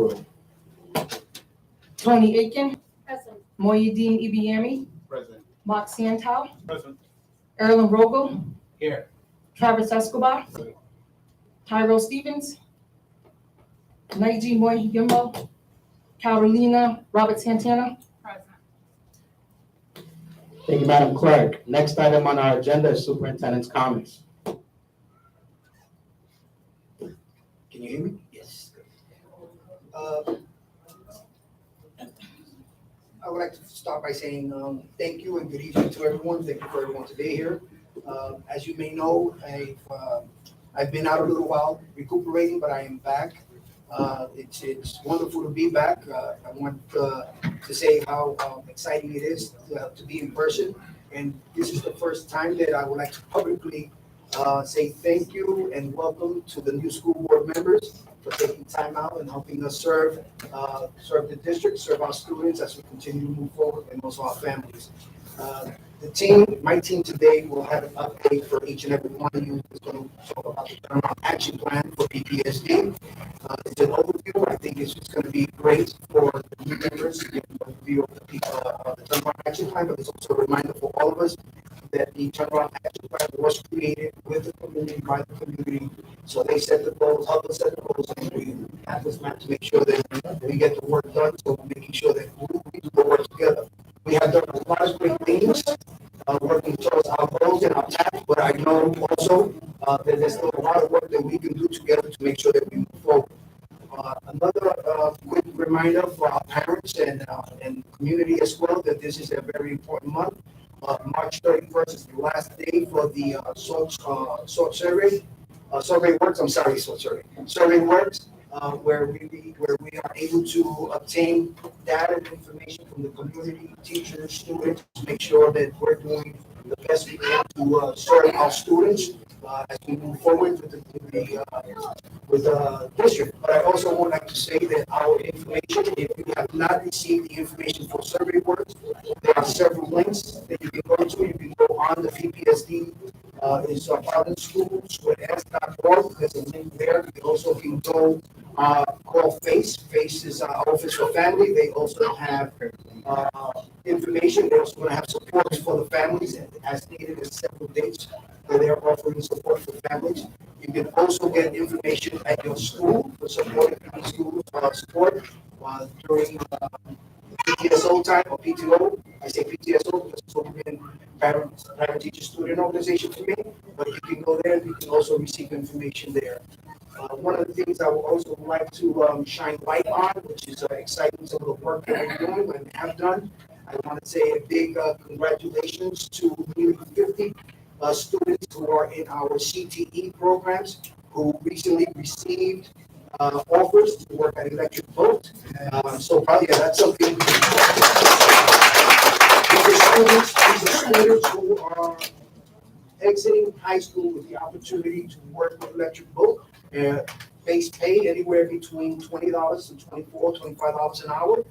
roll. Tony Aiken, Present. Moyedin Ibiami, Present. Mark Santow, Present. Erlen Rogel, Here. Travis Escobar, Tyro Stevens, Naiji Moyimbo, Carolina Robert Santana. Present. Thank you, Madam Clerk. Next item on our agenda is Superintendent's comments. Can you hear me? Yes. I would like to start by saying thank you and good evening to everyone. Thank you for everyone to be here. As you may know, I've been out a little while recuperating, but I am back. It's wonderful to be back. I want to say how exciting it is to be in person. And this is the first time that I would like to publicly say thank you and welcome to the new school board members for taking time out and helping us serve the district, serve our students as we continue to move forward, and also our families. My team today will have an update for each and every one of you who's going to talk about the turnaround action plan for PTSD. It's an overview. I think it's just going to be great for the new members to get an overview of the turnaround action plan, but it's also a reminder for all of us that the turnaround action plan was created with the community, by the community. So they set the goals, help us set the goals, and we have this map to make sure that we get the work done. So we're making sure that we do the work together. We have done a lot of great things working towards our goals and our tasks, but I know also that there's still a lot of work that we can do together to make sure that we move forward. Another quick reminder for our parents and community as well that this is a very important month. March 31st is the last day for the SWOT survey. Survey works. I'm sorry, SWOT survey. Survey works, where we are able to obtain data and information from the community, teachers, students, to make sure that we're doing the best we can to serve our students as we move forward with the district. But I also would like to say that our information, if you have not received the information for survey works, there are several links that you can go to. You can go on the VPSD, is Providence Schools with S.org. There's a link there. You also can go call FACE. FACE is our Office for Family. They also have information. They're also going to have supports for the families as needed in several dates where they're offering support for families. You can also get information at your school for supporting any school support during PTSO time or PTO. I say PTSO because it's always been parent teacher student organization for me, but you can go there and you can also receive information there. One of the things I would also like to shine light on, which is exciting, some of the work that we're doing and have done. I want to say a big congratulations to nearly 50 students who are in our CTE programs who recently received offers to work at Electric Boat. So probably that's something. These are students who are exiting high school with the opportunity to work with Electric Boat. Base pay anywhere between $20 to $24, $25 an hour.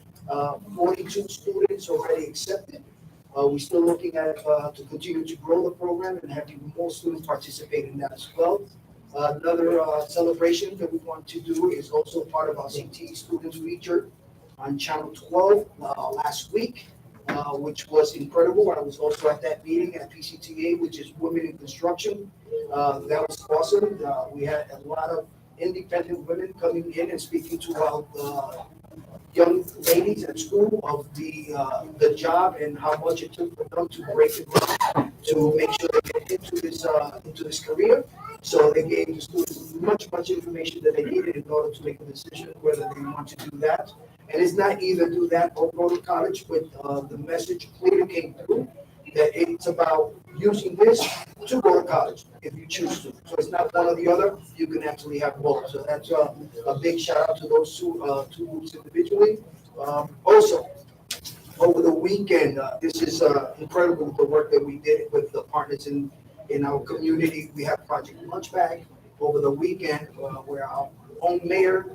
42 students already accepted. We're still looking at to continue to grow the program and have even more students participate in that as well. Another celebration that we want to do is also part of our CTE students feature on Channel 12 last week, which was incredible. I was also at that meeting at PCTA, which is Women in Construction. That was awesome. We had a lot of independent women coming in and speaking to our young ladies at school of the job and how much it took for them to break the ground to make sure they get into this career. So they gave the students much information that they needed in order to make a decision whether they want to do that. And it's not either do that or go to college, but the message clearly came through that it's about using this to go to college if you choose to. So it's not one or the other. You can actually have both. So that's a big shout out to those two groups individually. Also, over the weekend, this is incredible the work that we did with the partners in our community. We have Project Lunch Bag over the weekend where our own mayor,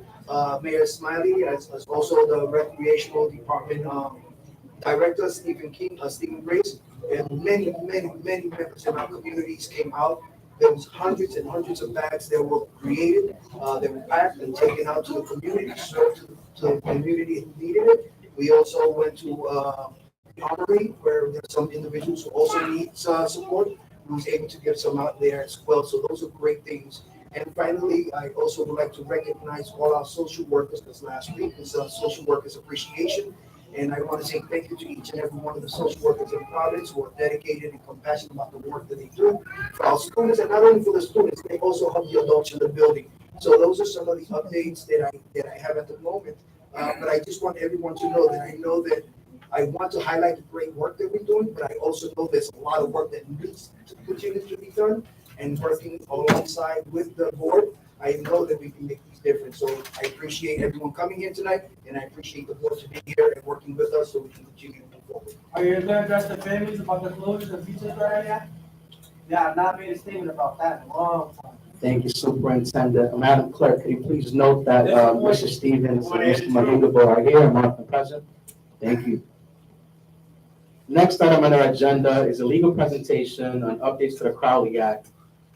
Mayor Smiley, as also the recreational department director, Stephen Grace, and many members in our communities came out. There was hundreds and hundreds of bags that were created, that were packed and taken out to the community, served the community who needed it. We also went to the Armory, where there's some individuals who also need support. We was able to get some out there as well. So those are great things. And finally, I also would like to recognize all our social workers, because last week was Social Workers Appreciation. And I want to say thank you to each and every one of the social workers in Providence who are dedicated and compassionate about the work that they do for our students, and not only for the students, they also help the adults in the building. So those are some of the updates that I have at the moment. But I just want everyone to know that I want to highlight the great work that we're doing, but I also know there's a lot of work that needs to continue to be done. And working alongside with the board, I know that we can make these difference. So I appreciate everyone coming here tonight, and I appreciate the board to be here and working with us so we can continue to move forward. Are you going to address the families about the closures of pizza already? Yeah, I've not made a statement about that in a long time. Thank you, Superintendent. Madam Clerk, could you please note that Mr. Stevens and Mr. Mahigabo are here and marked present? Thank you. Next item on our agenda is a legal presentation on updates to the Crowley Act,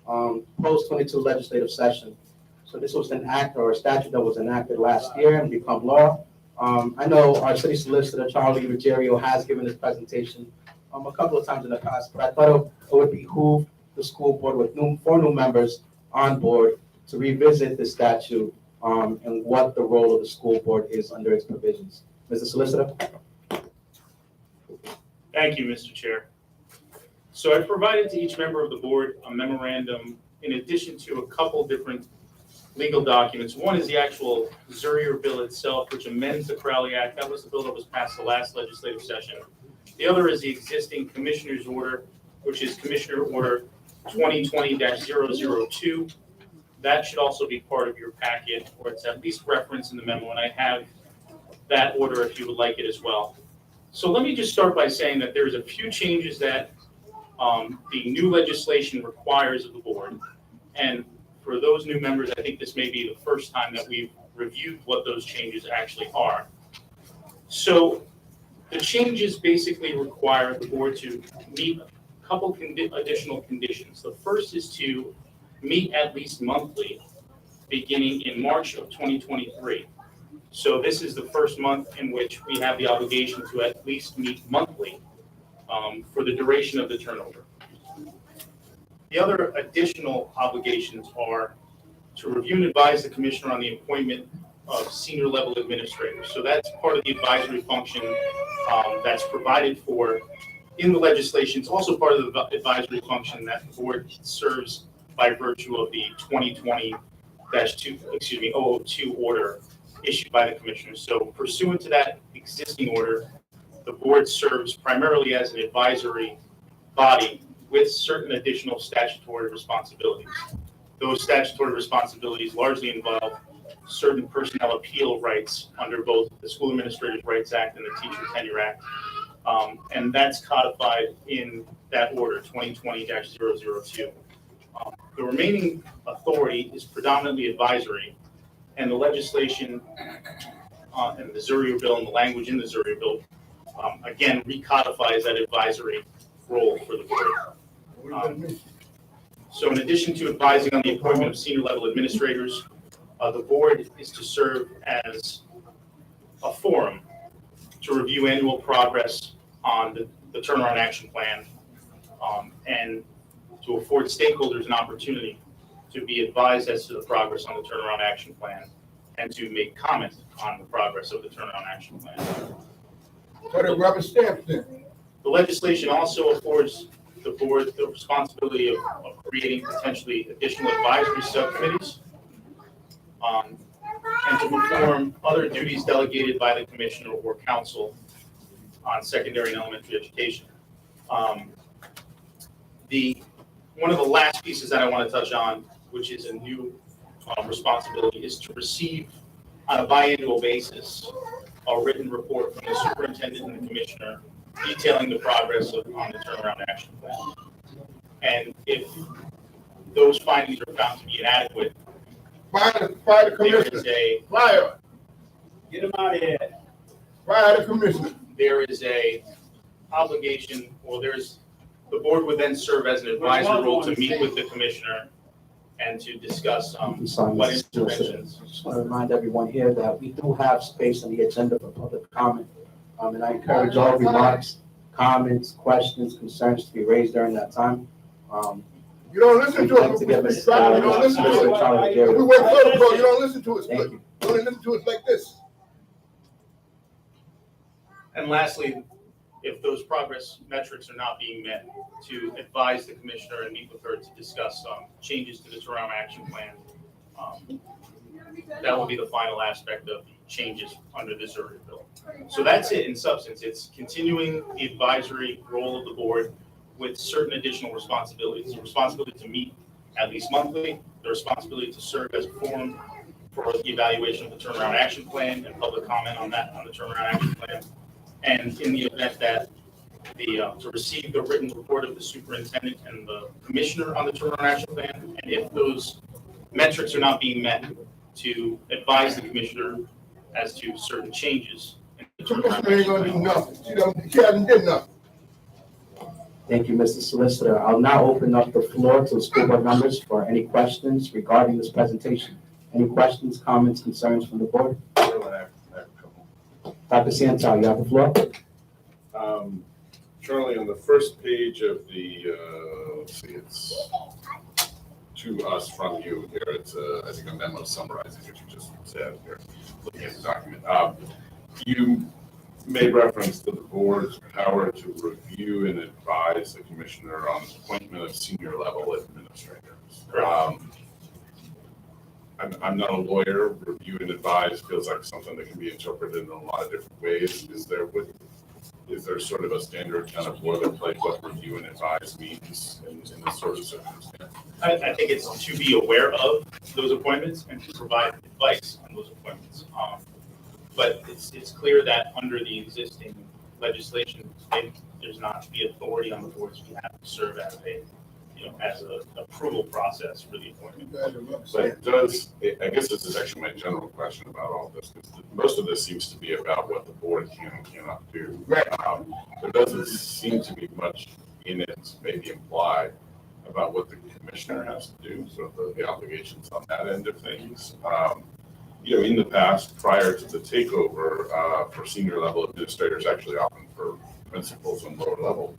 post-22 legislative session. So this was an act or a statute that was enacted last year and become law. I know our city solicitor, Charlie Ruggiero, has given this presentation a couple of times in the past, but I thought it would behoove the school board with four new members on board to revisit the statute and what the role of the school board is under its provisions. Mr. Solicitor? Thank you, Mr. Chair. So I've provided to each member of the board a memorandum in addition to a couple different legal documents. One is the actual Zurier bill itself, which amends the Crowley Act. That was the bill that was passed the last legislative session. The other is the existing commissioner's order, which is Commissioner Order 2020-002. That should also be part of your packet, or it's at least referenced in the memo, and I have that order if you would like it as well. So let me just start by saying that there's a few changes that the new legislation requires of the board. And for those new members, I think this may be the first time that we've reviewed what those changes actually are. So the changes basically require the board to meet a couple additional conditions. The first is to meet at least monthly beginning in March of 2023. So this is the first month in which we have the obligation to at least meet monthly for the duration of the turnover. The other additional obligations are to review and advise the commissioner on the appointment of senior level administrators. So that's part of the advisory function that's provided for in the legislation. It's also part of the advisory function that the board serves by virtue of the 2020-002 order issued by the commissioners. So pursuant to that existing order, the board serves primarily as an advisory body with certain additional statutory responsibilities. Those statutory responsibilities largely involve certain personnel appeal rights under both the School Administrators' Rights Act and the Teacher Tenure Act. And that's codified in that order, 2020-002. The remaining authority is predominantly advisory, and the legislation and the Zurier bill and the language in the Zurier bill, again, recodifies that advisory role for the board. So in addition to advising on the appointment of senior level administrators, the board is to serve as a forum to review annual progress on the turnaround action plan and to afford stakeholders an opportunity to be advised as to the progress on the turnaround action plan and to make comment on the progress of the turnaround action plan. What a rubber stamp then. The legislation also affords the board the responsibility of creating potentially additional advisory subcommittees and to perform other duties delegated by the commissioner or council on secondary and elementary education. One of the last pieces that I want to touch on, which is a new responsibility, is to receive on a biannual basis a written report from the superintendent and the commissioner detailing the progress on the turnaround action plan. And if those findings are found to be inadequate, Fire the there commissioner. is a Fire. Get him out of here. Fire the commissioner. there is a obligation, the board would then serve as an advisory role to meet with the commissioner and to discuss Sorry, what Mr. Solicitor. interventions. I just want to remind everyone here that we do have space on the agenda for public comment. And I encourage all remarks, comments, questions, concerns to be raised during that time. You don't listen to We'd us. like to give We Mr. try, you don't listen to Solicitor us. Charlie We Gary. work protocol, you don't listen to us. Thank You you. only listen to us like this. And lastly, if those progress metrics are not being met, to advise the commissioner and meet with her to discuss changes to the turnaround action plan. That will be the final aspect of the changes under this area bill. So that's it in substance. It's continuing the advisory role of the board with certain additional responsibilities. The responsibility to meet at least monthly, the responsibility to serve as a forum for the evaluation of the turnaround action plan and public comment on that, on the turnaround action plan. And in the event that to receive the written report of the superintendent and the commissioner on the turnaround action plan, and if those metrics are not being met, to advise the commissioner as to certain changes in the turnaround Commissioner ain't action gonna do plan. nothing. She hasn't did nothing. Thank you, Mr. Solicitor. I'll now open up the floor to the school board members for any questions regarding this presentation. Any questions, comments, concerns from the board? Dr. Santel, you have the floor. Charlie, on the first page of the, let's see, it's to us from you here. It's, I think, a memo summarizing what you just said here, looking at the document. You made reference to the board's power to review and advise the commissioner on the appointment of senior level administrators. I'm not a lawyer. Review and advise feels like something that can be interpreted in a lot of different ways. Is there sort of a standard kind of boilerplate what review and advise means in this sort of circumstance? I think it's to be aware of those appointments and to provide advice on those appointments. But it's clear that under the existing legislation, there's not the authority on the board's behalf to serve as as an approval process for the appointment. But it does, I guess this is actually my general question about all this, because most of this seems to be about what the board can and cannot do. There doesn't seem to be much in it, maybe implied, about what the commissioner has to do, so the obligations on that end of things. In the past, prior to the takeover, for senior level administrators, actually often for principals and lower level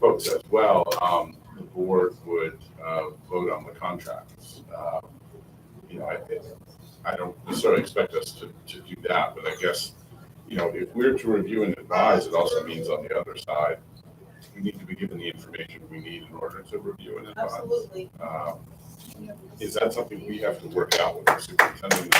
folks as well, the board would vote on the contracts. I don't necessarily expect us to do that, but I guess, if we're to review and advise, it also means on the other side, we need to be given the information we need in order to review and advise. Absolutely. Is that something we have to work out with the superintendent?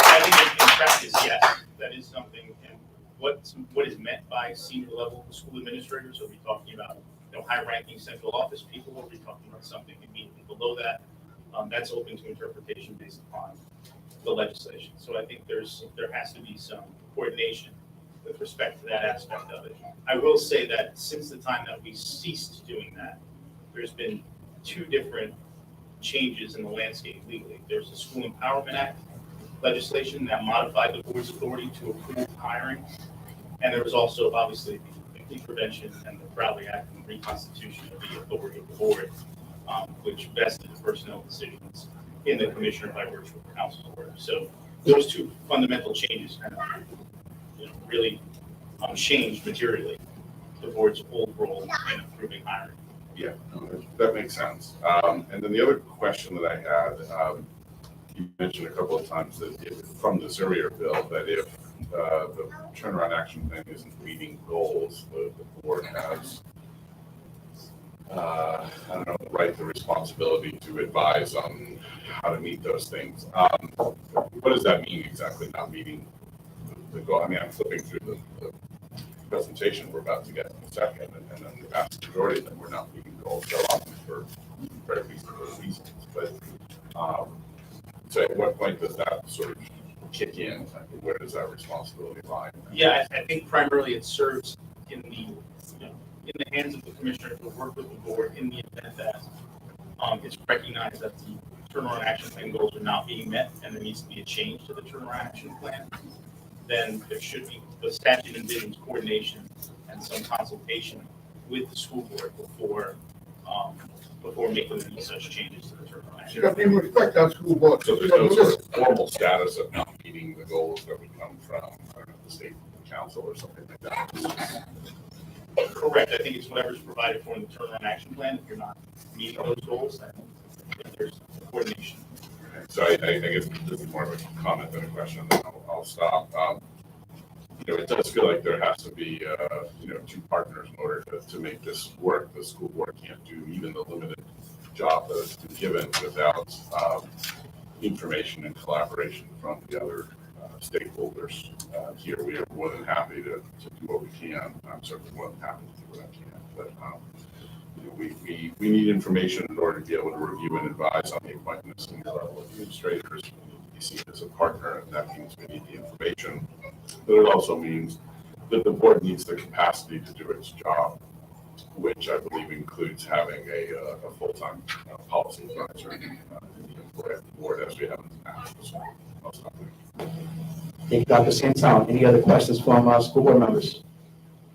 I think in practice, yes, that is something. And what is meant by senior level school administrators? Are we talking about high-ranking central office people? Or are we talking about something immediately below that? That's open to interpretation based upon the legislation. So I think there has to be some coordination with respect to that aspect of it. I will say that since the time that we ceased doing that, there's been two different changes in the landscape legally. There's the School Empowerment Act legislation that modified the board's authority to approve hiring. And there was also obviously the Complete Prevention and the Crowley Act and reconstitution of the authority of the board, which vested the personnel decisions in the commissioner by virtue of the council order. So those two fundamental changes kind of really changed materially the board's old role in approving hiring. Yeah, no, that makes sense. And then the other question that I had, you mentioned a couple of times that from this earlier bill, that if the turnaround action plan isn't meeting goals, the board has, the right, the responsibility to advise on how to meet those things. What does that mean exactly, not meeting the goal? I mean, I'm flipping through the presentation we're about to get in a second, and then the vast majority of them we're not meeting goals, so often for very reasonable reasons. But so at what point does that sort of kick in? Where does that responsibility lie? Yeah, I think primarily it serves in the hands of the commissioner to work with the board in the event that it's recognized that the turnaround action plan goals are not being met and there needs to be a change to the turnaround action plan. Then there should be the statute envisions coordination and some consultation with the school board before before making any such changes to the turnaround She action. doesn't even respect our school board. So there's no sort of formal status of not meeting the goals that would come from, I don't know, the state council or something like that. Correct, I think it's whatever's provided for in the turnaround action plan. If you're not meeting those goals, then there's coordination. So I guess this is more of a comment than a question, then I'll stop. You know, it does feel like there has to be, you know, two partners in order to make this work. The school board can't do even the limited job that has been given without information and collaboration from the other stakeholders. Here, we are more than happy to do what we can. I'm certainly more than happy to do what I can, but you know, we need information in order to be able to review and advise on the appointments and the level of administrators. We need to be seen as a partner, and that means we need the information. But it also means that the board needs the capacity to do its job, which I believe includes having a full-time policy advisor in the board as we have in the past. So I'll stop there. Thank you, Dr. Santown. Any other questions from school board members?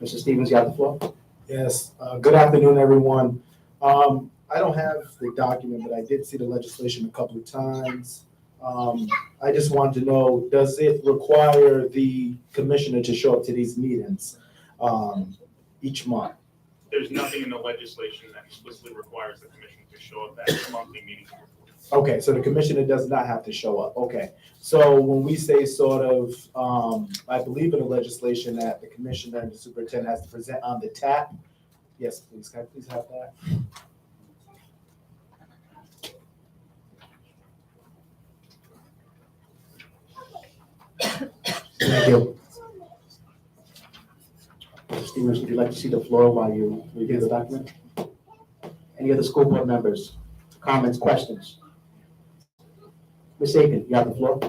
Mr. Stevens, you have the floor. Yes, good afternoon, everyone. I don't have the document, but I did see the legislation a couple of times. I just wanted to know, does it require the commissioner to show up to these meetings each month? There's nothing in the legislation that explicitly requires the commission to show up at monthly meetings. Okay, so the commissioner does not have to show up. Okay, so when we say sort of, I believe in the legislation that the commissioner and the superintendent has to present on the tap. Yes, please, can I please have that? Thank you. Mr. Stevens, would you like to see the floor while you review the document? Any other school board members? Comments, questions? Ms. Aiken, you have the floor.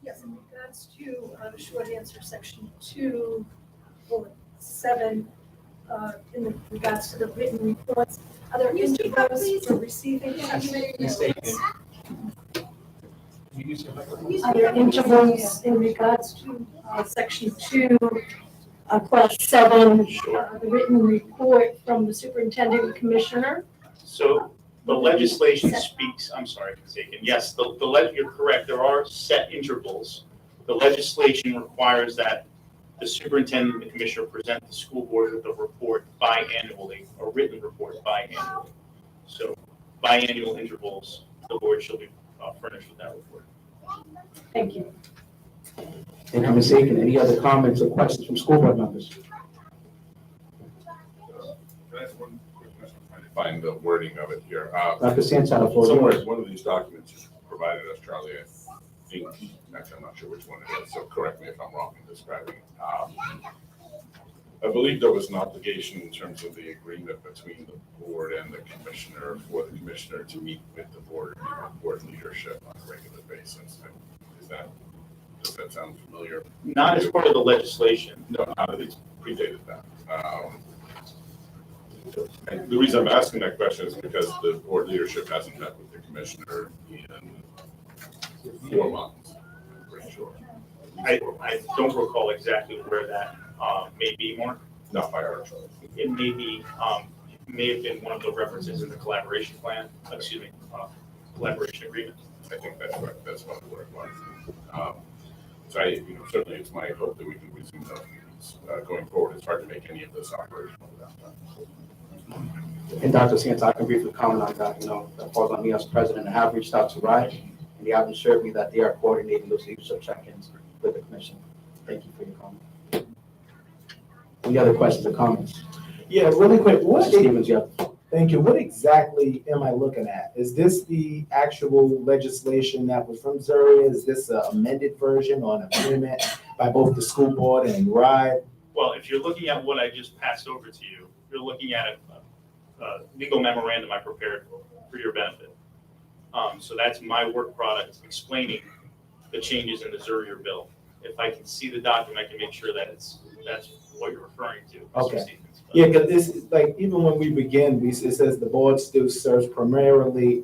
Yes, in regards to the short answer, section 2, bullet 7, in regards to the written reports, are there intervals for receiving? Ms. Aiken. Are there intervals in regards to section 2, class 7, the written report from the superintendent and commissioner? So the legislation speaks, I'm sorry, Ms. Aiken. Yes, you're correct. There are set intervals. The legislation requires that the superintendent and the commissioner present the school board with a report biannually, a written report biannually. So biannual intervals, the board shall be furnished with that report. Thank you. Thank you, Ms. Aiken. Any other comments or questions from school board members? Can I ask one quick question? I'm trying to find the wording of it here. Dr. Santown, the floor is Somewhere, yours. one of these documents you provided us, Charlie, I think, actually, I'm not sure which one it is, so correct me if I'm wrong in describing it. I believe there was an obligation in terms of the agreement between the board and the commissioner for the commissioner to meet with the board leadership on a regular basis. Does that sound familiar? Not as part of the legislation. No, not at least predated that. And the reason I'm asking that question is because the board leadership hasn't met with the commissioner in 4 months, I'm pretty sure. I don't recall exactly where that may be, Mark. Not by our choice. It may have been one of the references in the collaboration plan, collaboration agreement. I think that's right, that's what it was. So certainly it's my hope that we can resume those meetings going forward. It's hard to make any of this operational without that. And Dr. Santown, I can briefly comment on that. That falls on me as president. I have reached out to RIDE, and they have assured me that they are coordinating those leadership check-ins with the commission. Thank you for your comment. Any other questions or comments? Yeah, really quick, Mr. Stevens, you have. Thank you. What exactly am I looking at? Is this the actual legislation that was from Missouri? Is this an amended version or an amendment by both the school board and RIDE? Well, if you're looking at what I just passed over to you, you're looking at a legal memorandum I prepared for your benefit. So that's my work product explaining the changes in the Zurier bill. If I can see the document, I can make sure that that's what you're referring to. Mr. Okay. Stevens. Yeah, because this is like, even when we begin, it says the board still serves primarily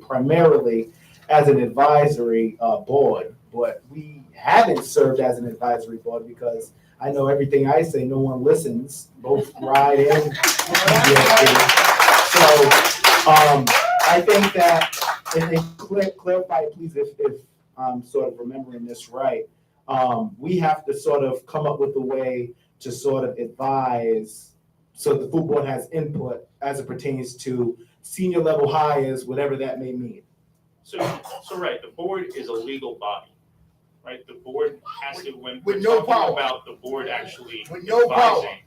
as an advisory board, but we haven't served as an advisory board because I know everything I say, no one listens, both RIDE and so I think that, and clarify, please, if I'm sort of remembering this right, we have to sort of come up with a way to sort of advise, so the full board has input as it pertains to senior level hires, whatever that may mean. So right, the board is a legal body, right? The board has to, when we're With no talking power. about the board actually With no power. advising,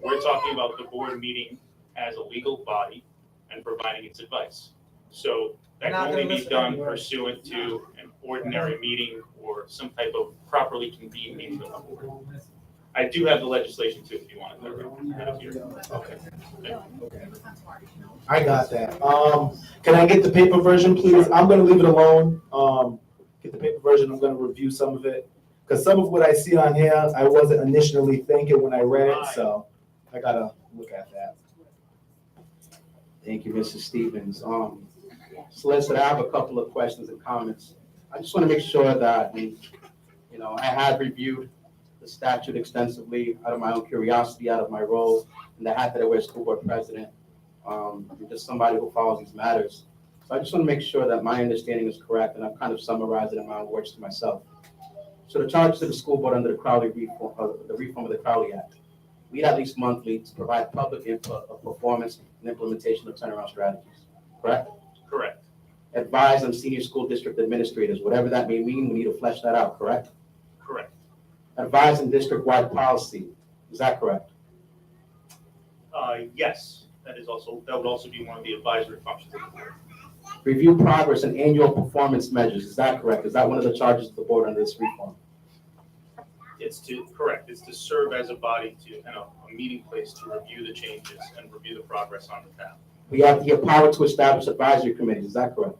we're talking about the board meeting as a legal body and providing its advice. So that Not can gonna only be listen done anymore. pursuant to an ordinary meeting or some type of properly convened meeting of the board. I do have the legislation too, if you want to have it here. Okay. I got that. Can I get the paper version, please? I'm gonna leave it alone. Get the paper version. I'm gonna review some of it. Because some of what I see on here, I wasn't initially thinking when I read it, so I gotta look at that. Thank you, Mrs. Stevens. Solicitor, I have a couple of questions and comments. I just want to make sure that, I have reviewed the statute extensively out of my own curiosity, out of my role, and the hat that I wear as school board president. I'm just somebody who follows these matters. So I just want to make sure that my understanding is correct, and I've kind of summarized it in my own words to myself. So the charges to the school board under the Crowley reform, the reform of the Crowley Act, meet at least monthly to provide public input of performance and implementation of turnaround strategies, correct? Correct. Advise on senior school district administrators, whatever that may mean, we need to flesh that out, correct? Correct. Advise on district-wide policy, is that correct? Yes, that would also be one of the advisory functions of the board. Review progress and annual performance measures, is that correct? Is that one of the charges of the board under this reform? It's to serve as a body to, a meeting place to review the changes and review the progress on the town. We have the power to establish advisory committees, is that correct?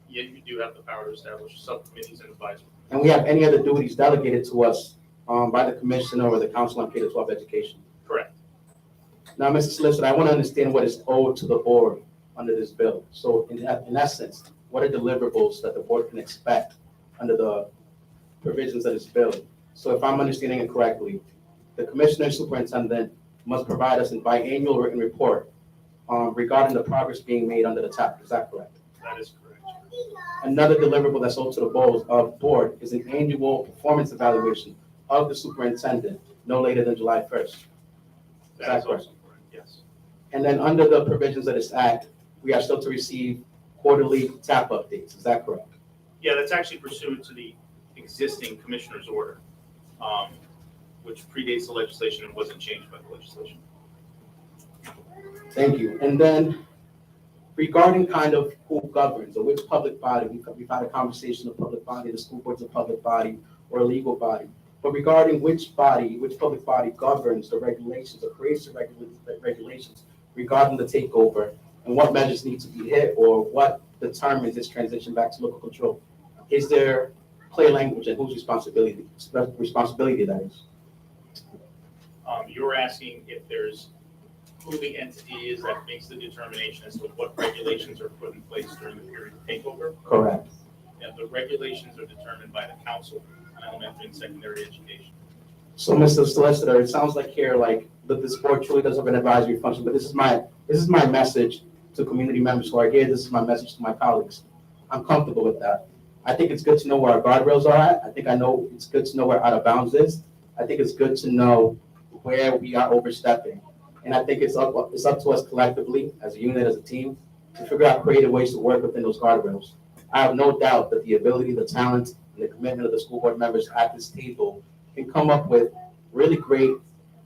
Yet you do have the power to establish subcommittees and advisory. And we have any other duties delegated to us by the commissioner or the council on K-12 education? Correct. Now, Mr. Solicitor, I want to understand what is owed to the board under this bill. So in essence, what are deliverables that the board can expect under the provisions of this bill? So if I'm understanding it correctly, the commissioner and superintendent must provide us a biannual written report regarding the progress being made under the TAP. Is that correct? That is correct. Another deliverable that's owed to the board is an annual performance evaluation of the superintendent no later than July 1st. That is also correct, yes. And then under the provisions of this act, we are still to receive quarterly TAP updates. Is that correct? Yeah, that's actually pursuant to the existing commissioner's order, which predates the legislation and wasn't changed by the legislation. Thank you. And then regarding kind of who governs or which public body, we've had a conversation of public body, the school board's a public body or a legal body. But regarding which public body governs the regulations or creates the regulations regarding the takeover and what measures need to be hit or what determines this transition back to local control, is there clear language and whose responsibility that is? You're asking if there's who the entity is that makes the determination as to what regulations are put in place during the period of takeover. Correct. And the regulations are determined by the council on elementary and secondary education. So, Mr. Solicitor, it sounds like here, that this board truly does have an advisory function, but this is my message to community members who are here. This is my message to my colleagues. I'm comfortable with that. I think it's good to know where our guardrails are at. I know it's good to know where out of bounds is. I think it's good to know where we are overstepping. And I think it's up to us collectively, as a unit, as a team, to figure out creative ways to work within those guardrails. I have no doubt that the ability, the talent, and the commitment of the school board members at this table can come up with really great,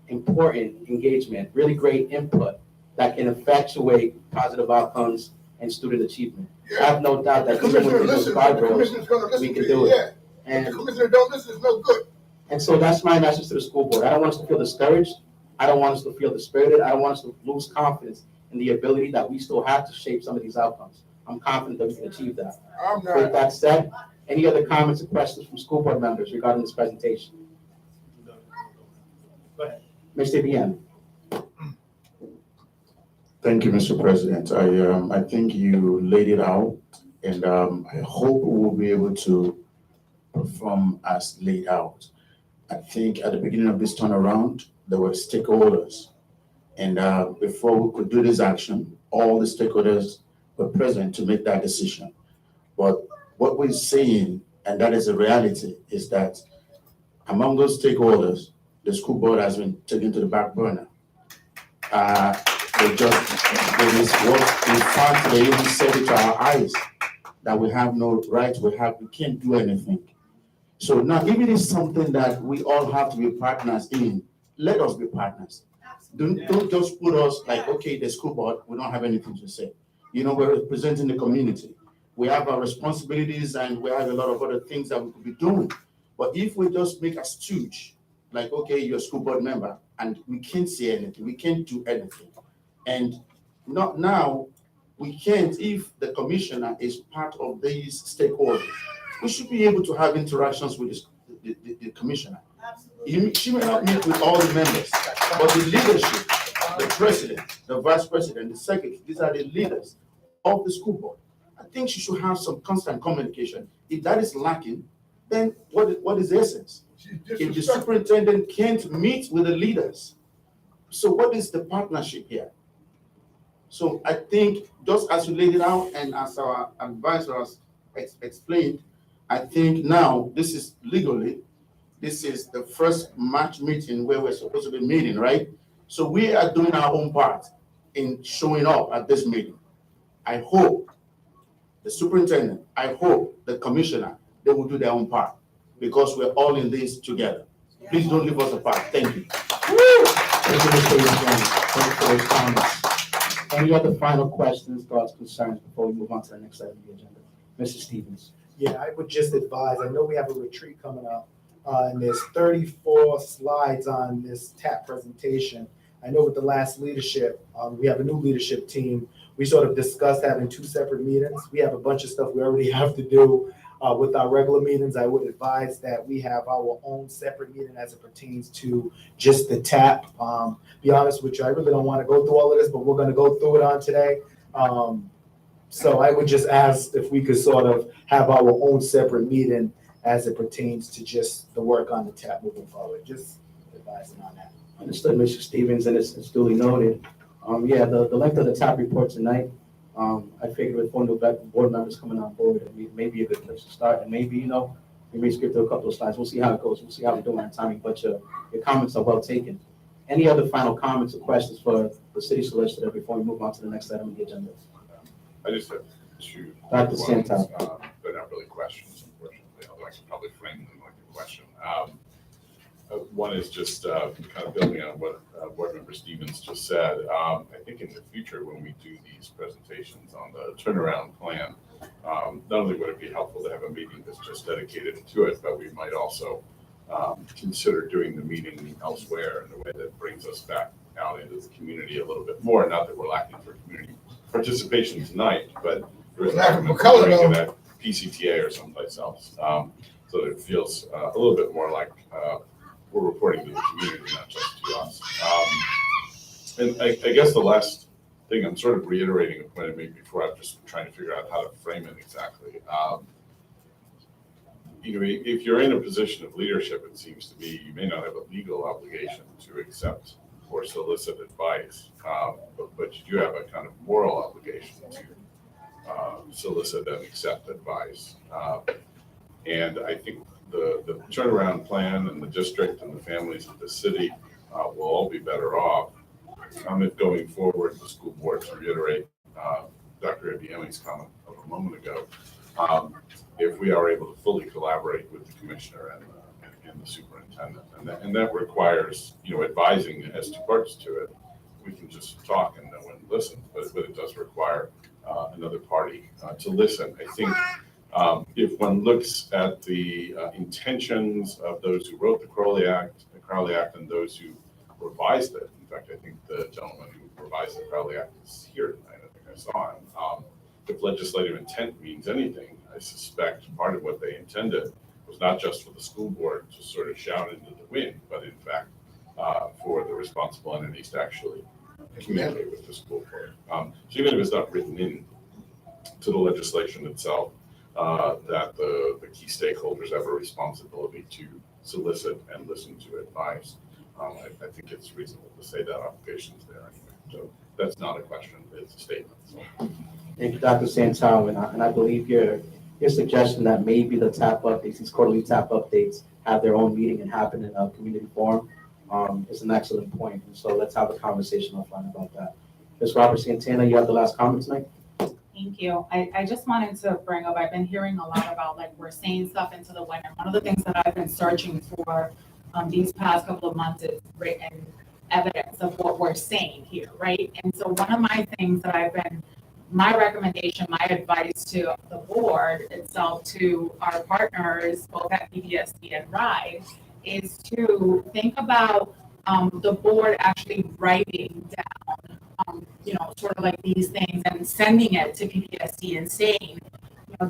important engagement, really great input that can effectuate positive outcomes and student achievement. I have no doubt that The even commissioner within those listens, the guardrails, commissioner's gonna listen we can to do you, it. yeah. If And the commissioner don't listen, it's no good. And so that's my message to the school board. I don't want us to feel discouraged. I don't want us to feel dispirited. I don't want us to lose confidence in the ability that we still have to shape some of these outcomes. I'm confident that we can achieve that. I'm With not, that said, any other comments or questions from school board members regarding this presentation? Go ahead. Mr. Bien. Thank you, Mr. President. I think you laid it out, and I hope we will be able to perform as laid out. I think at the beginning of this turnaround, there were stakeholders. And before we could do this action, all the stakeholders were present to make that decision. But what we're saying, and that is a reality, is that among those stakeholders, the school board has been taken to the back burner. They just, it is what, in fact, they even said it to our eyes, that we have no right, we can't do anything. So now, if it is something that we all have to be partners in, let us be partners. Don't just put us like, okay, the school board, we don't have anything to say. You know, we're representing the community. We have our responsibilities and we have a lot of other things that we could be doing. But if we just make a stooge, like, okay, you're a school board member, and we can't say anything, we can't do anything. And not now, we can't, if the commissioner is part of these stakeholders, we should be able to have interactions with the commissioner. She may not meet with all the members, but the leadership, the president, the vice president, the secretary, these are the leaders of the school board. I think she should have some constant communication. If that is lacking, then what is the essence? If the superintendent can't meet with the leaders, so what is the partnership here? So I think, just as you laid it out and as our advisor has explained, I think now this is legally, this is the first March meeting where we're supposed to be meeting, right? So we are doing our own part in showing up at this meeting. I hope the superintendent, I hope the commissioner, they will do their own part because we're all in this together. Please don't leave us apart. Thank you. Thank you, Mr. Euston. Thank you for those comments. Any other final questions, thoughts, concerns before we move on to the next item of the agenda? Mr. Stevens. Yeah, I would just advise, I know we have a retreat coming up, and there's 34 slides on this TAP presentation. I know with the last leadership, we have a new leadership team. We sort of discussed having 2 separate meetings. We have a bunch of stuff we already have to do with our regular meetings. I would advise that we have our own separate meeting as it pertains to just the TAP. Be honest with you, I really don't want to go through all of this, but we're going to go through it on today. So I would just ask if we could sort of have our own separate meeting as it pertains to just the work on the TAP moving forward. Just advising on that. Understood, Mr. Stevens, and it's duly noted. Yeah, the length of the TAP report tonight, I figured with 4 new board members coming on board, it may be a good place to start, and maybe, you know, we may skip through a couple of slides. We'll see how it goes. We'll see how we're doing on timing, but your comments are well taken. Any other final comments or questions for the city solicitor before we move on to the next item of the agenda? I just have 2. Dr. Santos. They're not really questions, unfortunately, although I should probably frame them like a question. One is just kind of building on what Board Member Stevens just said. I think in the future, when we do these presentations on the turnaround plan, not only would it be helpful to have a meeting that's just dedicated to it, but we might also consider doing the meeting elsewhere in a way that brings us back out into the community a little bit more. Not that we're lacking for community participation tonight, but there is an to that PCTA or someplace else, so that it feels a little bit more like we're reporting to the community, not just to us. And I guess the last thing, I'm sort of reiterating a point I made before. I'm just trying to figure out how to frame it exactly. You know, if you're in a position of leadership, it seems to me you may not have a legal obligation to accept or solicit advice, but you do have a kind of moral obligation to solicit and accept advice. And I think the turnaround plan and the district and the families of the city will all be better off if going forward, the school board, to reiterate Dr. Ibiemi's comment of a moment ago, if we are able to fully collaborate with the commissioner and the superintendent. And that requires, you know, advising has 2 parts to it. We can just talk and no one listens, but it does require another party to listen. I think if one looks at the intentions of those who wrote the Crowley Act and those who revised it, in fact, I think the gentleman who revised the Crowley Act is here tonight. I think I saw him. If legislative intent means anything, I suspect part of what they intended was not just for the school board to sort of shout into the wind, but in fact for the responsible entities to actually communicate with the school board. So even if it's not written in to the legislation itself, that the key stakeholders have a responsibility to solicit and listen to advice. I think it's reasonable to say that obligation is there anyway. So that's not a question, it's a statement. So, Thank you, Dr. Santel, and I believe your suggestion that maybe the tap updates, these quarterly tap updates, have their own meeting and happen in a community forum, is an excellent point. And so let's have a conversation offline about that. Ms. Robert Santana, you have the last comment tonight? Thank you. I just wanted to bring up, I've been hearing a lot about like we're saying stuff into the wind. And one of the things that I've been searching for these past couple of months is written evidence of what we're saying here, right? And so one of my things that my recommendation, my advice to the board itself, to our partners, both at PBSD and RIDE, is to think about the board actually writing down, sort of like these things and sending it to PBSD and saying,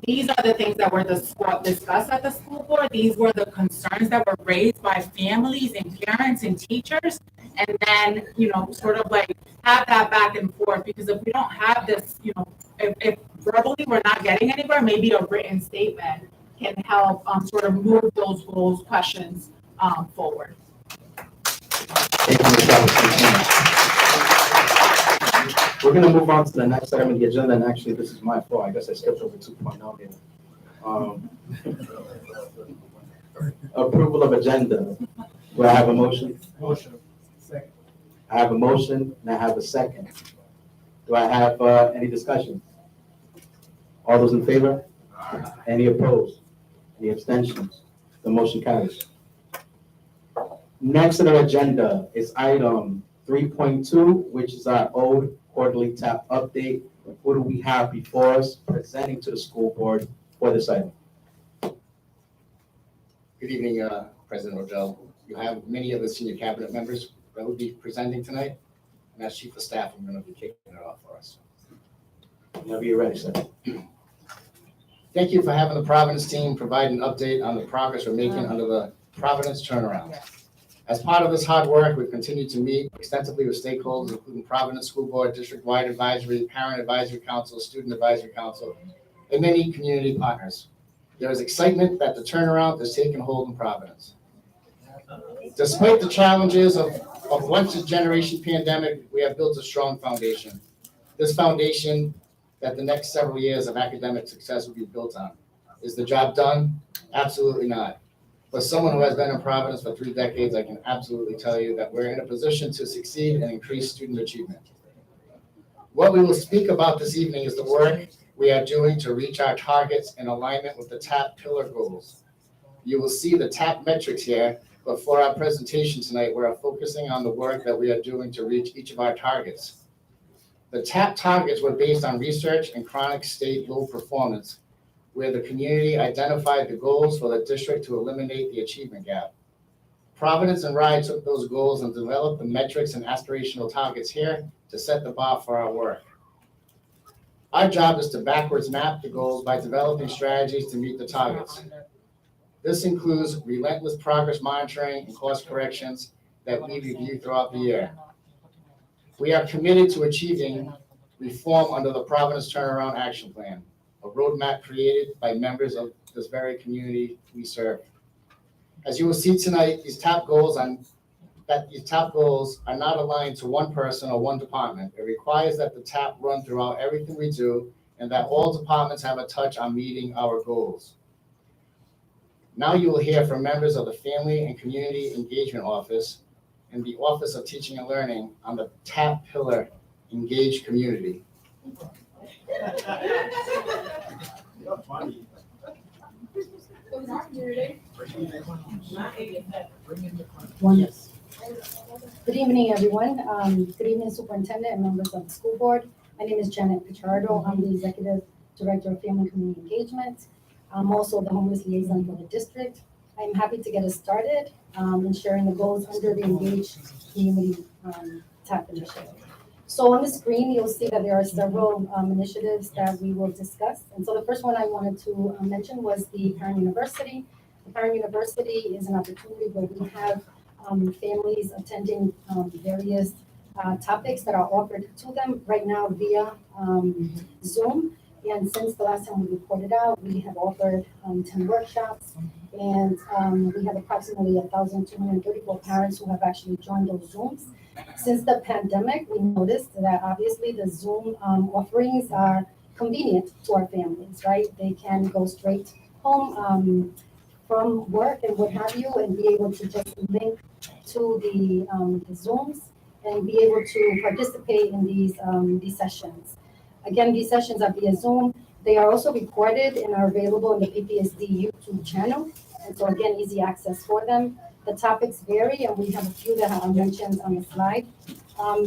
these are the things that were discussed at the school board. These were the concerns that were raised by families and parents and teachers. And then, sort of like have that back and forth, because if we don't have this, if verbally we're not getting anywhere, maybe a written statement can help sort of move those questions forward. Thank you, Ms. Robert Santana. We're gonna move on to the next item on the agenda, and actually, this is my fault. I guess I skipped over 2.0 here. Approval of agenda. Do I have a motion? Motion. Second. I have a motion and I have a second. Do I have any discussion? All those in favor? Any opposed? Any abstentions? The motion carries. Next on our agenda is item 3.2, which is our old quarterly tap update. What do we have before us presenting to the school board for this item? Good evening, President Rodell. You have many of the senior cabinet members that will be presenting tonight. And as chief of staff, I'm going to be kicking it off for us. Whenever you're ready, sir. Thank you for having the Providence team provide an update on the progress we're making under the Providence turnaround. As part of this hard work, we've continued to meet extensively with stakeholders, including Providence School Board, District-wide Advisory, Parent Advisory Council, Student Advisory Council, and many community partners. There is excitement that the turnaround has taken hold in Providence. Despite the challenges of once-in-a-generation pandemic, we have built a strong foundation. This foundation that the next several years of academic success will be built on. Is the job done? Absolutely not. For someone who has been in Providence for 3 decades, I can absolutely tell you that we're in a position to succeed and increase student achievement. What we will speak about this evening is the work we are doing to reach our targets in alignment with the TAP pillar goals. You will see the TAP metrics here, but for our presentation tonight, we are focusing on the work that we are doing to reach each of our targets. The TAP targets were based on research and chronic state low performance, where the community identified the goals for the district to eliminate the achievement gap. Providence and RIDE took those goals and developed the metrics and aspirational targets here to set the bar for our work. Our job is to backwards map the goals by developing strategies to meet the targets. This includes relentless progress monitoring and course corrections that we review throughout the year. We are committed to achieving reform under the Providence Turnaround Action Plan, a roadmap created by members of this very community we serve. As you will see tonight, these top goals are not aligned to one person or one department. It requires that the TAP run throughout everything we do and that all departments have a touch on meeting our goals. Now you will hear from members of the Family and Community Engagement Office and the Office of Teaching and Learning on the TAP pillar, Engage Community. Good evening, everyone. Good evening, Superintendent and members of the school board. My name is Janet Pichardo. I'm the Executive Director of Family and Community Engagement. I'm also the Homeless Liaison for the district. I'm happy to get us started in sharing the goals under the Engage Community TAP initiative. So on the screen, you'll see that there are several initiatives that we will discuss. And so the first one I wanted to mention was the Parent University. The Parent University is an opportunity where we have families attending various topics that are offered to them right now via Zoom. And since the last time we reported out, we have offered 10 workshops, and we have approximately 1,234 parents who have actually joined those Zooms. Since the pandemic, we noticed that obviously the Zoom offerings are convenient to our families, right? They can go straight home from work and what have you, and be able to just link to the Zooms and be able to participate in these sessions. Again, these sessions are via Zoom. They are also recorded and are available on the PPSD YouTube channel. And so again, easy access for them. The topics vary, and we have a few that are mentioned on the slide.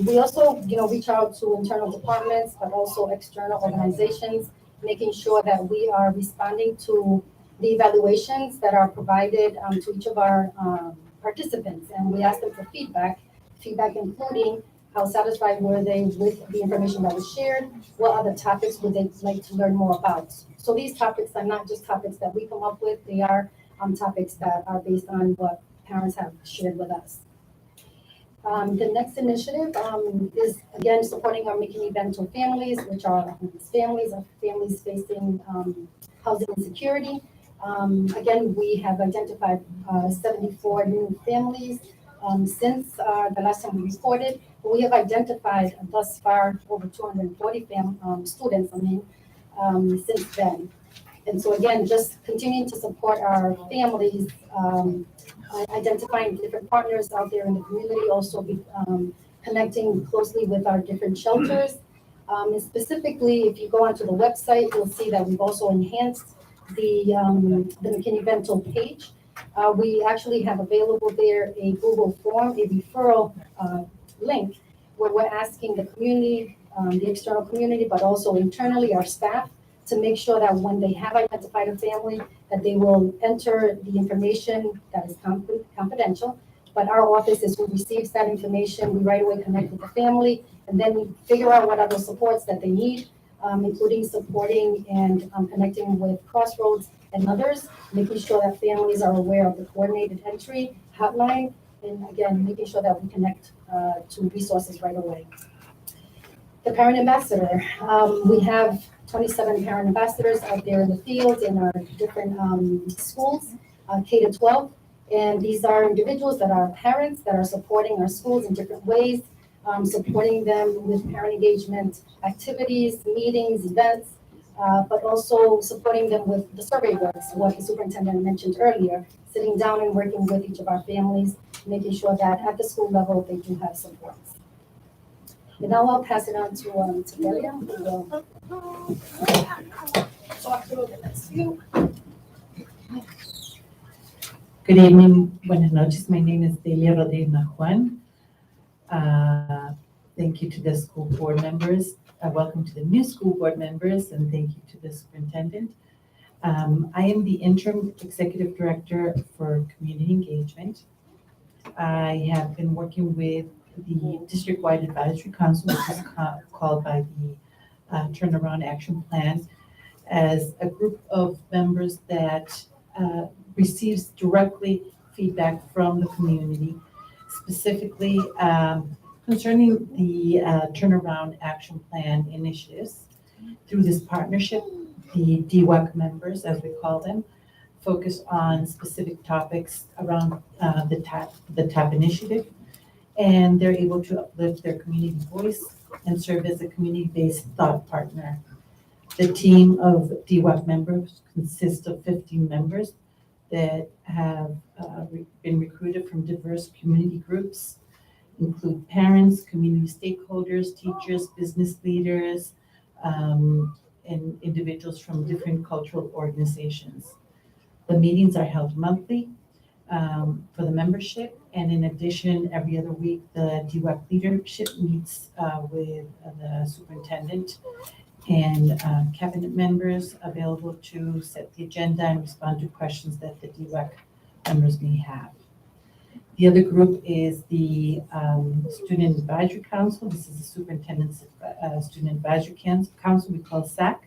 We also, reach out to internal departments, but also external organizations, making sure that we are responding to the evaluations that are provided to each of our participants. And we ask them for feedback including how satisfied were they with the information that was shared, what other topics would they like to learn more about. So these topics are not just topics that we come up with, they are topics that are based on what parents have shared with us. The next initiative is, again, supporting our Making Bento families, which are homeless families, or families facing housing insecurity. Again, we have identified 74 new families since the last time we reported, but we have identified thus far over 240 students, since then. And so again, just continuing to support our families, identifying different partners out there in the community, also connecting closely with our different shelters. And specifically, if you go onto the website, you'll see that we've also enhanced the McKinney-Vento page. We actually have available there a Google form, a referral link, where we're asking the community, the external community, but also internally our staff, to make sure that when they have identified a family, that they will enter the information that is confidential. But our office is who receives that information. We right away connect with the family, and then we figure out what other supports that they need, including supporting and connecting with Crossroads and others, making sure that families are aware of the coordinated entry hotline, and again, making sure that we connect to resources right away. The parent ambassador, we have 27 parent ambassadors out there in the field in our different schools, K to 12. And these are individuals that are parents that are supporting our schools in different ways, supporting them with parent engagement activities, meetings, events, but also supporting them with the survey works, what the superintendent mentioned earlier, sitting down and working with each of our families, making sure that at the school level, they do have supports. And now I'll pass it on to Delia, who will talk through the next few. Good evening, buenas noches. My name is Delia Rodríguez Juan. Thank you to the school board members. Welcome to the new school board members, and thank you to the superintendent. I am the interim executive director for community engagement. I have been working with the district-wide advisory council, which is called by the Turnaround Action Plan, as a group of members that receives directly feedback from the community, specifically concerning the Turnaround Action Plan initiatives. Through this partnership, the DWAC members, as we call them, focus on specific topics around the TAP initiative, and they're able to uplift their community voice and serve as a community-based thought partner. The team of DWAC members consists of 15 members that have been recruited from diverse community groups, include parents, community stakeholders, teachers, business leaders, and individuals from different cultural organizations. The meetings are held monthly for the membership, and in addition, every other week, the DWAC leadership meets with the superintendent and cabinet members available to set the agenda and respond to questions that the DWAC members may have. The other group is the Student Advisory Council. This is the Superintendent's Student Advisory Council, we call SAC.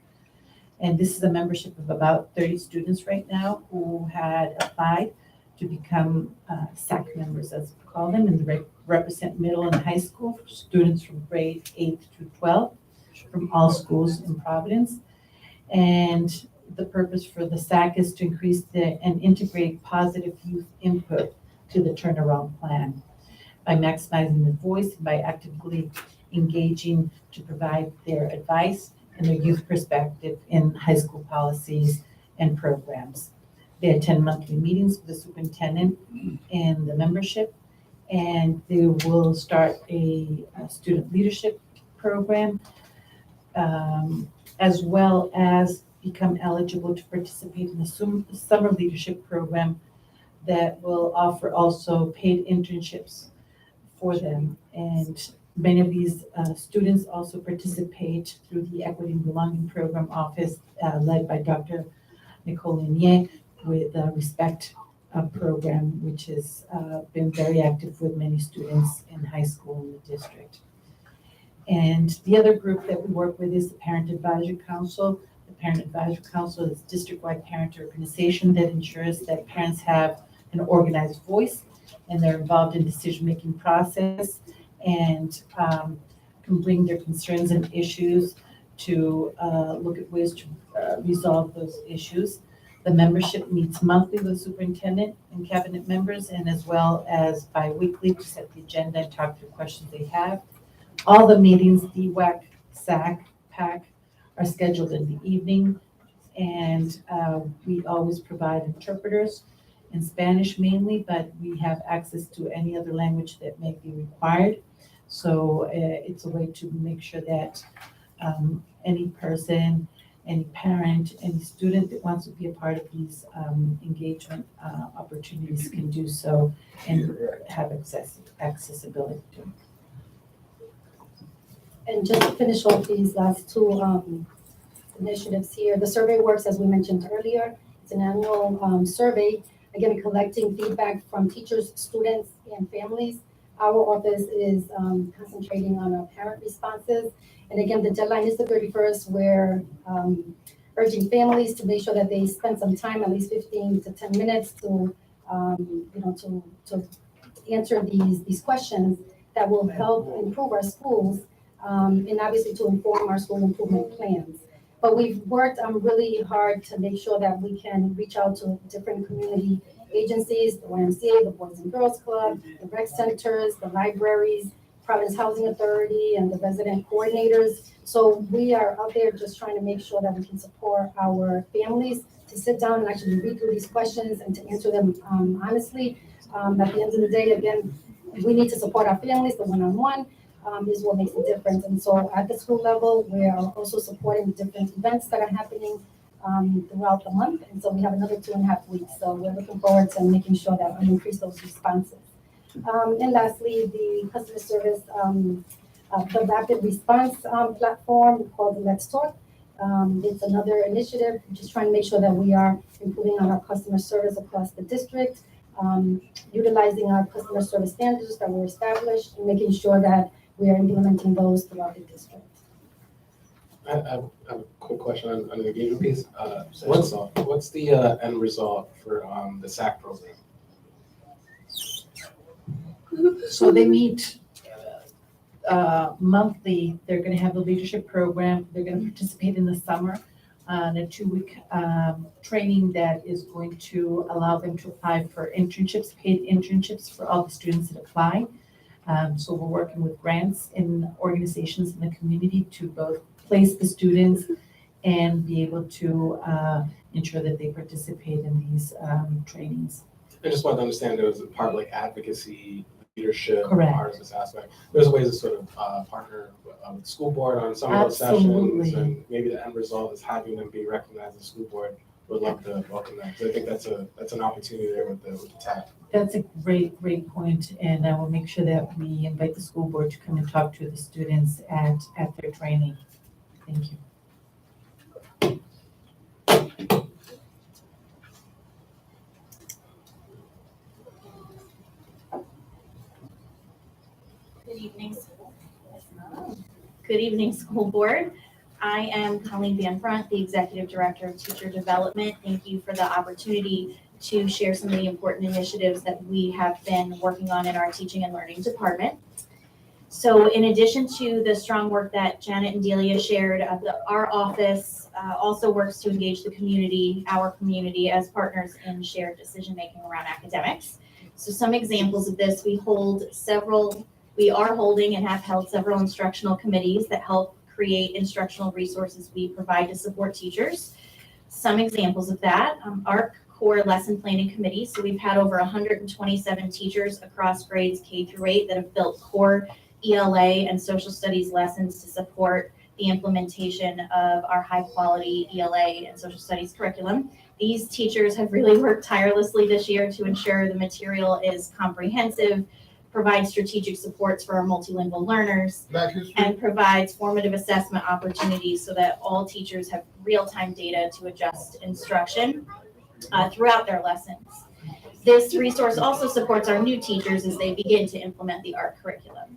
And this is a membership of about 30 students right now who had applied to become SAC members, as we call them, and they represent middle and high school students from grade 8 to 12 from all schools in Providence. And the purpose for the SAC is to increase and integrate positive youth input to the turnaround plan. by maximizing their voice, and by actively engaging to provide their advice and their youth perspective in high school policies and programs. They attend monthly meetings with the superintendent and the membership, and they will start a student leadership program, as well as become eligible to participate in the summer leadership program that will offer also paid internships for them. And many of these students also participate through the Equity and Belonging Program Office led by Dr. Nicole Lanier with Respect program, which has been very active with many students in high school in the district. And the other group that we work with is the Parent Advisory Council. The Parent Advisory Council is a district-wide parent organization that ensures that parents have an organized voice and they're involved in decision-making process and can bring their concerns and issues to look at ways to resolve those issues. The membership meets monthly with the superintendent and cabinet members, and as well as bi-weekly to set the agenda and talk through questions they have. All the meetings, DWAC, SAC, PAC, are scheduled in the evening, and we always provide interpreters in Spanish mainly, but we have access to any other language that may be required. So it's a way to make sure that any person, any parent, any student that wants to be a part of these engagement opportunities can do so and have accessibility to them. And just to finish off these last two initiatives here, the survey works, as we mentioned earlier. It's an annual survey, again, collecting feedback from teachers, students, and families. Our office is concentrating on our parent responses. And again, the deadline is the 31st. We're urging families to make sure that they spend some time, at least 15 to 10 minutes to answer these questions that will help improve our schools, and obviously to inform our school improvement plans. But we've worked really hard to make sure that we can reach out to different community agencies, the YMCA, the Boys and Girls Club, the rec centers, the libraries, Providence Housing Authority, and the resident coordinators. So we are out there just trying to make sure that we can support our families to sit down and actually read through these questions and to answer them honestly. At the end of the day, again, we need to support our families. The one-on-one is what makes a difference. And so at the school level, we are also supporting the different events that are happening throughout the month. And so we have another 2.5 weeks. So we're looking forward to making sure that we increase those responses. And lastly, the customer service, the rapid response platform called Let's Talk. It's another initiative, just trying to make sure that we are improving on our customer service across the district, utilizing our customer service standards that were established, and making sure that we are implementing those throughout the district. I have a quick question on the engagement piece. What's the end result for the SAC program? So they meet monthly. They're going to have a leadership program. They're going to participate in the summer on a 2-week training that is going to allow them to apply for internships, paid internships for all the students that apply. So we're working with grants and organizations in the community to both place the students and be able to ensure that they participate in these trainings. I just wanted to understand there was a part like advocacy, leadership, Correct. part of this aspect. There's ways to sort of partner with the school board on some of those Absolutely. sessions, and maybe the end result is having them be recognized as a school board. Would love to welcome that. So I think that's an opportunity there with the TAC. That's a great point, and I will make sure that we invite the school board to come and talk to the students at their training. Thank you. Good evening. Good evening, school board. I am Colleen Van Front, the Executive Director of Teacher Development. Thank you for the opportunity to share some of the important initiatives that we have been working on in our teaching and learning department. So in addition to the strong work that Janet and Delia shared, our office also works to engage the community, our community, as partners in shared decision-making around academics. So some examples of this, we are holding and have held several instructional committees that help create instructional resources we provide to support teachers. Some examples of that, ARC core lesson planning committees. So we've had over 127 teachers across grades K through 8 that have built core ELA and social studies lessons to support the implementation of our high quality ELA and social studies curriculum. These teachers have really worked tirelessly this year to ensure the material is comprehensive, provides strategic supports for our multilingual learners, and provides formative assessment opportunities so that all teachers have real-time data to adjust instruction throughout their lessons. This resource also supports our new teachers as they begin to implement the ARC curriculum.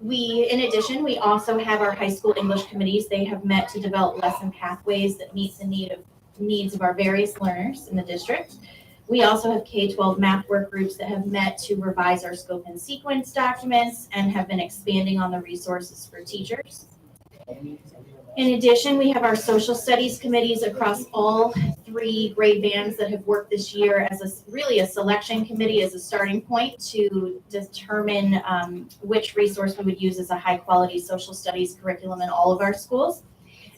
In addition, we also have our high school English committees. They have met to develop lesson pathways that meet the needs of our various learners in the district. We also have K-12 math work groups that have met to revise our scope and sequence documents and have been expanding on the resources for teachers. In addition, we have our social studies committees across all 3 grade bands that have worked this year as a selection committee as a starting point to determine which resource we would use as a high quality social studies curriculum in all of our schools.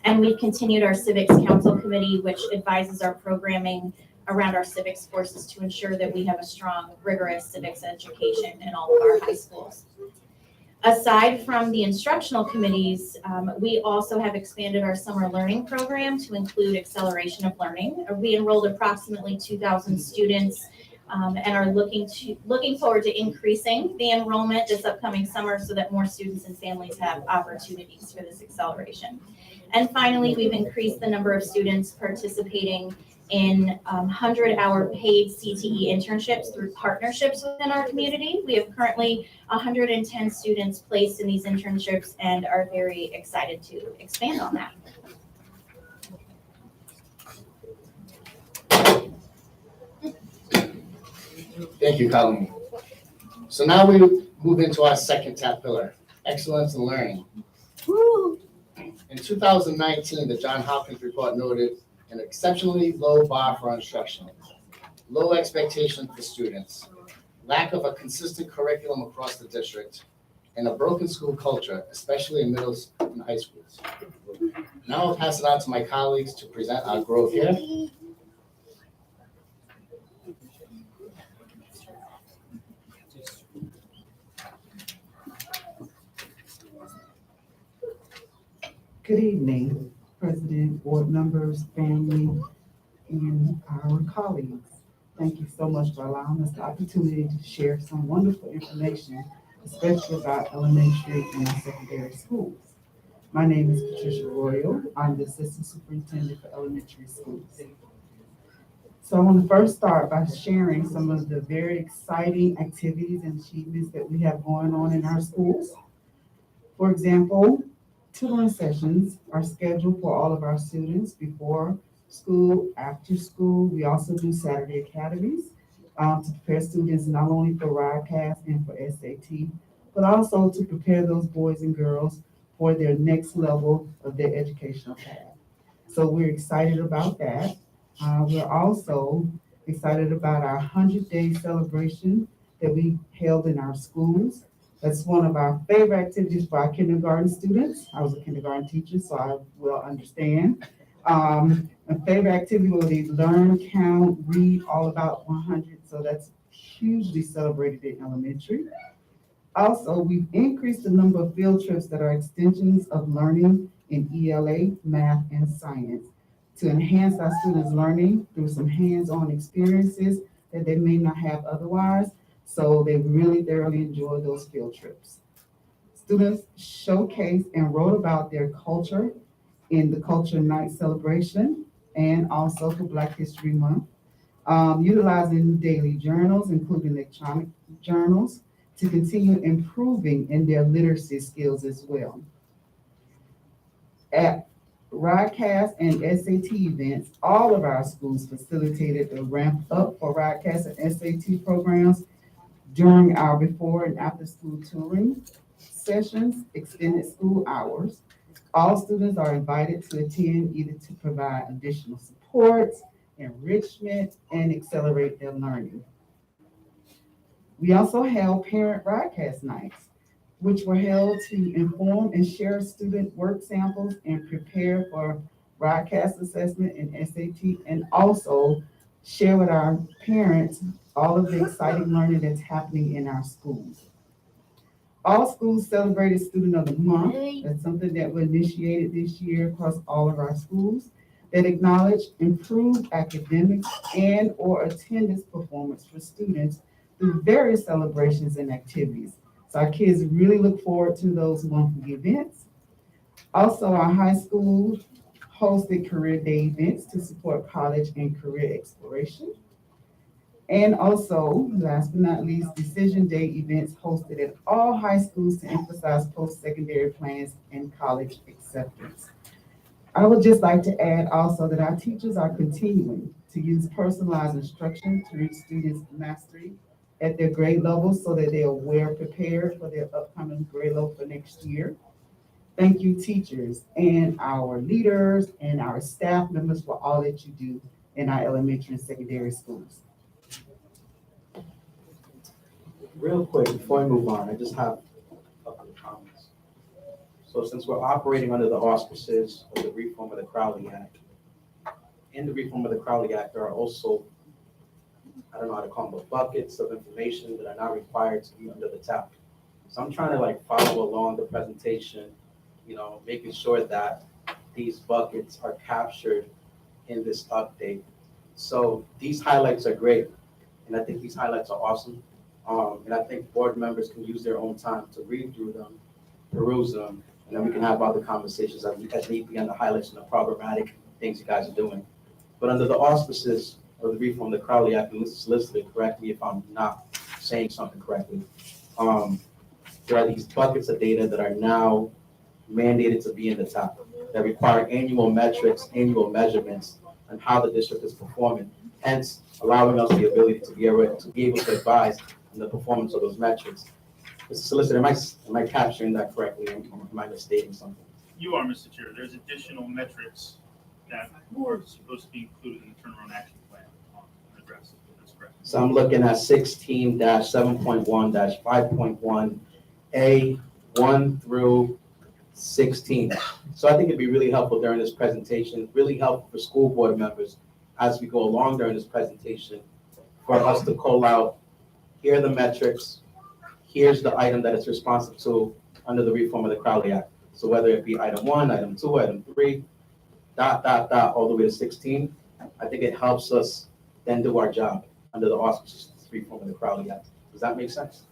And we've continued our civics council committee, which advises our programming around our civics courses to ensure that we have a strong, rigorous civics education in all of our high schools. Aside from the instructional committees, we also have expanded our summer learning program to include acceleration of learning. We enrolled approximately 2,000 students and are looking forward to increasing the enrollment this upcoming summer so that more students and families have opportunities for this acceleration. And finally, we've increased the number of students participating in 100-hour paid CTE internships through partnerships within our community. We have currently 110 students placed in these internships and are very excited to expand on that. Thank you, Colleen. So now we move into our second TAP pillar, excellence in learning. In 2019, the John Hopkins report noted an exceptionally low bar for instruction, low expectations for students, lack of a consistent curriculum across the district, and a broken school culture, especially in middle and high schools. Now I'll pass it on to my colleagues to present our growth here. Good evening, President, board members, family, and our colleagues. Thank you so much for allowing us the opportunity to share some wonderful information, especially about elementary and secondary schools. My name is Patricia Royal. I'm the Assistant Superintendent for Elementary Schools. So I want to first start by sharing some of the very exciting activities and achievements that we have going on in our schools. For example, tutoring sessions are scheduled for all of our students before school, after school. We also do Saturday academies to prepare students not only for RIDECAS and for SAT, but also to prepare those boys and girls for their next level of their educational path. So we're excited about that. We're also excited about our 100-day celebration that we held in our schools. That's one of our favorite activities for our kindergarten students. I was a kindergarten teacher, so I will understand. A favorite activity where they learn, count, read all about 100. So that's hugely celebrated in elementary. Also, we've increased the number of field trips that are extensions of learning in ELA, math, and science to enhance our students' learning through some hands-on experiences that they may not have otherwise. So they really thoroughly enjoy those field trips. Students showcased and wrote about their culture in the Culture Night celebration and also for Black History Month, utilizing daily journals, including electronic journals, to continue improving in their literacy skills as well. At RIDECAS and SAT events, all of our schools facilitated the ramp up for RIDECAS and SAT programs during our before and after school touring sessions, extended school hours. All students are invited to attend either to provide additional support, enrichment, and accelerate their learning. We also held parent broadcast nights, which were held to inform and share student work samples and prepare for broadcast assessment and SAT, and also share with our parents all of the exciting learning that's happening in our schools. All schools celebrated Student of the Month. That's something that we initiated this year across all of our schools that acknowledge improved academics and/or attendance performance for students through various celebrations and activities. So our kids really look forward to those monthly events. Also, our high school hosted career day events to support college and career exploration. And also, last but not least, decision day events hosted at all high schools to emphasize post-secondary plans and college acceptance. I would just like to add also that our teachers are continuing to use personalized instruction to reach students' mastery at their grade level so that they are well prepared for their upcoming grade level for next year. Thank you, teachers, and our leaders and our staff members for all that you do in our elementary and secondary schools. Real quick, before I move on, I just have a couple of comments. So since we're operating under the auspices of the reform of the Crowley Act, in the reform of the Crowley Act, there are also, I don't know how to call them, but buckets of information that are not required to be under the tap. So I'm trying to like follow along the presentation, making sure that these buckets are captured in this update. So these highlights are great, and I think these highlights are awesome. And I think board members can use their own time to read through them, peruse them, and then we can have other conversations as need be on the highlights and the problematic things you guys are doing. But under the auspices of the reform of the Crowley Act, and this is listed, correct me if I'm not saying something correctly, there are these buckets of data that are now mandated to be in the top, that require annual metrics, annual measurements on how the district is performing, hence allowing us the ability to be able to advise on the performance of those metrics. Mr. Solicitor, am I capturing that correctly? Am I misstating something? You are, Mr. Chair. There's additional metrics that are supposed to be included in the turnaround action plan on address. That's correct. So I'm looking at 16-7.1-5.1A, 1 through 16. So I think it'd be really helpful during this presentation, really helpful for school board members as we go along during this presentation, for us to call out, here are the metrics, here's the item that it's responsive to under the reform of the Crowley Act. So whether it be item 1, item 2, item 3, ... all the way to 16, I think it helps us then do our job under the auspices of the reform of the Crowley Act. Does that make sense?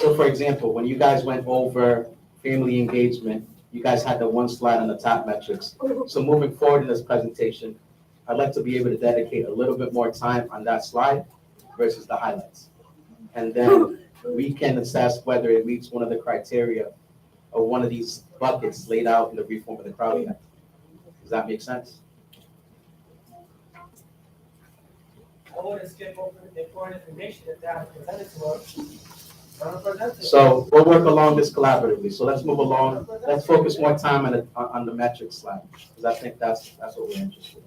So for example, when you guys went over family engagement, you guys had the one slide on the top metrics. So moving forward in this presentation, I'd like to be able to dedicate a little bit more time on that slide versus the highlights. And then we can assess whether it meets one of the criteria of one of these buckets laid out in the reform of the Crowley Act. Does that make sense? I want to skip over the important information that they have presented to us. So we'll work along this collaboratively. So let's move along. Let's focus more time on the metrics slide, because I think that's what we're interested in.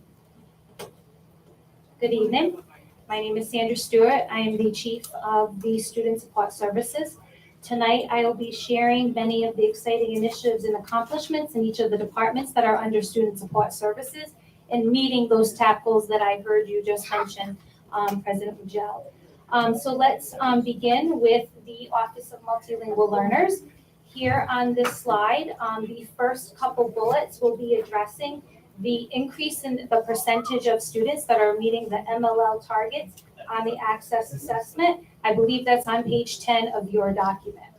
Good evening. My name is Sandra Stewart. I am the Chief of the Student Support Services. Tonight, I will be sharing many of the exciting initiatives and accomplishments in each of the departments that are under Student Support Services and meeting those TAP goals that I heard you just mention, President Ujel. So let's begin with the Office of Multilingual Learners. Here on this slide, the first couple bullets will be addressing the increase in the percentage of students that are meeting the MLL targets on the access assessment. I believe that's on page 10 of your document.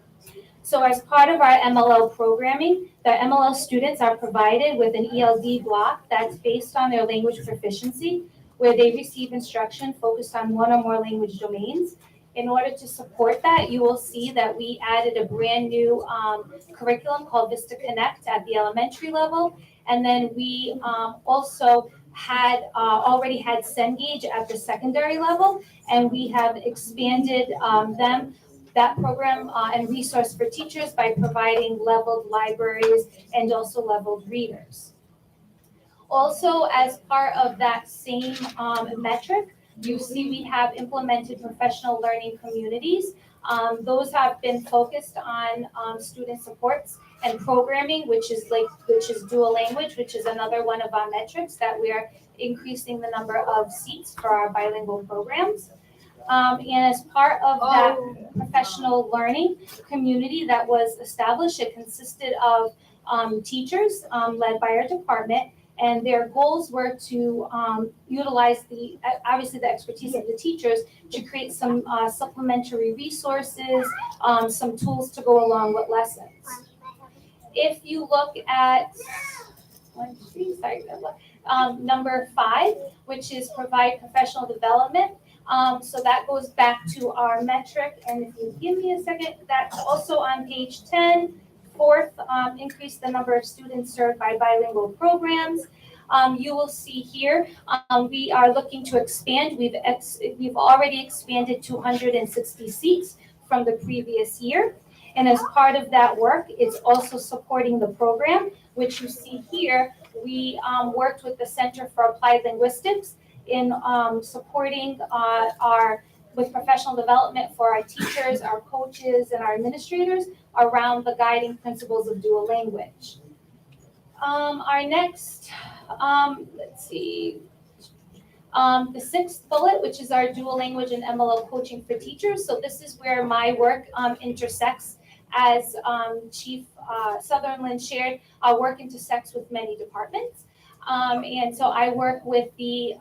So as part of our MLL programming, the MLL students are provided with an ELD block that's based on their language proficiency, where they receive instruction focused on one or more language domains. In order to support that, you will see that we added a brand new curriculum called Vista Connect at the elementary level. And then we also had already had Cengage at the secondary level, and we have expanded that program and resource for teachers by providing leveled libraries and also leveled readers. Also, as part of that same metric, you see we have implemented professional learning communities. Those have been focused on student supports and programming, which is dual language, which is another one of our metrics that we are increasing the number of seats for our bilingual programs. And as part of that professional learning community that was established, it consisted of teachers led by our department, and their goals were to utilize obviously the expertise of the teachers to create some supplementary resources, some tools to go along with lessons. If you look at number 5, which is provide professional development. So that goes back to our metric, and if you give me a second, that's also on page 10. Fourth, increase the number of students served by bilingual programs. You will see here, we are looking to expand. We've already expanded 260 seats from the previous year. And as part of that work, it's also supporting the program, which you see here. We worked with the Center for Applied Linguistics in supporting with professional development for our teachers, our coaches, and our administrators around the guiding principles of dual language. Our next, let's see, the 6th bullet, which is our dual language and MLO coaching for teachers. So this is where my work intersects. As Chief Sutherland shared, our work intersects with many departments. And so I work with the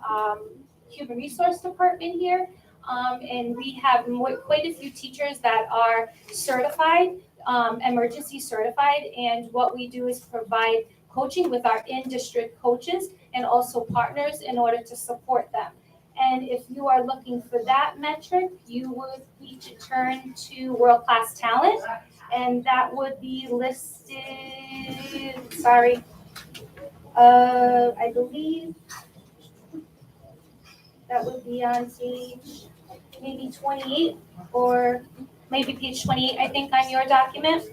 Human Resource Department here, and we have quite a few teachers that are certified, emergency certified, and what we do is provide coaching with our in-district coaches and also partners in order to support them. And if you are looking for that metric, you would need to turn to world-class talent, and that would be listed, I believe that would be on page maybe 28 or maybe page 28, I think, on your document.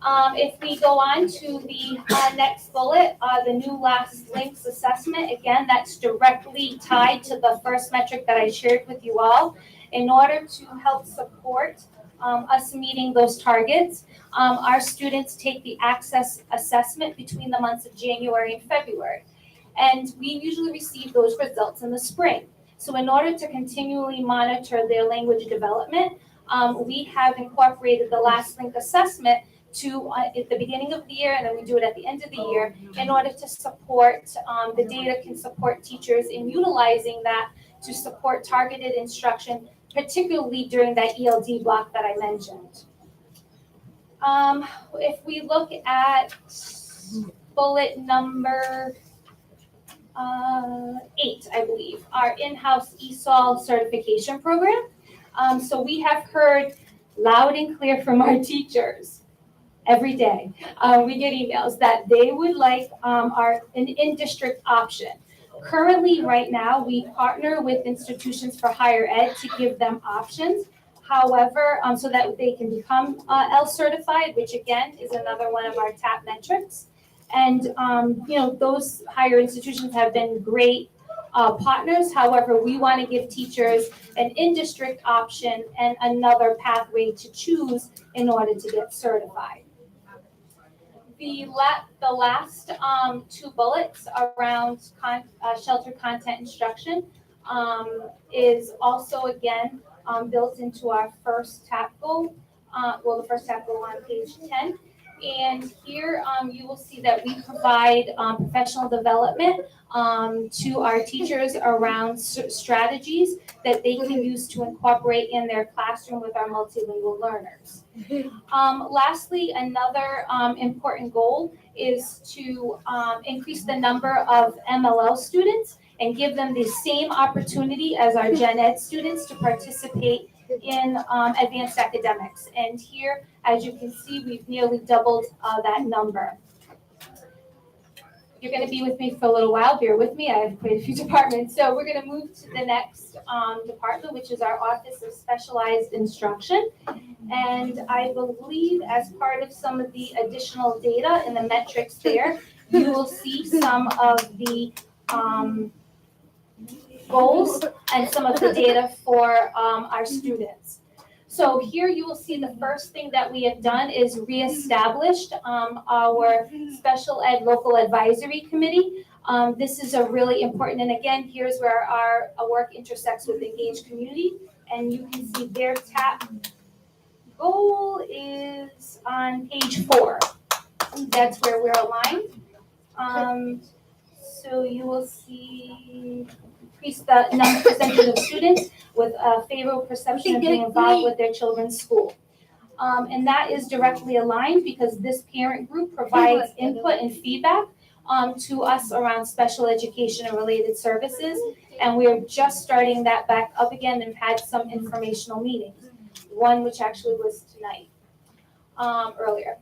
If we go on to the next bullet, the new last links assessment, again, that's directly tied to the first metric that I shared with you all. In order to help support us meeting those targets, our students take the access assessment between the months of January and February. And we usually receive those results in the spring. So in order to continually monitor their language development, we have incorporated the last link assessment to at the beginning of the year, and then we do it at the end of the year in order to support, the data can support teachers in utilizing that to support targeted instruction, particularly during that ELD block that I mentioned. If we look at bullet number 8, I believe, our in-house ESOL certification program. So we have heard loud and clear from our teachers every day. We get emails that they would like an in-district option. Currently, right now, we partner with institutions for higher ed to give them options. However, so that they can become ELS certified, which again is another one of our TAP metrics. And those higher institutions have been great partners. However, we want to give teachers an in-district option and another pathway to choose in order to get certified. The last 2 bullets around sheltered content instruction is also again built into our first TAP goal. The first TAP goal on page 10. And here you will see that we provide professional development to our teachers around strategies that they can use to incorporate in their classroom with our multilingual learners. Lastly, another important goal is to increase the number of MLL students and give them the same opportunity as our Gen Ed students to participate in advanced academics. And here, as you can see, we've nearly doubled that number. You're going to be with me for a little while. Bear with me. I have quite a few departments. So we're going to move to the next department, which is our Office of Specialized Instruction. And I believe as part of some of the additional data in the metrics there, you will see some of the goals and some of the data for our students. So here you will see the first thing that we have done is reestablished our Special Ed Local Advisory Committee. This is a really important, and again, here's where our work intersects with Engaged Community, and you can see their TAP goal is on page 4. That's where we're aligned. So you will see increase the percentage of students with a favorable perception of being involved with their children's school. And that is directly aligned because this parent group provides input and feedback to us around special education and related services. And we're just starting that back up again and had some informational meetings. One which actually was tonight, earlier.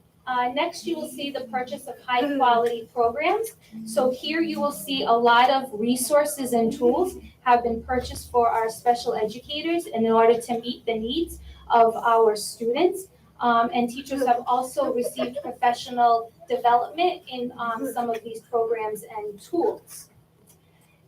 Next, you will see the purchase of high quality programs. So here you will see a lot of resources and tools have been purchased for our special educators in order to meet the needs of our students. And teachers have also received professional development in some of these programs and tools.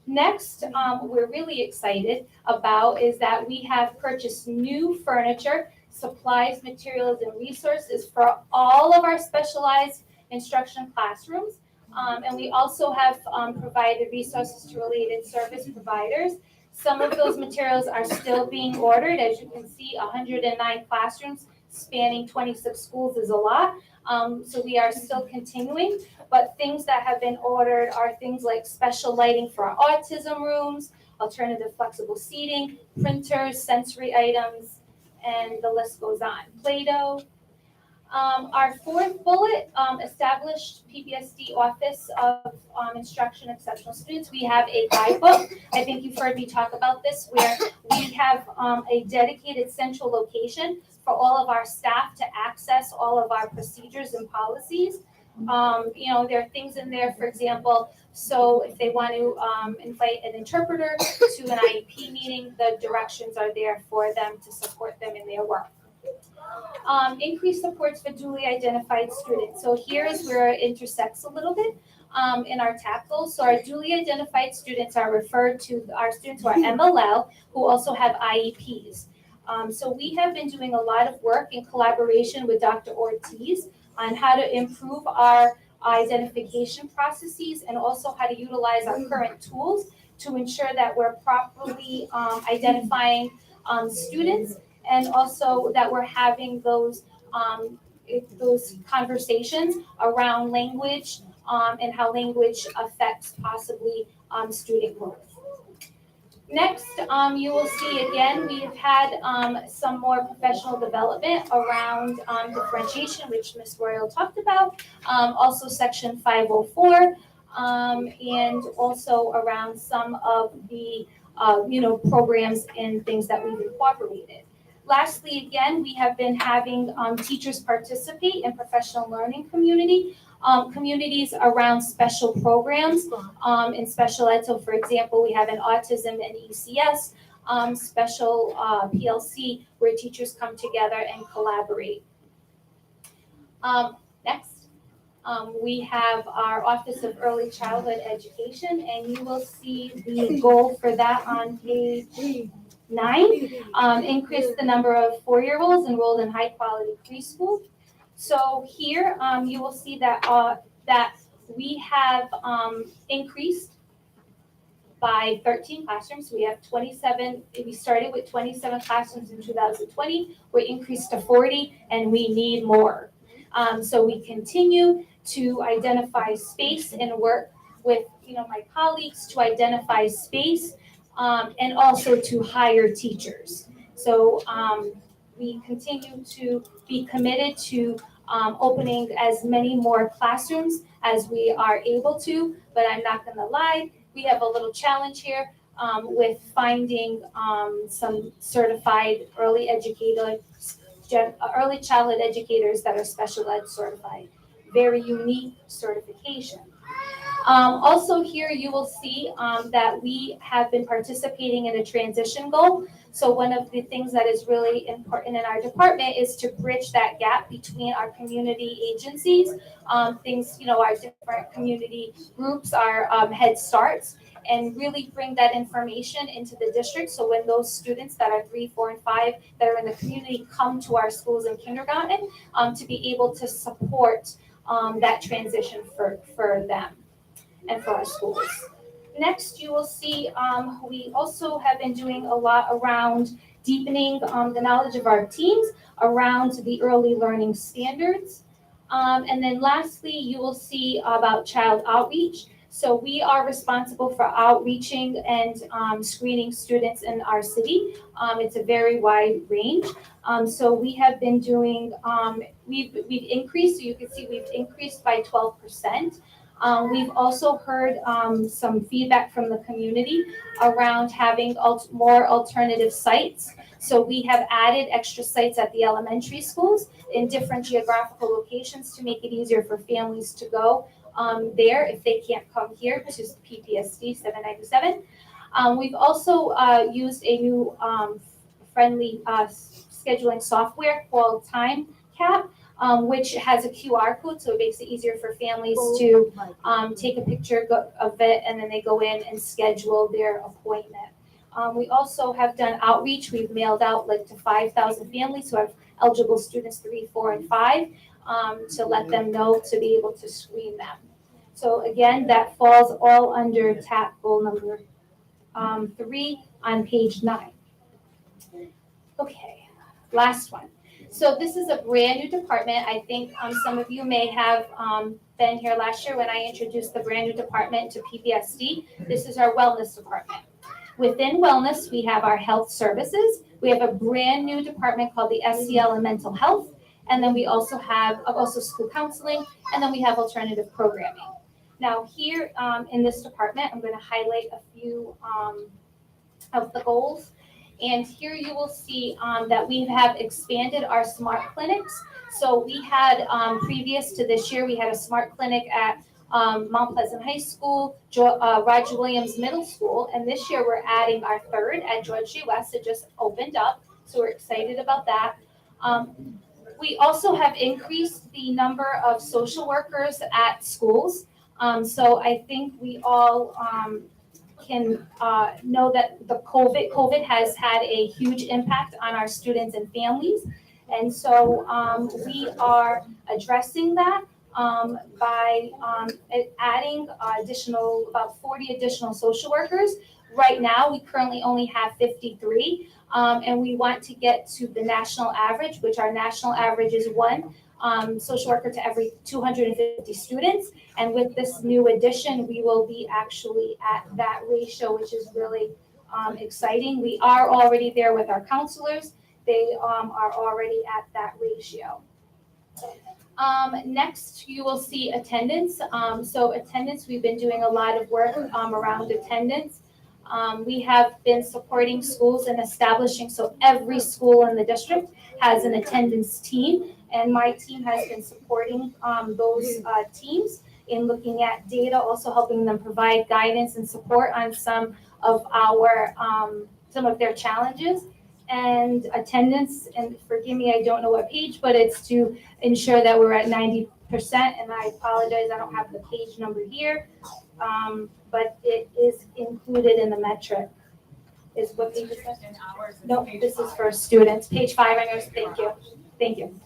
Next, we're really excited about is that we have purchased new furniture, supplies, materials, and resources for all of our specialized instruction classrooms. And we also have provided resources to related service providers. Some of those materials are still being ordered. As you can see, 109 classrooms spanning 26 schools is a lot. So we are still continuing, but things that have been ordered are things like special lighting for our autism rooms, alternative flexible seating, printers, sensory items, and the list goes on. Play-Doh. Our fourth bullet, established PPSD Office of Instruction Exceptional Students. We have a guidebook. I think you've heard me talk about this, where we have a dedicated central location for all of our staff to access all of our procedures and policies. There are things in there, for example, so if they want to invite an interpreter to an IEP meeting, the directions are there for them to support them in their work. Increased supports for duly identified students. So here is where it intersects a little bit in our TAP goals. So our duly identified students are referred to our students who are MLL, who also have IEPs. So we have been doing a lot of work in collaboration with Dr. Ortiz on how to improve our identification processes and also how to utilize our current tools to ensure that we're properly identifying students, and also that we're having those conversations around language and how language affects possibly student growth. Next, you will see again, we've had some more professional development around differentiation, which Ms. Royal talked about. Also Section 504, and also around some of the programs and things that we've incorporated. Lastly, again, we have been having teachers participate in professional learning communities around special programs in special ed. So for example, we have an autism and ECS special PLC where teachers come together and collaborate. Next, we have our Office of Early Childhood Education, and you will see the goal for that on page 9. Increase the number of 4-year-olds enrolled in high quality preschool. So here you will see that that we have increased by 13 classrooms. We have 27. We started with 27 classrooms in 2020. We increased to 40, and we need more. So we continue to identify space and work with my colleagues to identify space and also to hire teachers. So we continue to be committed to opening as many more classrooms as we are able to, but I'm not gonna lie, we have a little challenge here with finding some certified early childhood educators that are special ed certified. Very unique certification. Also here you will see that we have been participating in a transition goal. So one of the things that is really important in our department is to bridge that gap between our community agencies, our different community groups, our head starts, and really bring that information into the district. So when those students that are 3, 4, and 5 that are in the community come to our schools in kindergarten, to be able to support that transition for them and for our schools. Next, you will see we also have been doing a lot around deepening the knowledge of our teams around the early learning standards. And then lastly, you will see about child outreach. So we are responsible for outreaching and screening students in our city. It's a very wide range. So we have been doing, we've increased, so you can see we've increased by 12%. We've also heard some feedback from the community around having more alternative sites. So we have added extra sites at the elementary schools in different geographical locations to make it easier for families to go there if they can't come here to PPSD 7927. We've also used a new friendly scheduling software called Time Cap, which has a QR code, so it makes it easier for families to take a picture of it, and then they go in and schedule their appointment. We also have done outreach. We've mailed out like to 5,000 families who have eligible students 3, 4, and 5 to let them know to be able to screen them. So again, that falls all under TAP goal number 3 on page 9. Okay, last one. So this is a brand new department. I think some of you may have been here last year when I introduced the brand new department to PPSD. This is our wellness department. Within wellness, we have our health services. We have a brand new department called the SEL and mental health. And then we also have school counseling, and then we have alternative programming. Now here in this department, I'm going to highlight a few of the goals. And here you will see that we have expanded our smart clinics. So we had, previous to this year, we had a smart clinic at Mount Pleasant High School, Roger Williams Middle School, and this year we're adding our third at George G. West. It just opened up, so we're excited about that. We also have increased the number of social workers at schools. So I think we all can know that the COVID has had a huge impact on our students and families. And so we are addressing that by adding about 40 additional social workers. Right now, we currently only have 53, and we want to get to the national average, which our national average is 1 social worker to every 250 students. And with this new addition, we will be actually at that ratio, which is really exciting. We are already there with our counselors. They are already at that ratio. Next, you will see attendance. So attendance, we've been doing a lot of work around attendance. We have been supporting schools and establishing, so every school in the district has an attendance team, and my team has been supporting those teams in looking at data, also helping them provide guidance and support on some of their challenges. And attendance, and forgive me, I don't know what page, but it's to ensure that we're at 90%, and I apologize, I don't have the page number here, but it is included in the metric. Is what page is that? No, this is for students. Page 5, I know, thank you.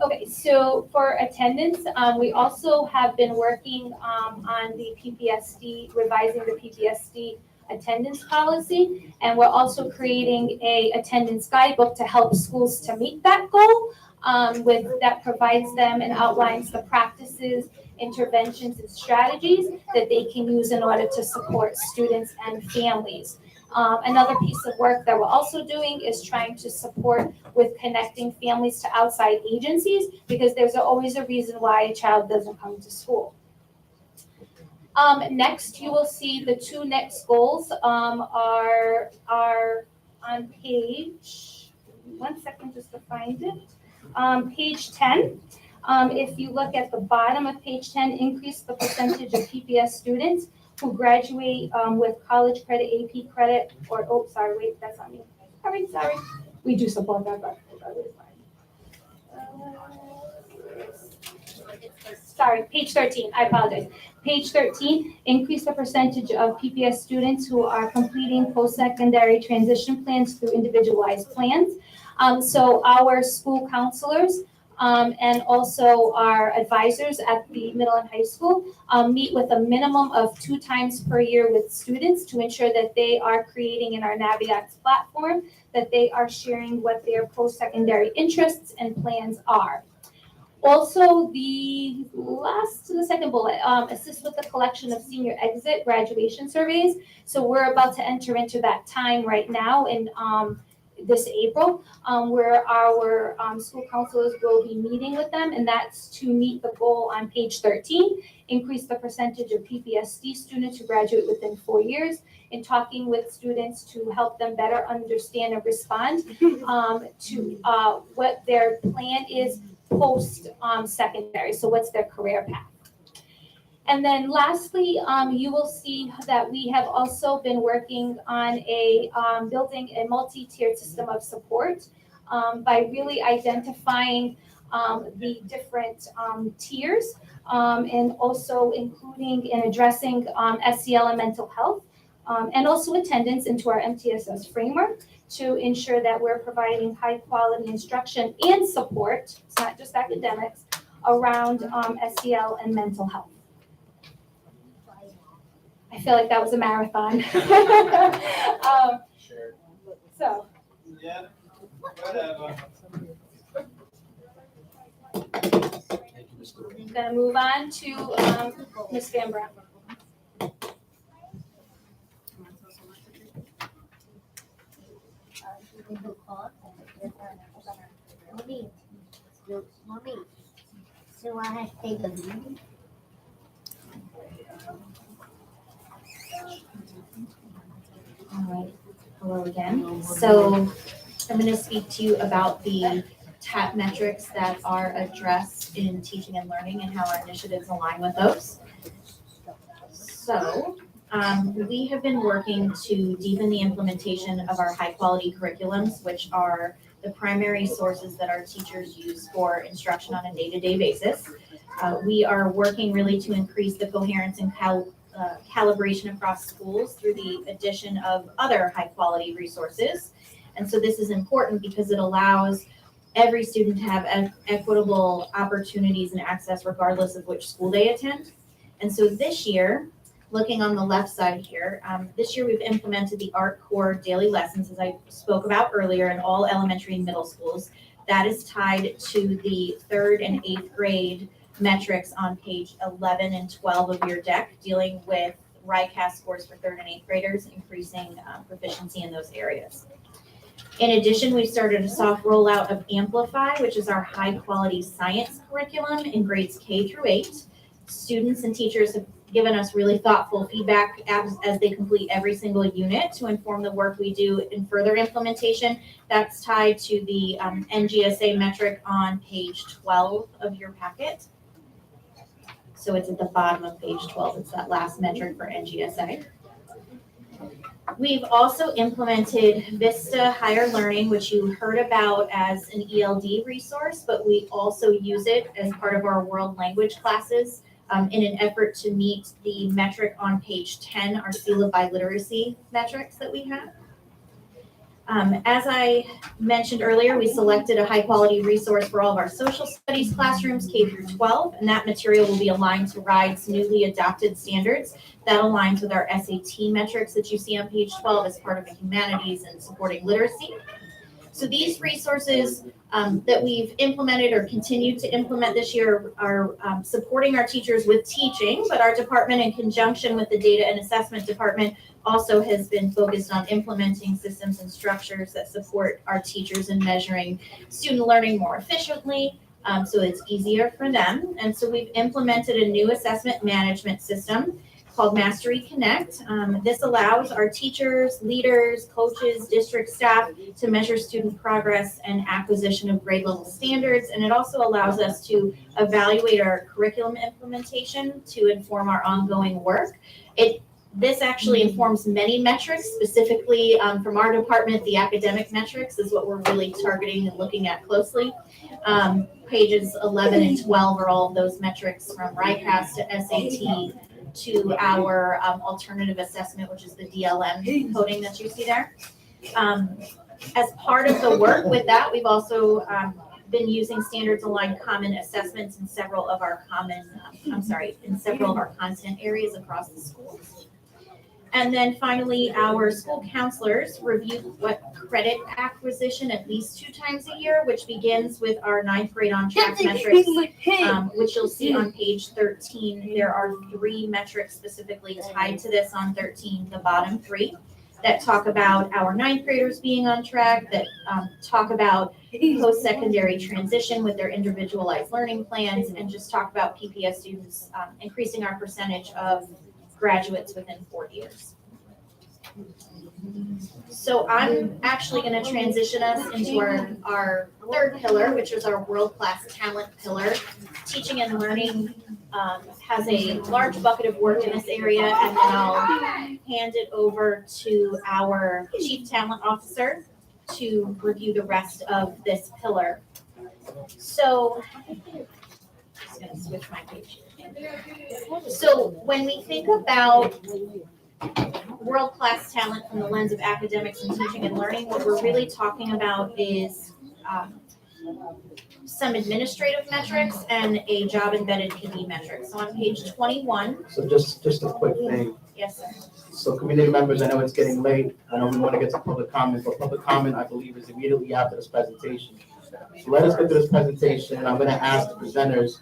Okay, so for attendance, we also have been working on the PPSD, revising the PPSD attendance policy, and we're also creating a attendance guidebook to help schools to meet that goal, that provides them and outlines the practices, interventions, and strategies that they can use in order to support students and families. Another piece of work that we're also doing is trying to support with connecting families to outside agencies, because there's always a reason why a child doesn't come to school. Next, you will see the 2 next goals are on page, one second just to find it, page 10. If you look at the bottom of page 10, increase the percentage of PPS students who graduate with college credit, AP credit, or, oh, sorry, wait, that's not me. Sorry. We do support that, but that is fine. sorry, page 13, I apologize. Page 13, increase the percentage of PPS students who are completing post-secondary transition plans through individualized plans. So our school counselors and also our advisors at the middle and high school meet with a minimum of 2 times per year with students to ensure that they are creating in our Navigax platform, that they are sharing what their post-secondary interests and plans are. Also, the second bullet, assist with the collection of senior exit graduation surveys. So we're about to enter into that time right now in this April, where our school counselors will be meeting with them, and that's to meet the goal on page 13, increase the percentage of PPSD students who graduate within 4 years, in talking with students to help them better understand and respond to what their plan is post secondary. So what's their career path? And then lastly, you will see that we have also been working on building a multi-tiered system of support by really identifying the different tiers and also including and addressing SEL and mental health and also attendance into our MTSS framework to ensure that we're providing high quality instruction and support, it's not just academics, around SEL and mental health. I feel like that was a marathon. So. Yeah, whatever. I'm gonna move on to Ms. Van Brown. Mommy, so I have to take a leave? All right, hello again. So I'm going to speak to you about the TAP metrics that are addressed in teaching and learning and how our initiatives align with those. So we have been working to deepen the implementation of our high quality curriculums, which are the primary sources that our teachers use for instruction on a day-to-day basis. We are working really to increase the coherence and calibration across schools through the addition of other high-quality resources. And so this is important because it allows every student to have equitable opportunities and access regardless of which school they attend. And so this year, looking on the left side here, this year we've implemented the ART Core daily lessons, as I spoke about earlier, in all elementary and middle schools. That is tied to the 3rd and 8th grade metrics on page 11 and 12 of your deck, dealing with RICAS scores for 3rd and 8th graders, increasing proficiency in those areas. In addition, we've started a soft rollout of Amplify, which is our high-quality science curriculum in grades K through 8. Students and teachers have given us really thoughtful feedback as they complete every single unit to inform the work we do in further implementation. That's tied to the NGSA metric on page 12 of your packet. So it's at the bottom of page 12. It's that last metric for NGSA. We've also implemented Vista Higher Learning, which you heard about as an ELD resource, but we also use it as part of our world language classes in an effort to meet the metric on page 10, our Seal of Biliteracy metrics that we have. As I mentioned earlier, we selected a high quality resource for all of our social studies classrooms, K through 12, and that material will be aligned to RIDE's newly adopted standards. That aligns with our SAT metrics that you see on page 12 as part of the humanities and supporting literacy. So these resources that we've implemented or continue to implement this year are supporting our teachers with teaching, but our department, in conjunction with the data and assessment department, also has been focused on implementing systems and structures that support our teachers in measuring student learning more efficiently, so it's easier for them. And so we've implemented a new assessment management system called Mastery Connect. This allows our teachers, leaders, coaches, district staff to measure student progress and acquisition of grade level standards. And it also allows us to evaluate our curriculum implementation to inform our ongoing work. It This actually informs many metrics, specifically from our department, the academic metrics is what we're really targeting and looking at closely. Pages 11 and 12 are all of those metrics from RICAS to SAT to our alternative assessment, which is the DLM coding that you see there. As part of the work with that, we've also been using standards aligned common assessments in several of our content areas across the schools. And then finally, our school counselors review what credit acquisition at least 2 times a year, which begins with our 9th grade on track metrics, which you'll see on page 13. There are 3 metrics specifically tied to this on 13, the bottom 3, that talk about our 9th graders being on track, that talk about post-secondary transition with their individualized learning plans, and just talk about PPS students increasing our percentage of graduates within 4 years. So I'm actually going to transition us into our 3rd pillar, which is our world-class talent pillar. Teaching and learning has a large bucket of work in this area, and then I'll hand it over to our Chief Talent Officer to review the rest of this pillar. So, I'm just going to switch my page. So when we think about world-class talent from the lens of academics and teaching and learning, what we're really talking about is some administrative metrics and a job-embedded PD metric. So on page 21. So just a quick thing. Yes, sir. So community members, I know it's getting late. I know we want to get to public comment, but public comment, I believe, is immediately after this presentation. So let us get to this presentation. I'm going to ask the presenters,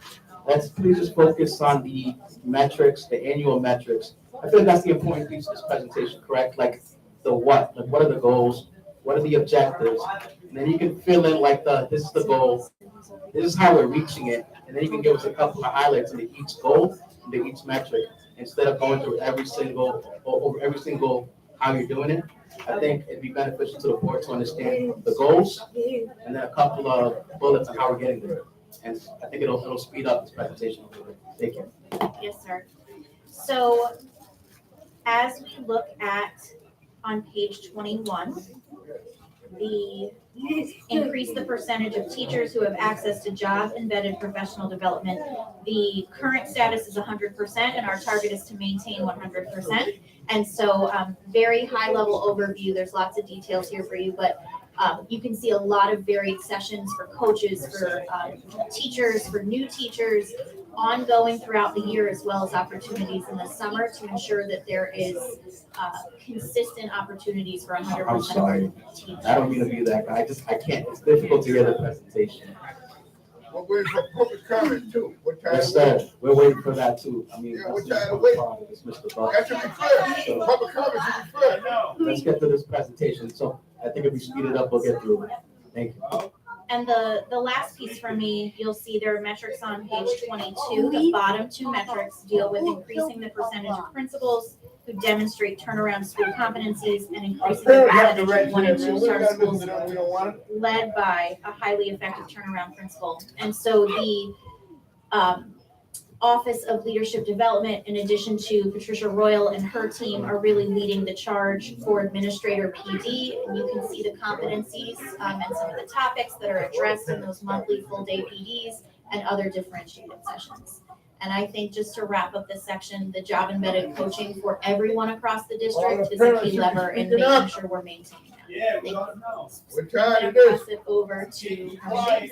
let's please just focus on the metrics, the annual metrics. I feel like that's the important piece of this presentation, correct? Like the what? Like what are the goals? What are the objectives? And then you can fill in like this is the goal. This is how we're reaching it. And then you can give us a couple of highlights into each goal, into each metric, instead of going through every single how you're doing it. I think it'd be beneficial to the board to understand the goals and then a couple of bullets on how we're getting there. And I think it'll speed up this presentation a little bit. Thank you. Yes, sir. So as we look at on page 21, the increase the percentage of teachers who have access to job-embedded professional development. The current status is 100%, and our target is to maintain 100%. And so very high-level overview. There's lots of details here for you, but you can see a lot of varied sessions for coaches, for teachers, for new teachers, ongoing throughout the year, as well as opportunities in the summer to ensure that there is consistent opportunities for 100% I'm sorry. I don't mean to be that guy. I can't. It's difficult to get a presentation. We're waiting for public comment too. What time? Yes, sir. We're waiting for that too. I mean, Yeah, what time to wait? That should be clear. Public comment should be clear. Let's get to this presentation. So I think if we speed it up, we'll get through it. Thank you. And the last piece for me, you'll see there are metrics on page 22. The bottom 2 metrics deal with increasing the percentage of principals who demonstrate turnaround school competencies and increasing the percentage of 1 and 2 star schools led by a highly effective turnaround principal. And so the Office of Leadership Development, in addition to Patricia Royal and her team, are really leading the charge for Administrator PD. And you can see the competencies and some of the topics that are addressed in those monthly full-day PDs and other differentiated sessions. And I think just to wrap up this section, the job-embedded coaching for everyone across the district is a key lever in making sure we're maintaining that. Yeah, Thank you. What time I'm it gonna is? pass it over to Herman.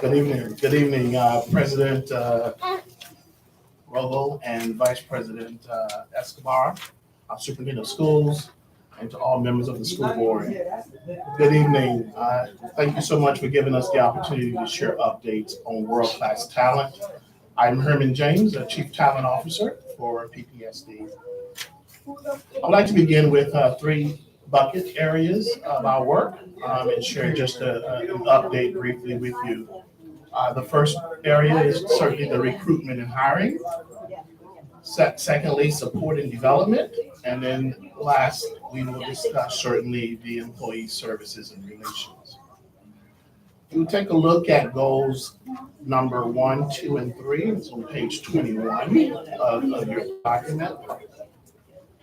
Good evening, President Rogel and Vice President Escobar, our Superintendent of Schools, and to all members of the school board. Good evening. Thank you so much for giving us the opportunity to share updates on world-class talent. I'm Herman James, the Chief Talent Officer for PPSD. I'd like to begin with 3 bucket areas of our work and share just an update briefly with you. The first area is certainly the recruitment and hiring. Secondly, support and development. And then last, we will discuss certainly the employee services and relations. you take a look at goals number 1, 2, and 3. It's on page 21 of your document.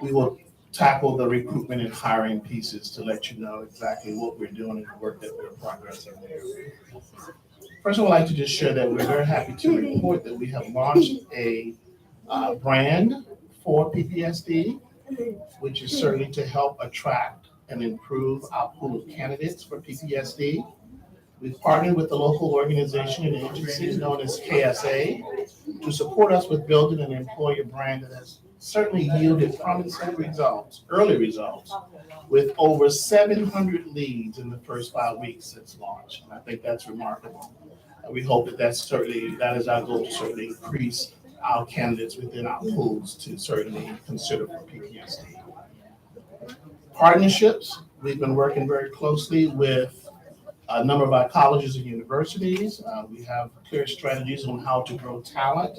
We will tackle the recruitment and hiring pieces to let you know exactly what we're doing and the work that we're progressing there. First, I would like to just share that we're very happy to report that we have launched a brand for PPSD, which is certainly to help attract and improve our pool of candidates for PPSD. We've partnered with the local organization and agency known as KSA to support us with building an employer brand that has certainly yielded promising results, early results, with over 700 leads in the first 5 weeks since launch. And I think that's remarkable. We hope that that is our goal, to certainly increase our candidates within our pools to certainly consider for PPSD. Partnerships, we've been working very closely with a number of our colleges and universities. We have clear strategies on how to grow talent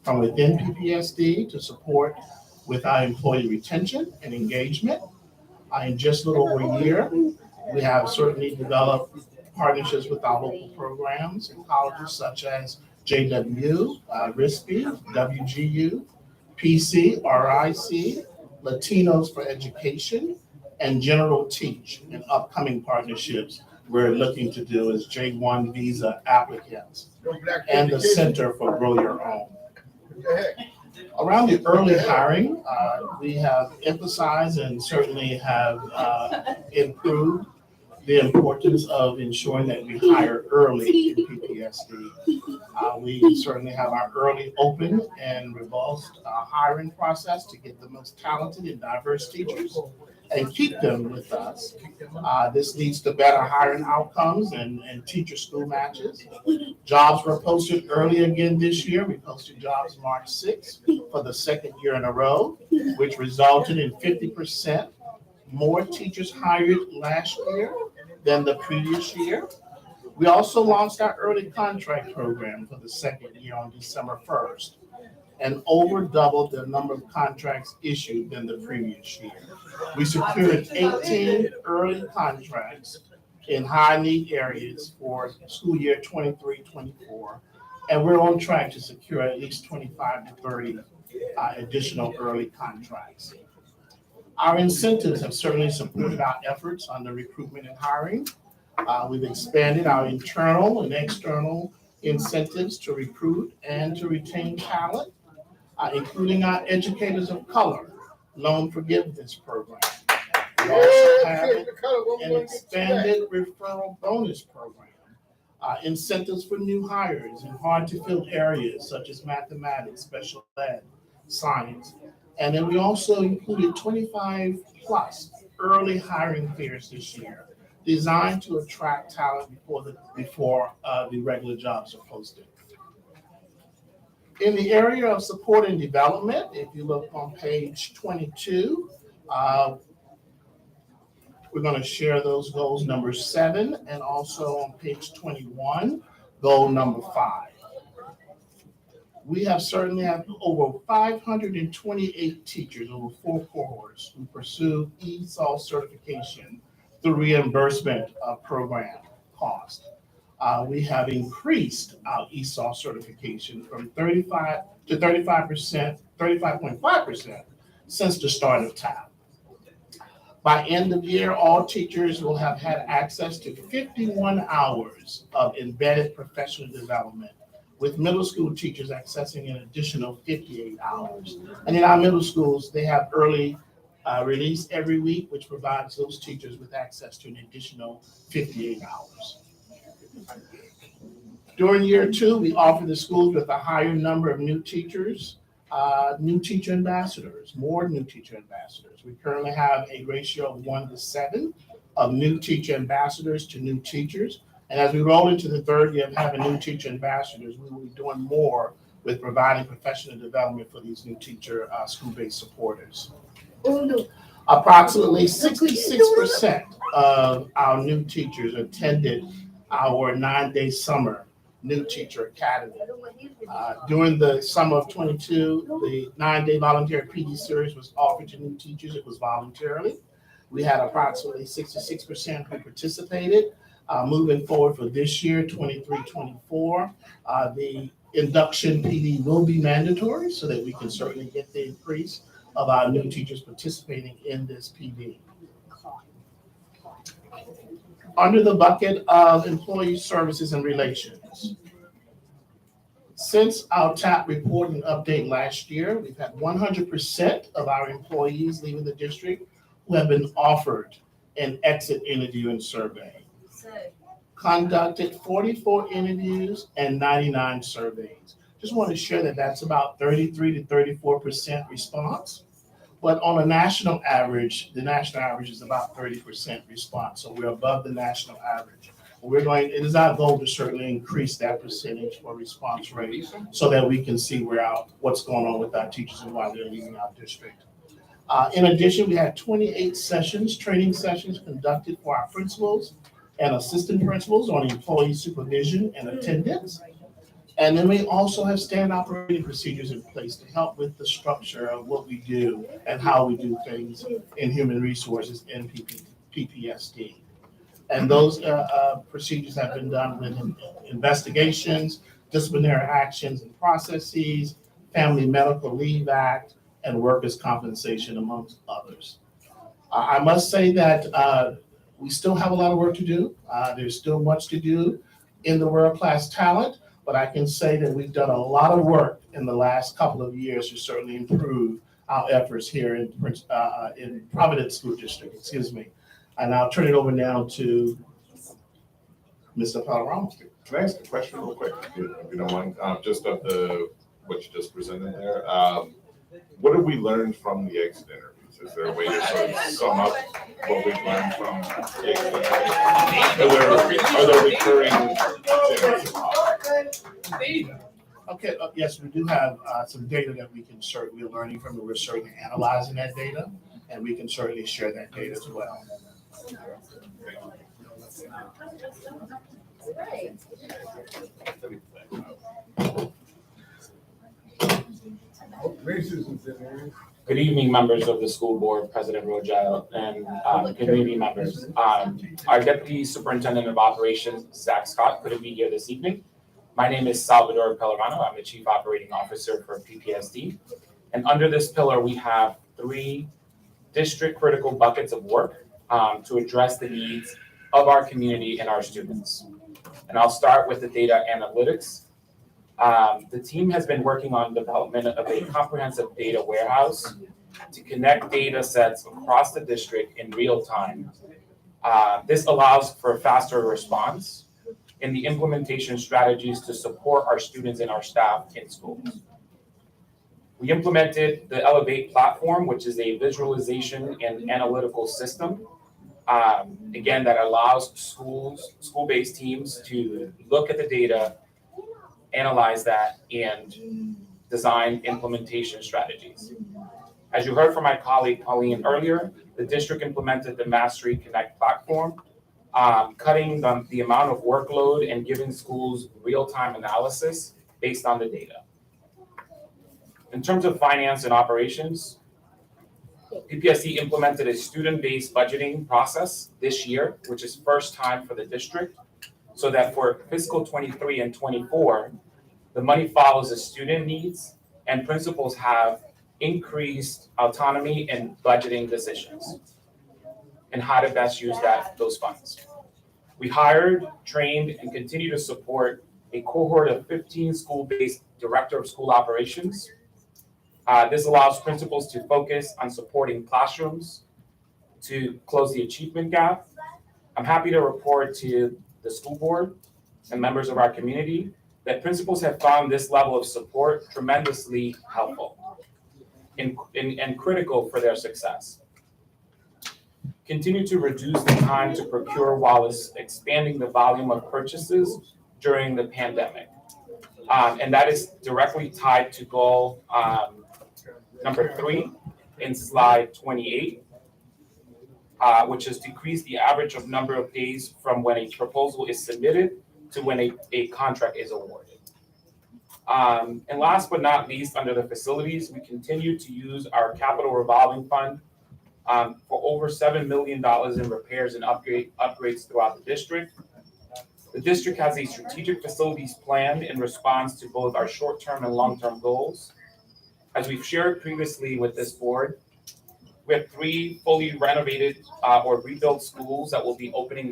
from within PPSD to support with our employee retention and engagement. In just a little over a year, we have certainly developed partnerships with our local programs and colleges such as JW, RISP, WGU, PC, RIC, Latinos for Education, and General Teach. And upcoming partnerships we're looking to do is J1 visa applicants and the Center for Grow Your Own. Around the early hiring, we have emphasized and certainly have improved the importance of ensuring that we hire early in PPSD. We certainly have our early open and robust hiring process to get the most talented and diverse teachers and keep them with us. This leads to better hiring outcomes and teacher school matches. Jobs were posted early again this year. We posted jobs March 6th for the second year in a row, which resulted in 50% more teachers hired last year than the previous year. We also launched our early contract program for the second year on December 1st and over doubled the number of contracts issued than the previous year. We secured 18 early contracts in high need areas for school year 23-24, and we're on track to secure at least 25 to 30 additional early contracts. Our incentives have certainly supported our efforts on the recruitment and hiring. We've expanded our internal and external incentives to recruit and to retain talent, including our Educators of Color loan forgiveness program. We also have an expanded referral bonus program, incentives for new hires in hard-to-fill areas such as mathematics, special ed, science. And then we also included 25 plus early hiring fairs this year, designed to attract talent before the regular jobs are posted. In the area of support and development, if you look on page 22, we're going to share those goals number 7 and also on page 21, goal number 5. We have certainly had over 528 teachers over 4 cohorts who pursue ESOL certification through reimbursement program cost. We have increased our ESOL certification from 35 to 35%, 35.5% since the start of TAP. By end of year, all teachers will have had access to 51 hours of embedded professional development, with middle school teachers accessing an additional 58 hours. And in our middle schools, they have early release every week, which provides those teachers with access to an additional 58 hours. During year 2, we offer the schools with a higher number of new teachers, new teacher ambassadors, more new teacher ambassadors. We currently have a ratio of 1 to 7 of new teacher ambassadors to new teachers. And as we roll into the 3rd year of having new teacher ambassadors, we will be doing more with providing professional development for these new teacher school-based supporters. Approximately 66% of our new teachers attended our 9-day summer new teacher academy. During the summer of 22, the 9-day voluntary PD series was offered to new teachers. It was voluntarily. We had approximately 66% who participated. Moving forward for this year, 23-24, the induction PD will be mandatory so that we can certainly get the increase of our new teachers participating in this PD. Under the bucket of employee services and relations, since our TAP report and update last year, we've had 100% of our employees leaving the district who have been offered an exit interview and survey. Conducted 44 interviews and 99 surveys. Just want to share that that's about 33 to 34% response. But on a national average, the national average is about 30% response. So we're above the national average. It is our goal to certainly increase that percentage for response rate so that we can see what's going on with our teachers and why they're leaving our district. In addition, we had 28 training sessions conducted for our principals and assistant principals on employee supervision and attendance. And then we also have standard operating procedures in place to help with the structure of what we do and how we do things in human resources and PPSD. And those procedures have been done with investigations, disciplinary actions and processes, Family Medical Leave Act, and workers' compensation, amongst others. I must say that we still have a lot of work to do. There's still much to do in the world-class talent, but I can say that we've done a lot of work in the last couple of years to certainly improve our efforts here in Providence School District, And I'll turn it over now to Mr. Palermo. Can I ask a question real quick, if you don't mind? Just of what you just presented there. What have we learned from the exit interviews? Is there a way to sort of sum up what we've learned from the exit interviews? Are there recurring things? Okay, yes, we do have some data that we're learning from, and we're certainly analyzing that data, and we can certainly share that data as well. Good evening, members of the school board, President Rogel, and community members. Our Deputy Superintendent of Operations, Zach Scott, couldn't be here this evening. My name is Salvador Pellerano. I'm the Chief Operating Officer for PPSD. And under this pillar, we have 3 district critical buckets of work to address the needs of our community and our students. And I'll start with the data analytics. The team has been working on development of a comprehensive data warehouse to connect data sets across the district in real time. This allows for faster response in the implementation strategies to support our students and our staff in schools. We implemented the Elevate platform, which is a visualization and analytical system, again, that allows school-based teams to look at the data, analyze that, and design implementation strategies. As you heard from my colleague Colleen earlier, the district implemented the Mastery Connect platform, cutting the amount of workload and giving schools real-time analysis based on the data. In terms of finance and operations, PPSD implemented a student-based budgeting process this year, which is first time for the district, so that for fiscal 23 and 24, the money follows the student needs and principals have increased autonomy in budgeting decisions and how to best use those funds. We hired, trained, and continue to support a cohort of 15 school-based director of school operations. This allows principals to focus on supporting classrooms to close the achievement gap. I'm happy to report to the school board and members of our community that principals have found this level of support tremendously helpful and critical for their success. Continue to reduce the time to procure while expanding the volume of purchases during the pandemic. And that is directly tied to goal number 3 in slide 28, which is decrease the average of number of days from when a proposal is submitted to when a contract is awarded. And last but not least, under the facilities, we continue to use our capital revolving fund for over $7 million in repairs and upgrades throughout the district. The district has a strategic facilities plan in response to both our short-term and long-term goals. As we've shared previously with this board, we have 3 fully renovated or rebuilt schools that will be opening in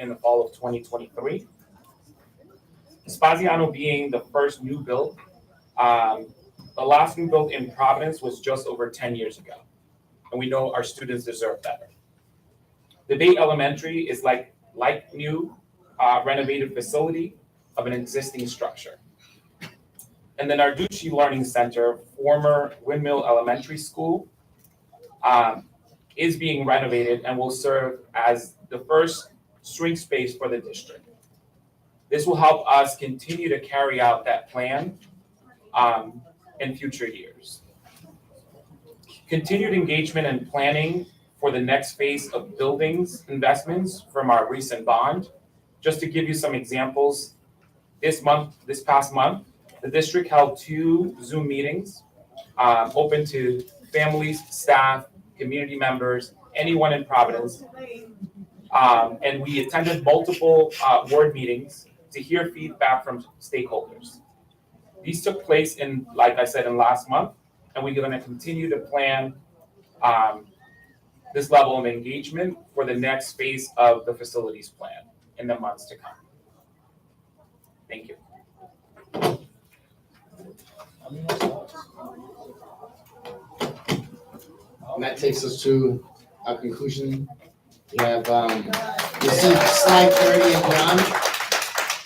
the fall of 2023. Spaziano being the first new build. The last new build in Providence was just over 10 years ago, and we know our students deserve better. The Bay Elementary is like new renovated facility of an existing structure. And then our Ducci Learning Center, former Windmill Elementary School, is being renovated and will serve as the first swing space for the district. This will help us continue to carry out that plan in future years. Continued engagement and planning for the next phase of buildings investments from our recent bond. Just to give you some examples, this past month, the district held 2 Zoom meetings open to families, staff, community members, anyone in Providence. And we attended multiple board meetings to hear feedback from stakeholders. These took place like I said, in last month, and we're going to continue to plan this level of engagement for the next phase of the facilities plan in the months to come. Thank you. And that takes us to our conclusion. We have, you see slide 30 and beyond.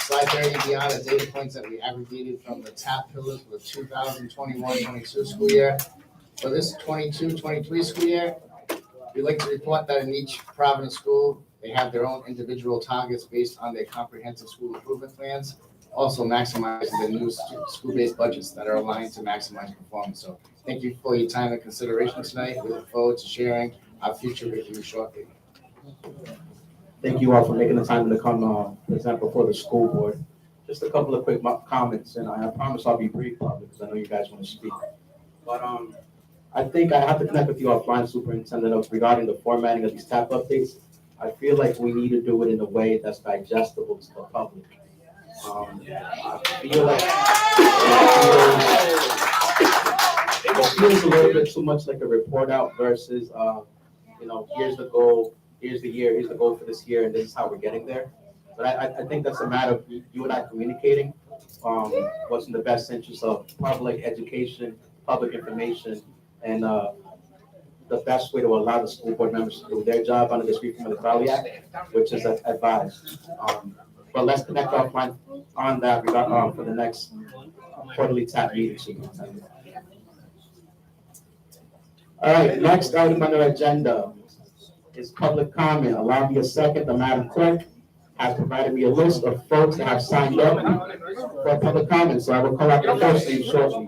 Slide 30 and beyond are data points that we aggregated from the top pillars for the 2021-22 school year. For this 22-23 school year, we'd like to report that in each Providence school, they have their own individual targets based on their comprehensive school improvement plans, also maximizing the new school-based budgets that are aligned to maximize performance. So thank you for your time and consideration tonight. We look forward to sharing our future with you shortly. Thank you all for making the time to come present before the school board. Just a couple of quick comments, and I promise I'll be brief, because I know you guys want to speak. But I think I have to connect with you offline, Superintendent, regarding the formatting of these TAP updates. I feel like we need to do it in a way that's digestible to the public. I feel like it feels a little bit too much like a report out versus, here's the goal, here's the year, here's the goal for this year, and this is how we're getting there. But I think that's a matter of you and I communicating what's in the best interest of public education, public information, and the best way to allow the school board members to do their job under the Freedom of the Crowley Act, which is advised. But let's connect offline on that for the next quarterly TAP meeting, Superintendent. All right, next item on our agenda is public comment. Allow me a second. The Madam Clerk has provided me a list of folks that have signed up for public comment, so I will call out the first name shortly.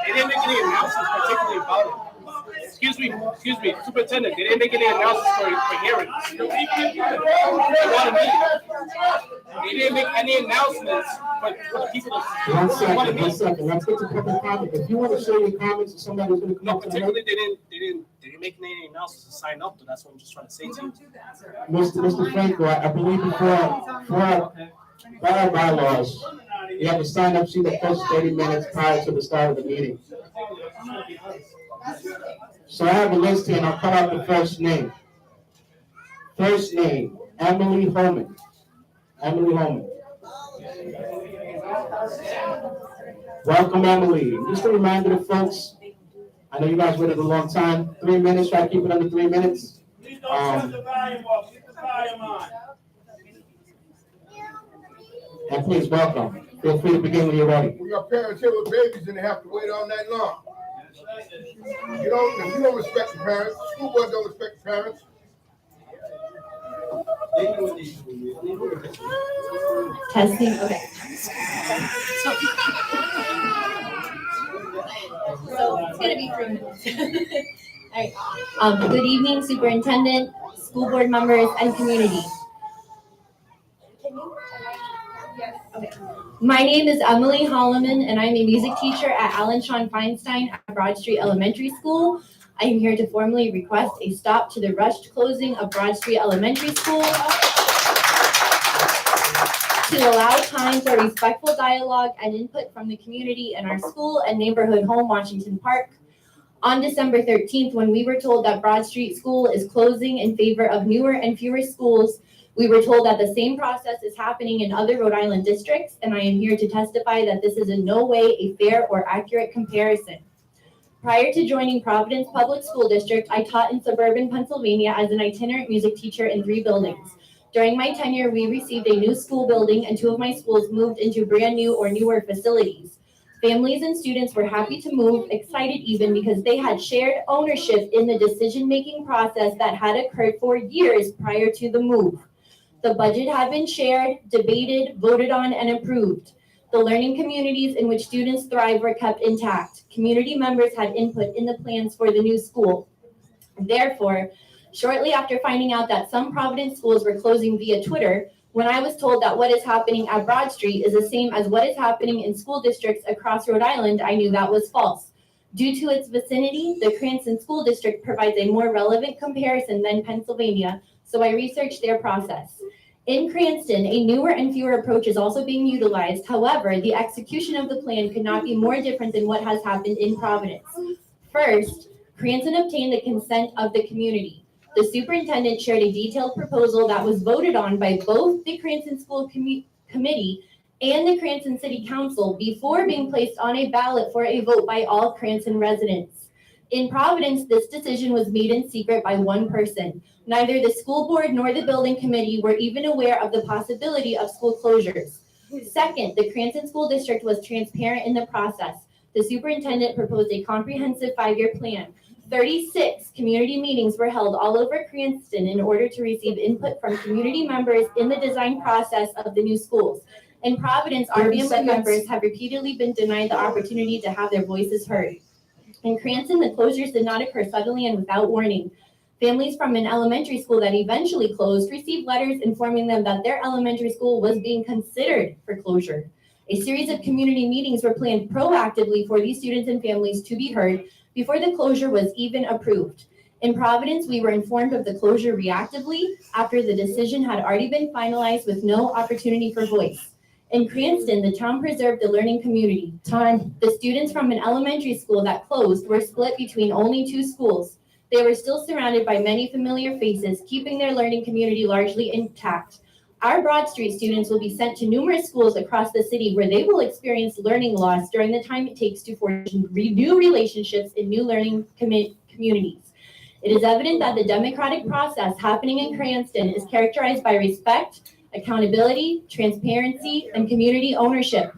They didn't make any announcements particularly about it. Excuse me, Superintendent, they didn't make any announcements for hearings. They didn't make any announcements for the people that. One second. Let's get to public comment. If you want to share your comments to somebody who's going to come up to the mic. Particularly, they didn't make any announcements to sign up to. That's what I'm just trying to say to you. Mr. Franco, I believe for our bylaws, you have a sign-up sheet that posts 30 minutes prior to the start of the meeting. So I have a list here, and I'll call out the first name. First name, Emily Holman. Emily Holman. Welcome, Emily. Just a reminder to folks, I know you guys waited a long time. 3 minutes, try to keep it under 3 minutes. And please welcome. Feel free to begin when you're ready. We got parents here with babies and they have to wait all night long. You don't respect the parents. School board don't respect the parents. Testing, okay. So it's gonna be 3 minutes. All right. Good evening, Superintendent, school board members, and community. Okay. My name is Emily Holloman, and I'm a music teacher at Alan Sean Feinstein at Broad Street Elementary School. I am here to formally request a stop to the rushed closing of Broad Street Elementary School to allow time for respectful dialogue and input from the community in our school and neighborhood home, Washington Park. On December 13th, when we were told that Broad Street School is closing in favor of newer and fewer schools, we were told that the same process is happening in other Rhode Island districts, and I am here to testify that this is in no way a fair or accurate comparison. Prior to joining Providence Public School District, I taught in suburban Pennsylvania as an itinerant music teacher in 3 buildings. During my tenure, we received a new school building and 2 of my schools moved into brand new or newer facilities. Families and students were happy to move, excited even because they had shared ownership in the decision-making process that had occurred for years prior to the move. The budget had been shared, debated, voted on, and approved. The learning communities in which students thrive were kept intact. Community members had input in the plans for the new school. Therefore, shortly after finding out that some Providence schools were closing via Twitter, when I was told that what is happening at Broad Street is the same as what is happening in school districts across Rhode Island, I knew that was false. Due to its vicinity, the Cranston School District provides a more relevant comparison than Pennsylvania, so I researched their process. In Cranston, a newer and fewer approach is also being utilized. However, the execution of the plan could not be more different than what has happened in Providence. First, Cranston obtained the consent of the community. The superintendent shared a detailed proposal that was voted on by both the Cranston School Committee and the Cranston City Council before being placed on a ballot for a vote by all Cranston residents. In Providence, this decision was made in secret by one person. Neither the school board nor the building committee were even aware of the possibility of school closures. Second, the Cranston School District was transparent in the process. The superintendent proposed a comprehensive 5-year plan. 36 community meetings were held all over Cranston in order to receive input from community members in the design process of the new schools. In Providence, our family members have repeatedly been denied the opportunity to have their voices heard. In Cranston, the closures did not occur suddenly and without warning. Families from an elementary school that eventually closed received letters informing them that their elementary school was being considered for closure. A series of community meetings were planned proactively for these students and families to be heard before the closure was even approved. In Providence, we were informed of the closure reactively after the decision had already been finalized with no opportunity for voice. In Cranston, the town preserved the learning community. The students from an elementary school that closed were split between only 2 schools. They were still surrounded by many familiar faces, keeping their learning community largely intact. Our Broad Street students will be sent to numerous schools across the city where they will experience learning loss during the time it takes to forge new relationships in new learning communities. It is evident that the democratic process happening in Cranston is characterized by respect, accountability, transparency, and community ownership.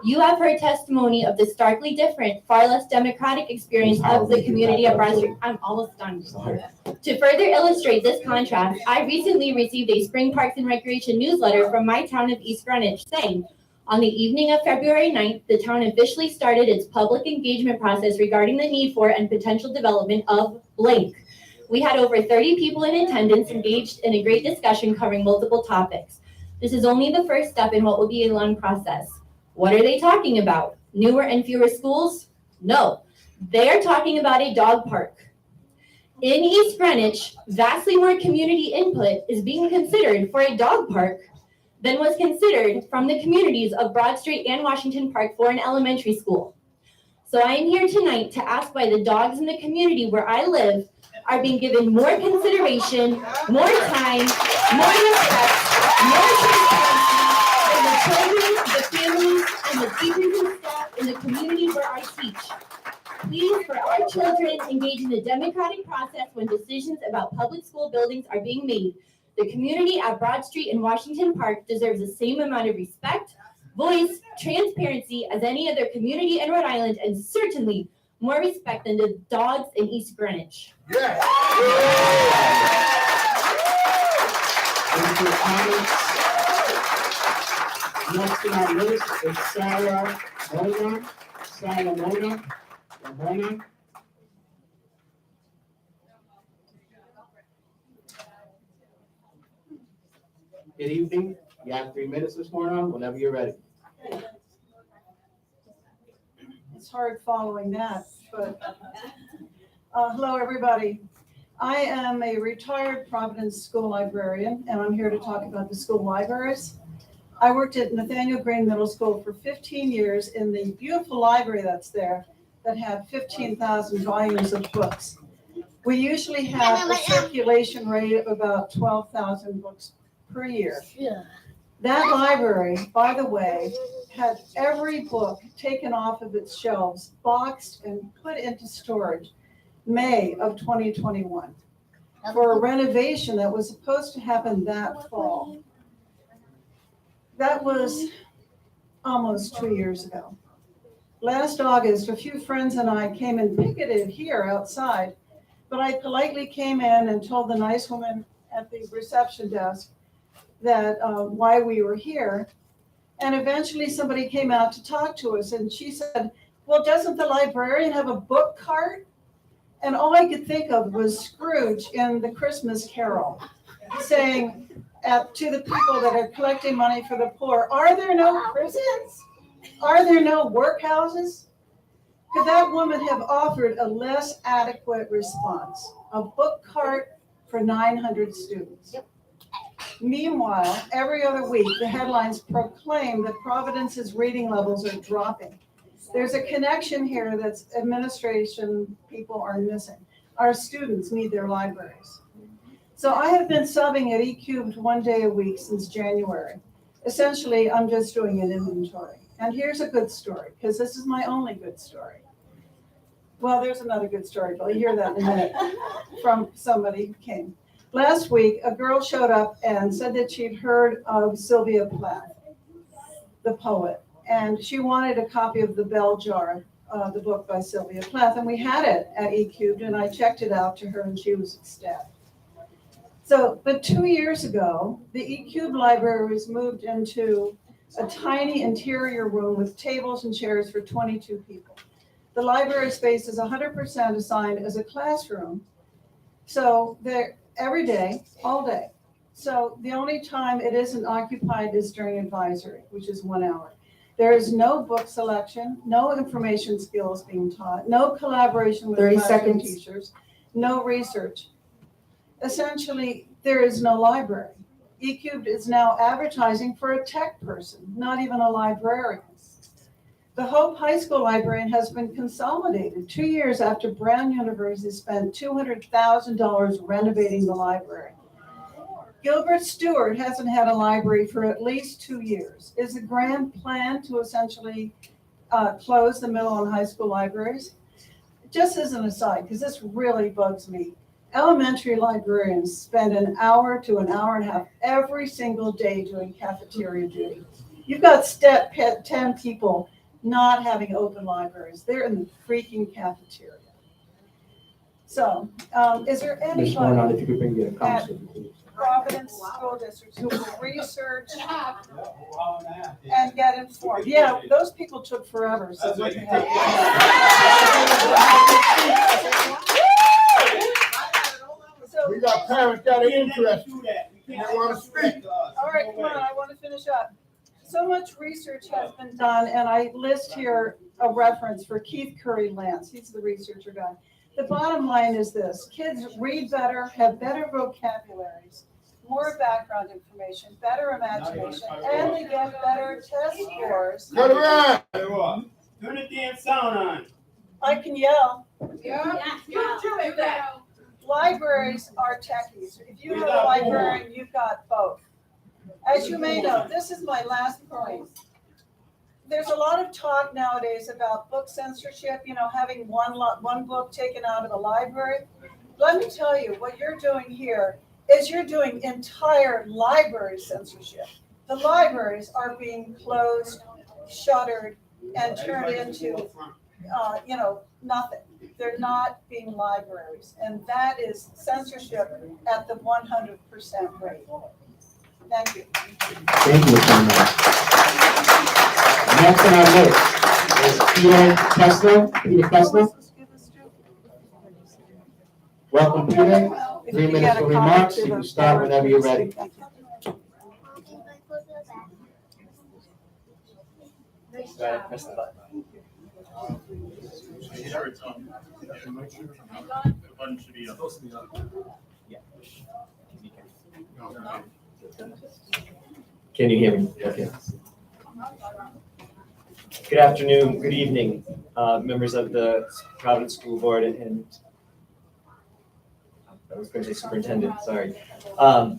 You have heard testimony of the starkly different, far less democratic experience of the community of Broad Street. I'm almost done. To further illustrate this contrast, I recently received a Spring Parks and Recreation newsletter from my town of East Greenwich saying, on the evening of February 9th, the town officially started its public engagement process regarding the need for and potential development of blank. We had over 30 people in attendance engaged in a great discussion covering multiple topics. This is only the first step in what will be a long process. What are they talking about? Newer and fewer schools? No, they are talking about a dog park. In East Greenwich, vastly more community input is being considered for a dog park than was considered from the communities of Broad Street and Washington Park for an elementary school. So I am here tonight to ask why the dogs in the community where I live are being given more consideration, more time, more respect, more transparency than the children, the families, and the teachers and staff in the community where I teach. Please, for our children, engage in the democratic process when decisions about public school buildings are being made. The community at Broad Street and Washington Park deserves the same amount of respect, voice, transparency as any other community in Rhode Island, and certainly more respect than the dogs in East Greenwich. Yes. Thank you, comments. Next on our list is Sarah Mona. Sarah Mona. Mona. Good evening. You have 3 minutes this morning, whenever you're ready. It's hard following that, but, hello, everybody. I am a retired Providence school librarian, and I'm here to talk about the school libraries. I worked at Nathaniel Green Middle School for 15 years in the beautiful library that's there that had 15,000 volumes of books. We usually have a circulation rate of about 12,000 books per year. That library, by the way, had every book taken off of its shelves, boxed and put into storage May of 2021 for a renovation that was supposed to happen that fall. That was almost 2 years ago. Last August, a few friends and I came and picketed here outside, but I politely came in and told the nice woman at the reception desk that why we were here. And eventually somebody came out to talk to us and she said, well, doesn't the librarian have a book cart? And all I could think of was Scrooge in the Christmas Carol saying to the people that are collecting money for the poor, are there no prisons? Are there no workhouses? Could that woman have offered a less adequate response? A book cart for 900 students. Meanwhile, every other week, the headlines proclaim that Providence's reading levels are dropping. There's a connection here that administration people are missing. Our students need their libraries. So I have been subbing at E-Cubed 1 day a week since January. Essentially, I'm just doing an inventory. And here's a good story, because this is my only good story. Well, there's another good story, but you'll hear that in a minute from somebody who came. Last week, a girl showed up and said that she'd heard of Sylvia Plath, the poet, and she wanted a copy of The Bell Jar, the book by Sylvia Plath, and we had it at E-Cubed, and I checked it out to her, and she was ecstatic. So, but 2 years ago, the E-Cubed library was moved into a tiny interior room with tables and chairs for 22 people. The library space is 100% assigned as a classroom, so they're every day, all day. So the only time it isn't occupied is during advisory, which is 1 hour. There is no book selection, no information skills being taught, no collaboration with 30 classroom seconds. teachers, no research. Essentially, there is no library. E-Cubed is now advertising for a tech person, not even a librarian. The Hope High School librarian has been consolidated 2 years after Brown University spent $200,000 renovating the library. Gilbert Stewart hasn't had a library for at least 2 years. Is the grand plan to essentially close the middle and high school libraries? Just as an aside, because this really bugs me, elementary librarians spend an hour to an hour and a half every single day doing cafeteria duty. You've got step 10 people not having open libraries. They're in the freaking cafeteria. So, is there Ms. Warnock, anybody if you could bring your at comments, please. Providence School District who will research and get informed? Yeah, those people took forever, so we can have. We got parents that are interested. They want to speak. All right, come on, I want to finish up. So much research has been done, and I list here a reference for Keith Curry Lance. He's the researcher guy. The bottom line is this: kids read better, have better vocabularies, more background information, better imagination, and they get better test scores. Cut it around. Turn the damn sound on. I can yell. Yeah. Libraries are techies. If you have a librarian, you've got both. As you may know, this is my last point. There's a lot of talk nowadays about book censorship, having one book taken out of a library. Let me tell you, what you're doing here is you're doing entire library censorship. The libraries are being closed, shuttered, and turned into, nothing. They're not being libraries, and that is censorship at the 100% rate. Thank you. Thank you, Ms. Warnock. Next on our list is Peter Kessler. Peter Kessler. Welcome, Peter. 3 minutes for remarks. You can start whenever you're ready. Gotta press the button. Can you hear me? Okay. Good afternoon, good evening, members of the Providence School Board and I was going to say superintendent, sorry. My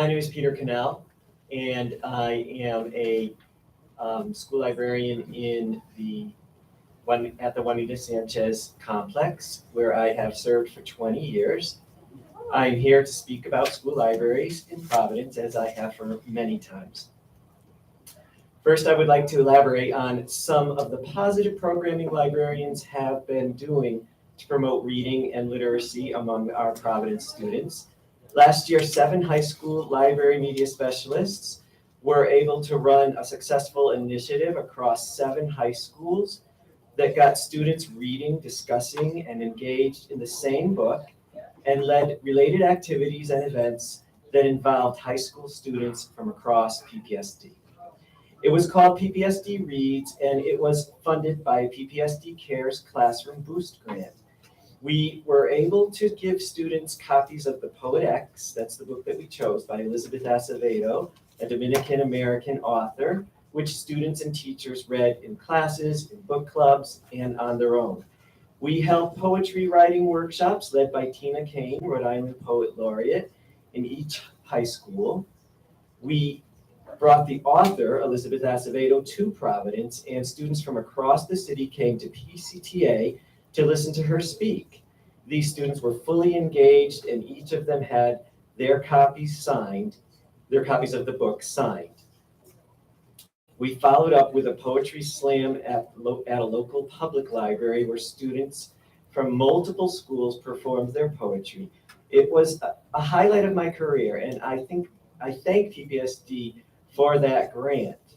name is Peter Cannell, and I am a school librarian at the Juanita Sanchez complex, where I have served for 20 years. I'm here to speak about school libraries in Providence, as I have for many times. First, I would like to elaborate on some of the positive programming librarians have been doing to promote reading and literacy among our Providence students. Last year, 7 high school library media specialists were able to run a successful initiative across 7 high schools that got students reading, discussing, and engaged in the same book and led related activities and events that involved high school students from across PPSD. It was called PPSD Reads, and it was funded by PPSD Cares Classroom Boost Grant. We were able to give students copies of The Poet X, that's the book that we chose, by Elizabeth Acevedo, a Dominican-American author, which students and teachers read in classes, in book clubs, and on their own. We held poetry writing workshops led by Tina Kane, Rhode Island Poet Laureate, in each high school. We brought the author, Elizabeth Acevedo, to Providence, and students from across the city came to PCTA to listen to her speak. These students were fully engaged, and each of them had their copies signed, their copies of the book signed. We followed up with a poetry slam at a local public library where students from multiple schools performed their poetry. It was a highlight of my career, and I thank PPSD for that grant.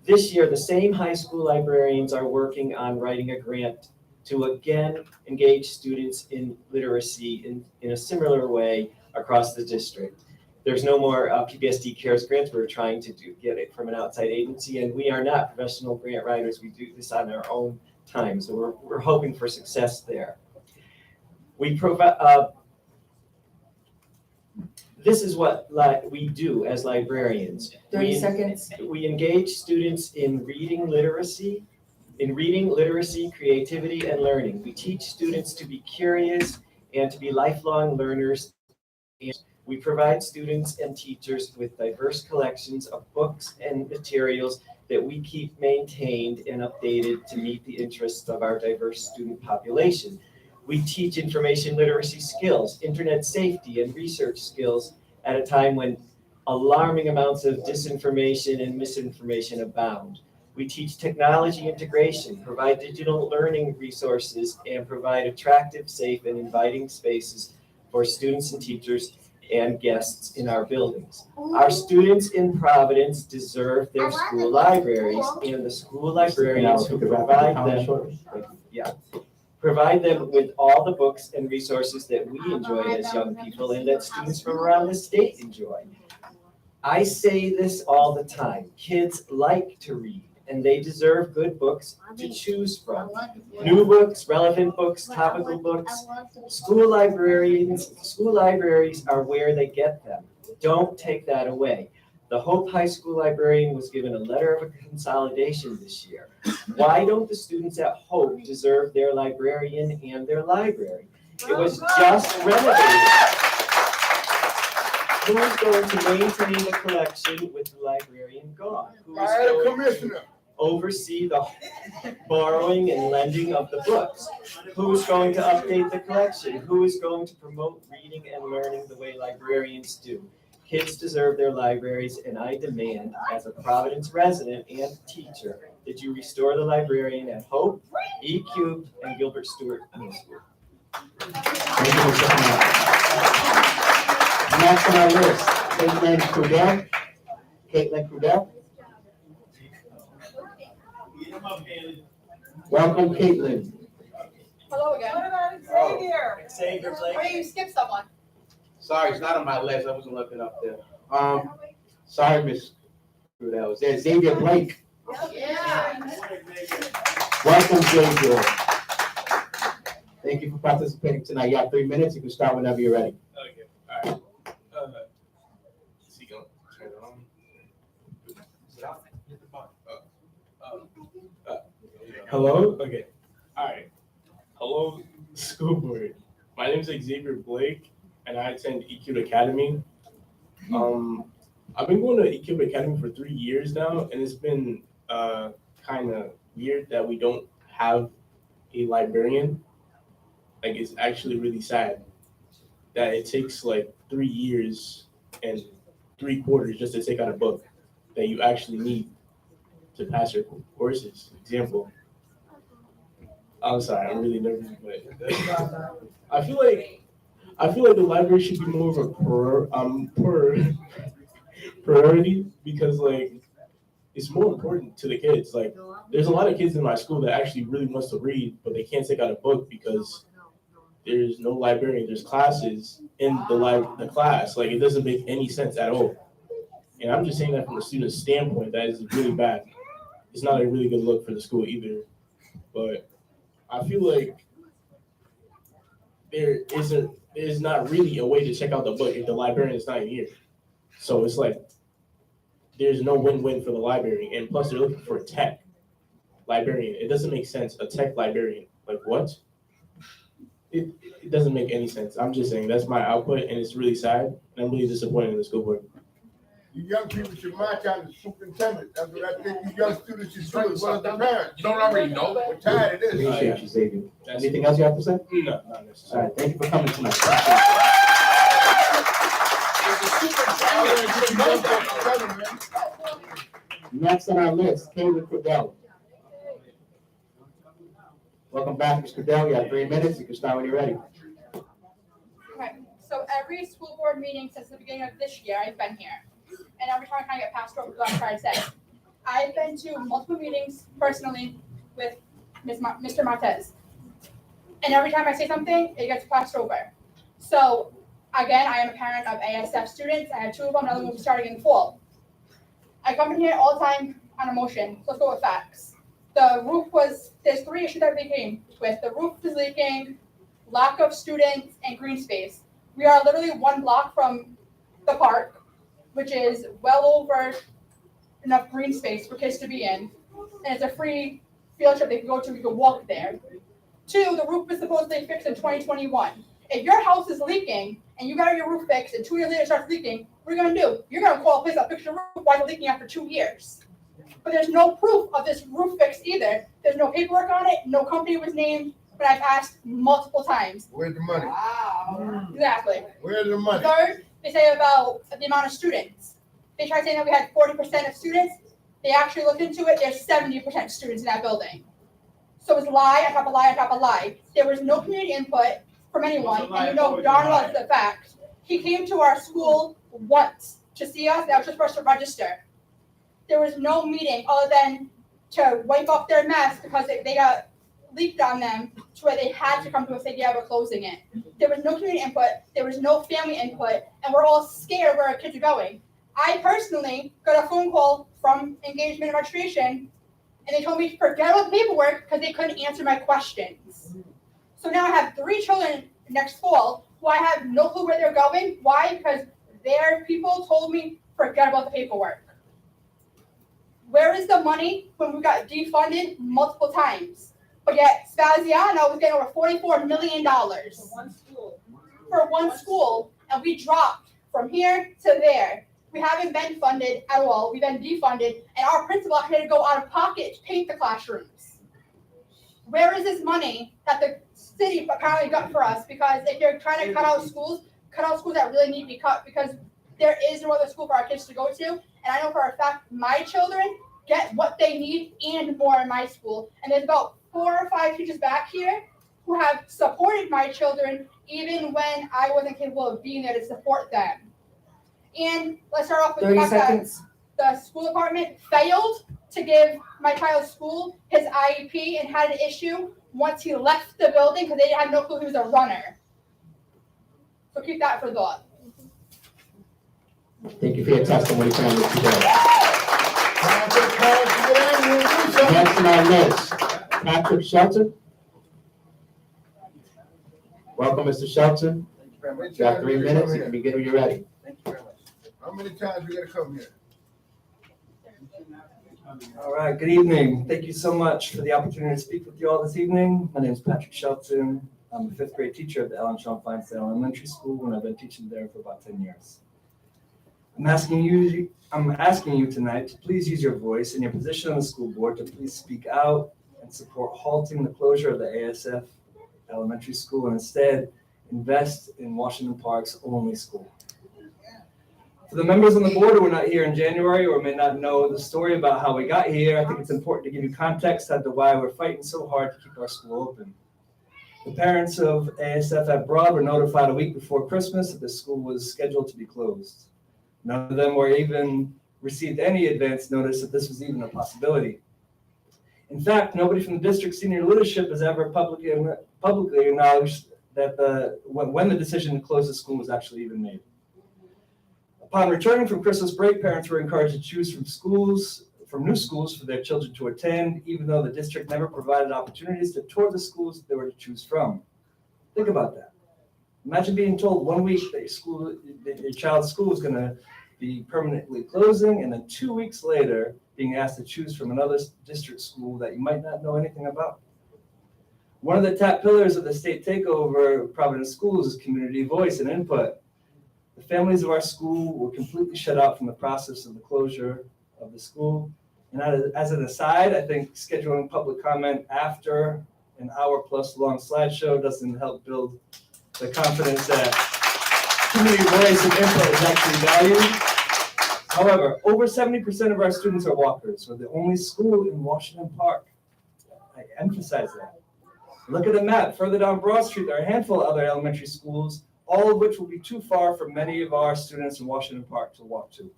This year, the same high school librarians are working on writing a grant to again engage students in literacy in a similar way across the district. There's no more PPSD Cares grants. We're trying to get it from an outside agency, and we are not professional grant writers. We do this on our own time, so we're hoping for success there. We provide. This is what we do as librarians. 30 seconds. We engage students in reading literacy, creativity, and learning. We teach students to be curious and to be lifelong learners. And we provide students and teachers with diverse collections of books and materials that we keep maintained and updated to meet the interests of our diverse student population. We teach information literacy skills, internet safety, and research skills at a time when alarming amounts of disinformation and misinformation abound. We teach technology integration, provide digital learning resources, and provide attractive, safe, and inviting spaces for students and teachers and guests in our buildings. Our students in Providence deserve their school libraries, and the school librarians who provide them with all the books and resources that we enjoy as young people and that students from around the state enjoy. I say this all the time. Kids like to read, and they deserve good books to choose from. New books, relevant books, topical books. School libraries are where they get them. Don't take that away. The Hope High School librarian was given a letter of consolidation this year. Why don't the students at Hope deserve their librarian and their library? It was just renovated. Who is going to maintain the collection with the librarian gone? Who is going to oversee the borrowing and lending of the books? Who's going to update the collection? Who is going to promote reading and learning the way librarians do? Kids deserve their libraries, and I demand, as a Providence resident and teacher, that you restore the librarian at Hope, E Cubed, and Gilbert Stewart Middle School. Next on our list, Caitlin Crudell. Welcome, Caitlin. Hello again. What about Xavier? Xavier Blake. Wait, you skipped someone. Sorry, it's not on my list. I wasn't looking up there. Sorry, Miss Crudell. Is there Xavier Blake? Welcome, Jojo. Thank you for participating tonight. You have 3 minutes. You can start whenever you're ready. Okay, all right. Is he gonna turn it on? Hello? Okay. All right. Hello, school board. My name is Xavier Blake, and I attend EQ Academy. I've been going to EQ Academy for 3 years now, and it's been kind of weird that we don't have a librarian. Like, it's actually really sad that it takes like 3 years and 3 quarters just to take out a book that you actually need to pass your courses. Example. I'm sorry, I'm really nervous, but I feel like the library should be more of a priority because like it's more important to the kids. Like there's a lot of kids in my school that actually really wants to read, but they can't take out a book because there's no librarian. There's classes in the class. Like it doesn't make any sense at all. And I'm just saying that from a student's standpoint, that is really bad. It's not a really good look for the school either. But I feel like there's not really a way to check out the book if the librarian is not here. So it's like there's no win-win for the library. And plus they're looking for a tech librarian. It doesn't make sense. A tech librarian. Like what? It doesn't make any sense. I'm just saying that's my output and it's really sad. And I'm really disappointed in the school board. You young people should march out the superintendent. That's what I think you young students should do as well as the parents. You don't already know? We're tired of this. Appreciate you, Xavier. Anything else you have to say? No, not All necessarily. right, thank you for coming tonight. Next on our list, Caleb Crowley. Welcome back, Mr. Crowley. You have 3 minutes. You can start when you're ready. Okay, so every school board meeting since the beginning of this year, I've been here. And every time I kind of get passed over, what I'm trying to say. I've been to multiple meetings personally with Mr. Martez. And every time I say something, it gets passed over. So again, I am a parent of ASF students. I have 2 of them, another one will be starting in the fall. I come in here all the time on emotion. Let's go with facts. The roof there's 3 issues that we came with. The roof is leaking, lack of students, and green space. We are literally 1 block from the park, which is well over enough green space for kids to be in. And it's a free field trip they can go to, we can walk there. 2, the roof was supposedly fixed in 2021. If your house is leaking and you got your roof fixed and 2 years later it starts leaking, what are you gonna do? You're gonna call a place that fixed your roof while it's leaking after 2 years. But there's no proof of this roof fix either. There's no paperwork on it, no company was named, but I've asked multiple times. Where's the money? Wow. Exactly. Where's the money? 3rd, they say about the amount of students. They tried saying that we had 40% of students. They actually looked into it, there's 70% students in that building. So it's lie on top of lie on top of lie. There was no community input from anyone, and you know darn well it's the fact. He came to our school once to see us, that was just for us to register. There was no meeting other than to wipe off their mess because they got leaked on them to where they had to come to us and say, yeah, we're closing it. There was no community input, there was no family input, and we're all scared where our kids are going. I personally got a phone call from engagement and registration, and they told me to forget about the paperwork because they couldn't answer my questions. So now I have 3 children next fall who I have no clue where they're going. Why? Because their people told me forget about the paperwork. Where is the money when we got defunded multiple times? But yet Spaziano was getting over $44 million for one school, and we dropped from here to there. We haven't been funded at all. We've been defunded, and our principal had to go out of pocket to paint the classrooms. Where is this money that the city apparently got for us? Because if you're trying to cut out schools that really need to be cut, because there is no other school for our kids to go to. And I know for a fact my children get what they need and more in my school. And there's about 4 or 5 teachers back here who have supported my children even when I wasn't capable of being there to support them. And let's start off with the fact that the school department failed to give my child's school his IEP and had an issue once he left the building because they had no clue he was a runner. So keep that for thought. Thank you for your testimony, family, today. Next on our list, Patrick Shelton. Welcome, Mr. Shelton. You got 3 minutes, you can begin when you're ready. How many times we gotta come here? All right, good evening. Thank you so much for the opportunity to speak with you all this evening. My name is Patrick Shelton. I'm a fifth grade teacher at the Ellen Shawn Feinstein Elementary School, and I've been teaching there for about 10 years. I'm asking you tonight to please use your voice and your position on the school board to please speak out and support halting the closure of the ASF Elementary School and instead invest in Washington Park's only school. For the members on the board who were not here in January or may not know the story about how we got here, I think it's important to give you context as to why we're fighting so hard to keep our school open. The parents of ASF at Broad were notified a week before Christmas that the school was scheduled to be closed. None of them were even received any advance notice that this was even a possibility. In fact, nobody from the district senior leadership has ever publicly acknowledged that when the decision to close the school was actually even made. Upon returning from Christmas break, parents were encouraged to choose from new schools for their children to attend, even though the district never provided opportunities to tour the schools that they were to choose from. Think about that. Imagine being told 1 week that your child's school is going to be permanently closing, and then 2 weeks later being asked to choose from another district school that you might not know anything about. One of the top pillars of the state takeover of Providence Schools is community voice and input. The families of our school were completely shut out from the process of the closure of the school. And as an aside, I think scheduling public comment after an hour-plus long slideshow doesn't help build the confidence that community voice and input is actually valued. However, over 70% of our students are walkers. We're the only school in Washington Park. I emphasize that. Look at the map. Further down Broad Street, there are a handful of other elementary schools, all of which will be too far for many of our students in Washington Park to walk to.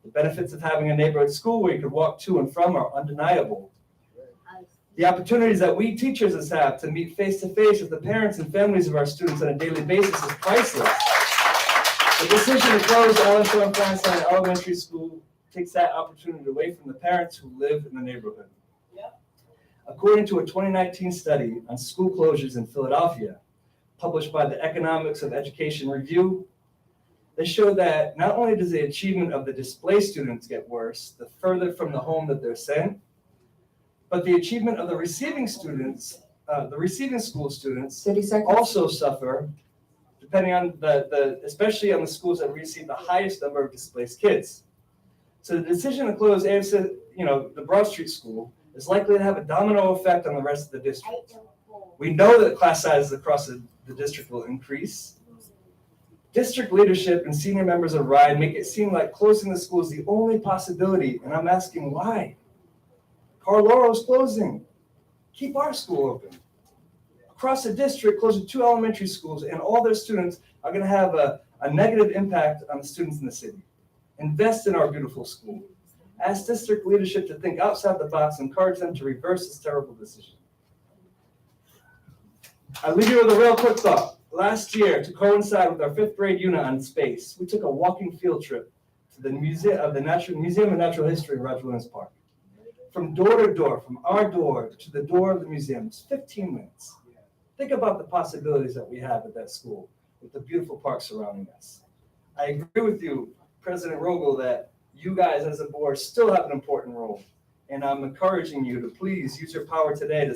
The benefits of having a neighborhood school where you could walk to and from are undeniable. The opportunities that we teachers have to meet face-to-face with the parents and families of our students on a daily basis is priceless. The decision to close Ellen Shawn Feinstein Elementary School takes that opportunity away from the parents who live in the neighborhood. According to a 2019 study on school closures in Philadelphia, published by the Economics of Education Review, they show that not only does the achievement of the displaced students get worse the further from the home that they're sent, but the achievement of the receiving students, the receiving school students also suffer, depending on especially on the schools that receive the highest number of displaced kids. So the decision to close the Broad Street School is likely to have a domino effect on the rest of the district. We know that class sizes across the district will increase. District leadership and senior members of RIDE make it seem like closing the school is the only possibility, and I'm asking why. Carloro's closing. Keep our school open. Across the district, closing 2 elementary schools and all their students are going to have a negative impact on the students in the city. Invest in our beautiful school. Ask district leadership to think outside the box and encourage them to reverse this terrible decision. I leave you with a real quick thought. Last year, to coincide with our 5th grade unit on space, we took a walking field trip to the Museum of Natural History in Roger Williams Park. From door to door, from our door to the door of the museum, it's 15 minutes. Think about the possibilities that we have at that school with the beautiful park surrounding us. I agree with you, President Rogel, that you guys as a board still have an important role. And I'm encouraging you to please use your power today to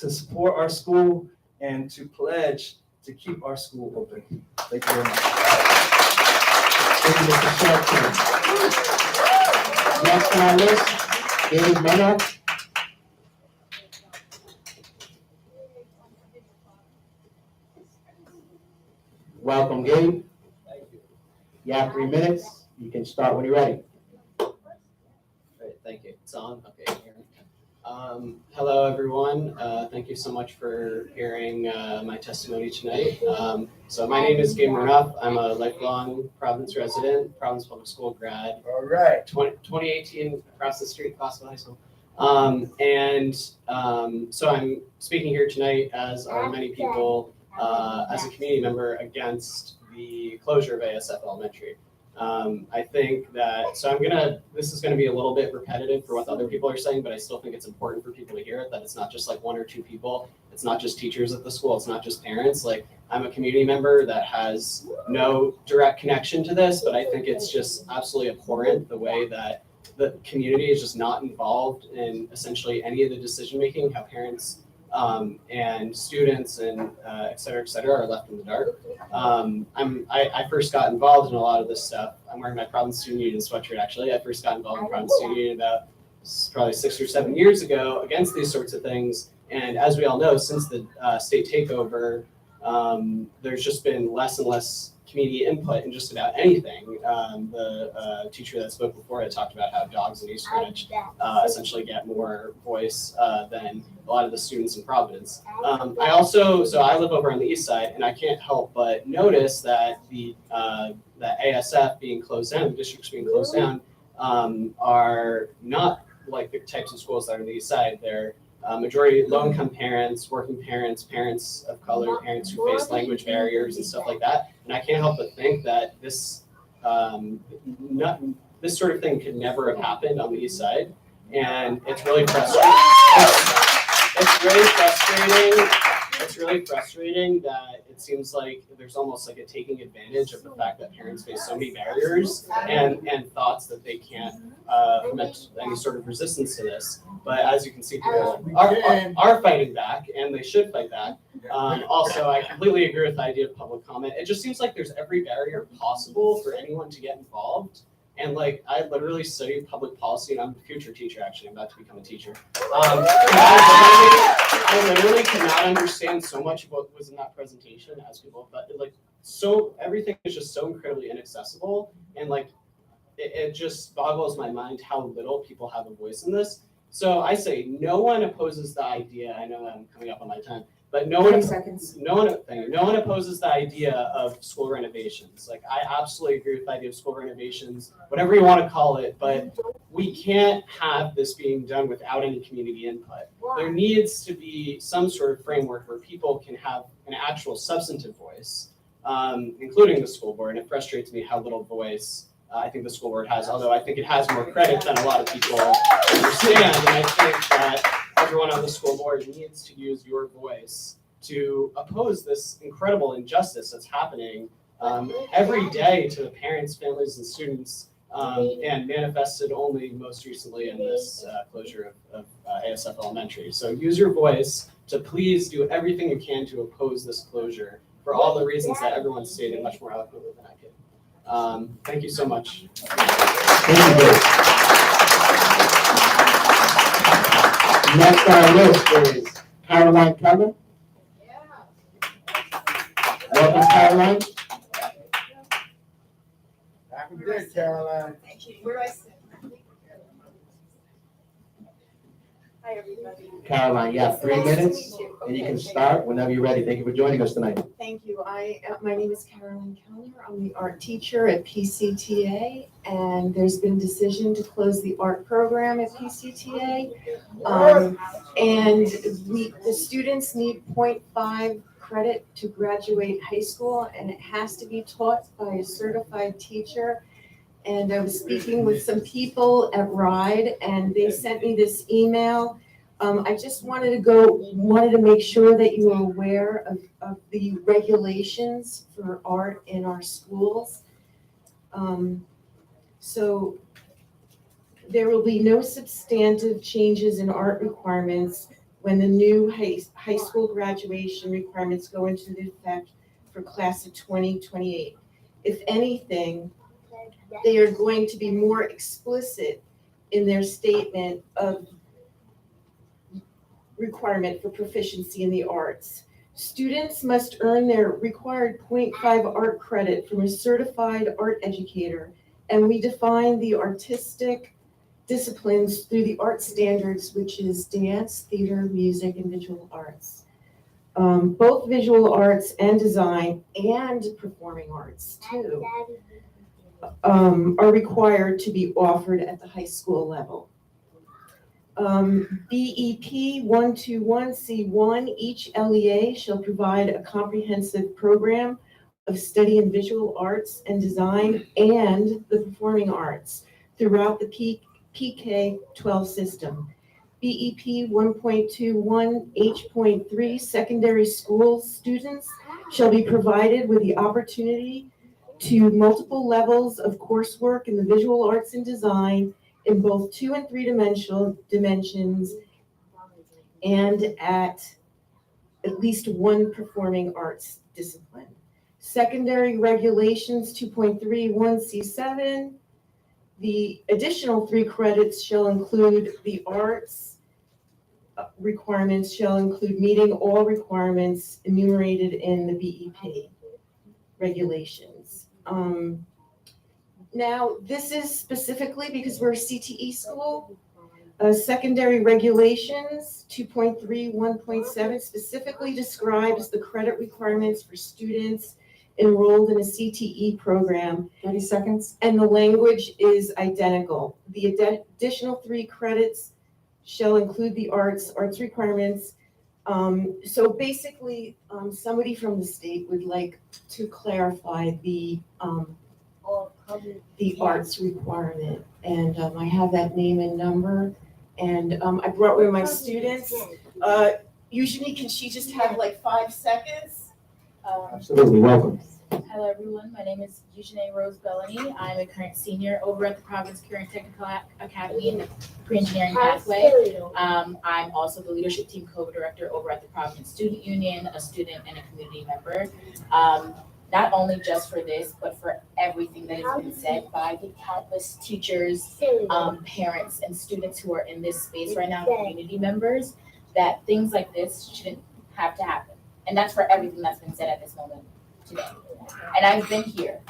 support our school and to pledge to keep our school open. Thank you very much. Thank you, Mr. Shelton. Next on our list, Gabe Mena. Welcome, Gabe. Thank you. You have 3 minutes. You can start when you're ready. Great, thank you. It's on? Okay, here. Hello, everyone. Thank you so much for hearing my testimony tonight. So my name is Gabe Murnuff. I'm a lifelong Providence resident, Providence Public School grad. All right. 2018, across the street, Classical High School. So I'm speaking here tonight, as are many people, as a community member against the closure of ASF Elementary. I think that, this is gonna be a little bit repetitive for what the other people are saying, but I still think it's important for people to hear it, that it's not just like one or two people. It's not just teachers at the school, it's not just parents. Like, I'm a community member that has no direct connection to this, but I think it's just absolutely abhorrent the way that the community is just not involved in essentially any of the decision-making, how parents and students and et cetera, are left in the dark. I first got involved in a lot of this stuff. I'm wearing my Providence Student Union sweatshirt, actually. I first got involved in Providence Student Union about probably 6 or 7 years ago against these sorts of things. And as we all know, since the state takeover, there's just been less and less community input in just about anything. The teacher that spoke before had talked about how dogs in East Greenwich essentially get more voice than a lot of the students in Providence. I live over on the east side, and I can't help but notice that the ASF being closed down, the districts being closed down, are not like the types of schools that are on the east side. They're majority low-income parents, working parents, parents of color, parents who face language barriers and stuff like that. And I can't help but think that this sort of thing could never have happened on the east side. And it's really frustrating. It's really frustrating that it seems like there's almost like a taking advantage of the fact that parents face so many barriers and thoughts that they can't implement any sort of resistance to this. But as you can see, people are fighting back, and they should fight back. Also, I completely agree with the idea of public comment. It just seems like there's every barrier possible for anyone to get involved. And like, I literally studied public policy, and I'm a future teacher, actually. I'm about to become a teacher. I literally cannot understand so much of what was in that presentation as people, but like, so everything is just so incredibly inaccessible. And like, it just boggles my mind how little people have a voice in this. So I say no one opposes the idea. I know I'm coming up on my time, but no one opposes the idea of school renovations. Like, I absolutely agree with the idea of school renovations, whatever you want to call it, but we can't have this being done without any community input. There needs to be some sort of framework where people can have an actual substantive voice, including the school board. And it frustrates me how little voice I think the school board has, although I think it has more credit than a lot of people understand. And I think that everyone on the school board needs to use your voice to oppose this incredible injustice that's happening every day to the parents, families, and students, and manifested only most recently in this closure of ASF Elementary. So use your voice to please do everything you can to oppose this closure for all the reasons that everyone stated much more eloquently than I could. Thank you so much. Thank you. Next on our list is Caroline Keller. Welcome, Caroline. Happy day, Caroline. Thank you. Where do I sit? Hi, everybody. Caroline, you have 3 minutes, and you can start whenever you're ready. Thank you for joining us tonight. Thank you. My name is Caroline Keller. I'm the art teacher at PCTA, and there's been a decision to close the art program at PCTA. And the students need 0.5 credit to graduate high school, and it has to be taught by a certified teacher. And I was speaking with some people at RIDE, and they sent me this email. I just wanted to make sure that you are aware of the regulations for art in our schools. So there will be no substantive changes in art requirements when the new high school graduation requirements go into effect for class of 2028. If anything, they are going to be more explicit in their statement of requirement for proficiency in the arts. Students must earn their required 0.5 art credit from a certified art educator, and we define the artistic disciplines through the art standards, which is dance, theater, music, and visual arts. Both visual arts and design and performing arts too are required to be offered at the high school level. BEP 121C1, each LEA shall provide a comprehensive program of study in visual arts and design and the performing arts throughout the PK-12 system. BEP 1.21 H.3 secondary school students shall be provided with the opportunity to multiple levels of coursework in the visual arts and design in both 2 and 3 dimensions and at least one performing arts discipline. Secondary regulations 2.31 C7. The additional 3 credits shall include the arts requirements shall include meeting all requirements enumerated in the BEP regulations. Now, this is specifically because we're a CTE school. Secondary regulations 2.31.7 specifically describes the credit requirements for students enrolled in a CTE program. 30 seconds. And the language is identical. The additional 3 credits shall include the arts requirements. So basically, somebody from the state would like to clarify the arts requirement. And I have that name and number. And I brought one of my students. Usually, can she just have like 5 seconds? Absolutely, welcome. Hello, everyone. My name is Eugenie Rose Bellany. I'm a current senior over at the Providence Career and Technical Academy in the pre-engineering pathway. I'm also the leadership team co-director over at the Providence Student Union, a student and a community member. Not only just for this, but for everything that has been said by the countless teachers, parents, and students who are in this space right now, community members, that things like this shouldn't have to happen. And that's for everything that's been said at this moment today. And I've been here,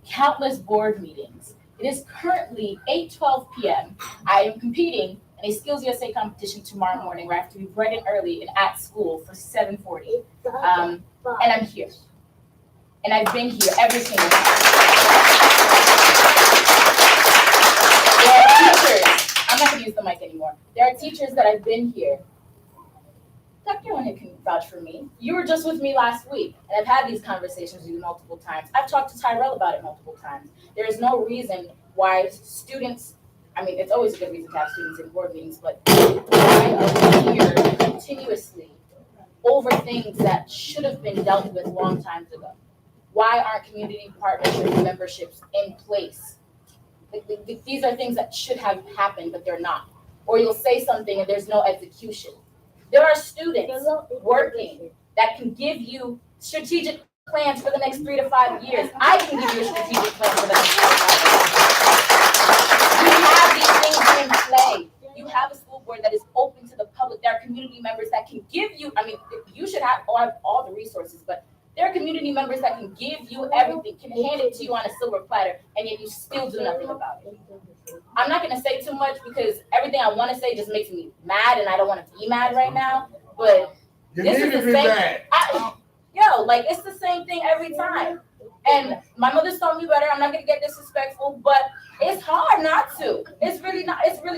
countless board meetings. It is currently 8:12 p.m. I am competing in a Skills USA competition tomorrow morning where I have to be bright and early and at school for 7:40. And I'm here. And I've been here every single time. There are teachers, I'm not gonna use the mic anymore. There are teachers that have been here. Dr. Winnick can vouch for me. You were just with me last week, and I've had these conversations with you multiple times. I've talked to Tyrell about it multiple times. There is no reason why students, I mean, it's always a good reason to have students in board meetings, but why are we here continuously over things that should have been dealt with long times ago? Why aren't community partnerships and memberships in place? These are things that should have happened, but they're not. Or you'll say something and there's no execution. There are students working that can give you strategic plans for the next 3 to 5 years. I can give you a strategic plan for the next 3 to 5 years. You have these things in play. You have a school board that is open to the public. There are community members that can give you, I mean, you should have all the resources, but there are community members that can give you everything, can hand it to you on a silver platter, and yet you still do nothing about it. I'm not gonna say too much because everything I wanna say just makes me mad, and I don't wanna be mad right now, but this is the same. Like it's the same thing every time. And my mother's told me better, I'm not gonna get disrespectful, but it's hard not to. It's really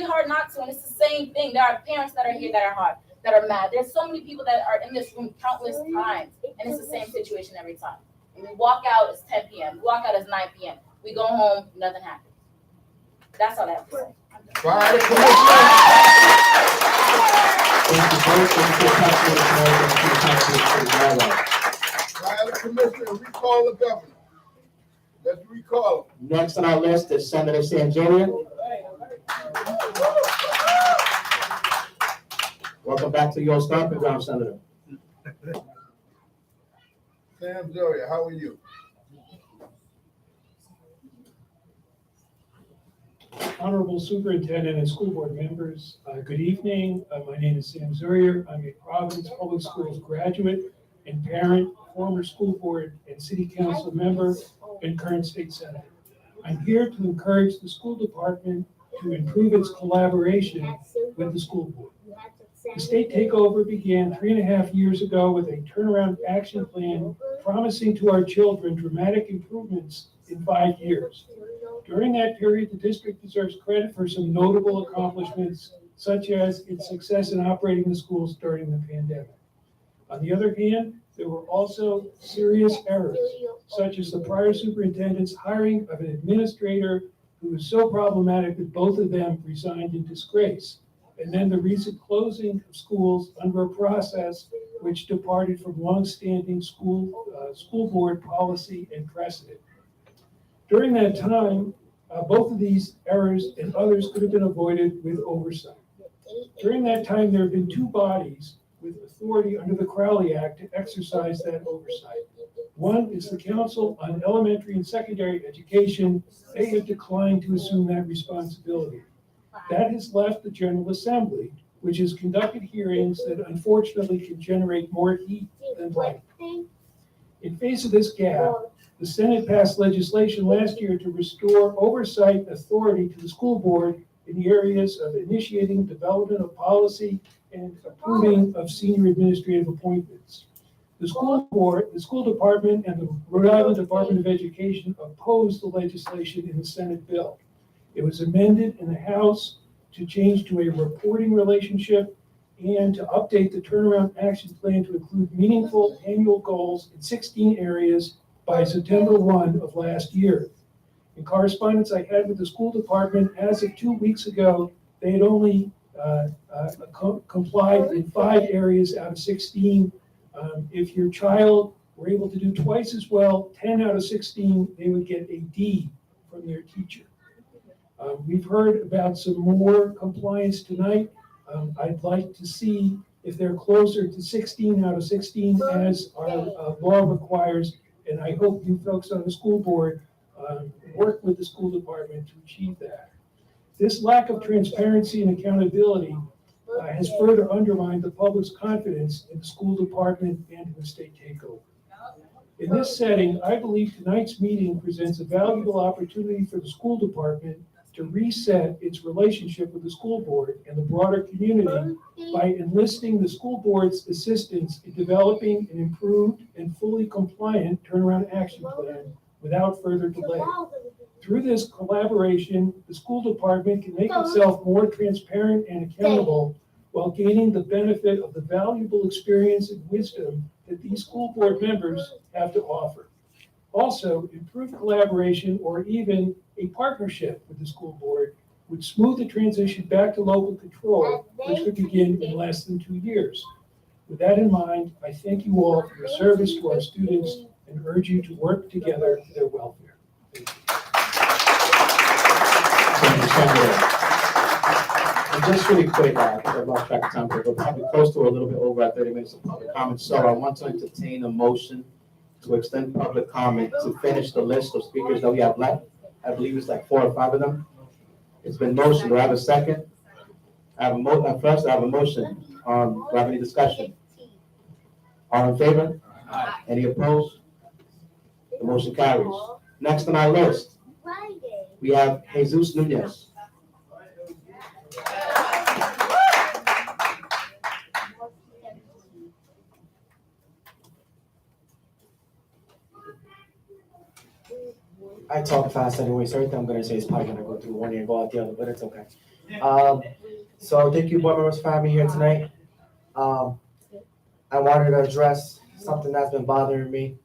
hard not to, and it's the same thing. There are parents that are here that are hard, that are mad. There's so many people that are in this room countless times, and it's the same situation every time. And we walk out, it's 10 p.m. We walk out, it's 9 p.m. We go home, nothing happens. That's all I have to say. Commissioner, recall the governor. Let's recall him. Next on our list is Senator Sanjoria. Welcome back to your stomping ground, Senator. Sam Zoria, how are you? Honorable Superintendent and school board members, good evening. My name is Sam Zurier. I'm a Providence Public Schools graduate and parent, former school board and city council member, and current state senator. I'm here to encourage the school department to improve its collaboration with the school board. The state takeover began 3.5 years ago with a turnaround action plan promising to our children dramatic improvements in 5 years. During that period, the district deserves credit for some notable accomplishments, such as its success in operating the schools during the pandemic. On the other hand, There were also serious errors, such as the prior superintendent's hiring of an administrator who was so problematic that both of them resigned in disgrace, and then the recent closing of schools under a process which departed from longstanding school board policy and precedent. During that time, both of these errors and others could have been avoided with oversight. During that time, there have been two bodies with authority under the Crowley Act to exercise that oversight. One is the Council on Elementary and Secondary Education. They have declined to assume that responsibility. That has left the General Assembly, which has conducted hearings that unfortunately can generate more heat than light. In face of this gap, the Senate passed legislation last year to restore oversight authority to the school board in the areas of initiating development of policy and approving of senior administrative appointments. The school board, the school department, and the Rhode Island Department of Education opposed the legislation in the Senate bill. It was amended in the House to change to a reporting relationship and to update the turnaround action plan to include meaningful annual goals in 16 areas by September 1 of last year. In correspondence I had with the school department, as of 2 weeks ago, they had only complied in 5 areas out of 16. If your child were able to do twice as well, 10 out of 16, they would get a D from their teacher. We've heard about some more compliance tonight. I'd like to see if they're closer to 16 out of 16 as our law requires, and I hope you folks on the school board work with the school department to achieve that. This lack of transparency and accountability has further undermined the public's confidence in the school department and in the state takeover. In this setting, I believe tonight's meeting presents a valuable opportunity for the school department to reset its relationship with the school board and the broader community by enlisting the school board's assistance in developing an improved and fully compliant turnaround action plan without further delay. Through this collaboration, the school department can make itself more transparent and accountable while gaining the benefit of the valuable experience and wisdom that these school board members have to offer. Also, improved collaboration or even a partnership with the school board would smooth the transition back to local control, which could begin in less than 2 years. With that in mind, I thank you all for your service to our students and urge you to work together for their welfare. Thank you, Senator. And just really quick, because I've lost track of time, but we're probably close to a little bit over 30 minutes of public comment. So I want to entertain a motion to extend public comment to finish the list of speakers that we have left. I believe it's like 4 or 5 of them. It's been motioned. Do I have a second? I have a first, I have a motion. Do I have any discussion? All in favor? Any opposed? The motion carries. Next on our list, we have Jesus Nunez. I talk fast anyway, so everything I'm gonna say is probably gonna go through one ear and go out the other, but it's okay. So thank you, board members, for having me here tonight. I wanted to address something that's been bothering me.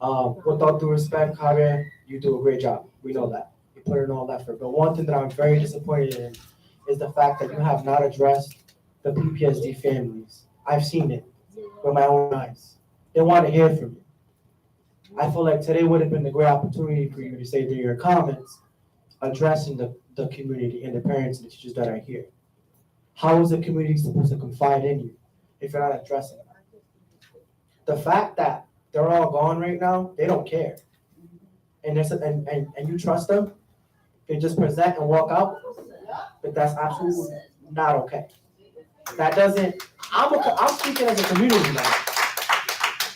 With all due respect, Javier, you do a great job. We know that. You put in all effort. But one thing that I'm very disappointed in is the fact that you have not addressed the PPSD families. I've seen it with my own eyes. They want to hear from you. I feel like today would have been a great opportunity for you to say through your comments, addressing the community and the parents and the teachers that are here. How is the community supposed to confide in you if you're not addressing it? The fact that they're all gone right now, they don't care. And you trust them, they just present and walk out, but that's absolutely not okay. That doesn't, I'm speaking as a community now,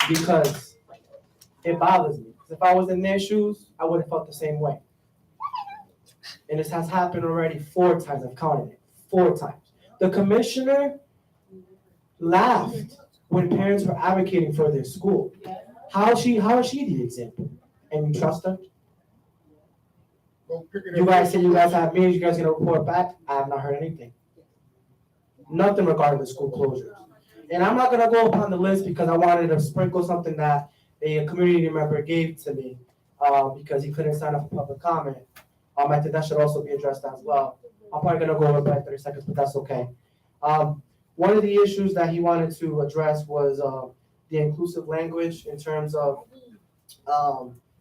because it bothers me. Because if I was in their shoes, I would have felt the same way. And this has happened already 4 times, I've counted it, 4 times. The commissioner laughed when parents were advocating for their school. How is she the example? And you trust her? You guys say you guys have meetings, you guys gonna report back? I have not heard anything. Nothing regarding the school closures. And I'm not gonna go upon the list because I wanted to sprinkle something that a community member gave to me, because he couldn't sign up for public comment. I think that should also be addressed as well. I'm probably gonna go over by 30 seconds, but that's okay. One of the issues that he wanted to address was the inclusive language in terms of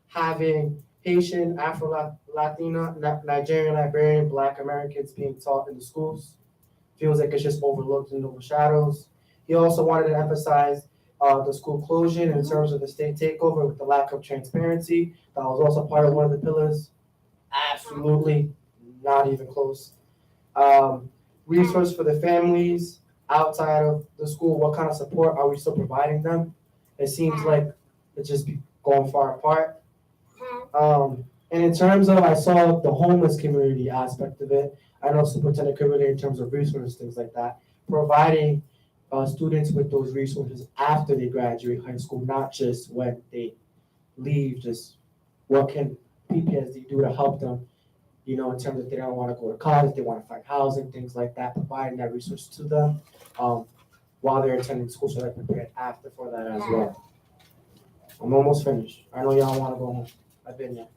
having Haitian, Afro-Latina, Nigerian, Liberian, Black Americans being taught in the schools. Feels like it's just overlooked and overshadows. He also wanted to emphasize the school closure in terms of the state takeover with the lack of transparency. That was also part of one of the pillars. Absolutely not even close. Resource for the families outside of the school. What kind of support are we still providing them? It seems like it's just going far apart. And in terms of, I saw the homeless community aspect of it. I know Superintendent could relate in terms of resources, things like that. Providing students with those resources after they graduate high school, not just when they leave, just what can PPSD do to help them, in terms of they don't want to go to college, they want to find housing, things like that, providing that resource to them while they're attending school so they're prepared after for that as well. I'm almost finished. I know y'all want to go home. I've been there.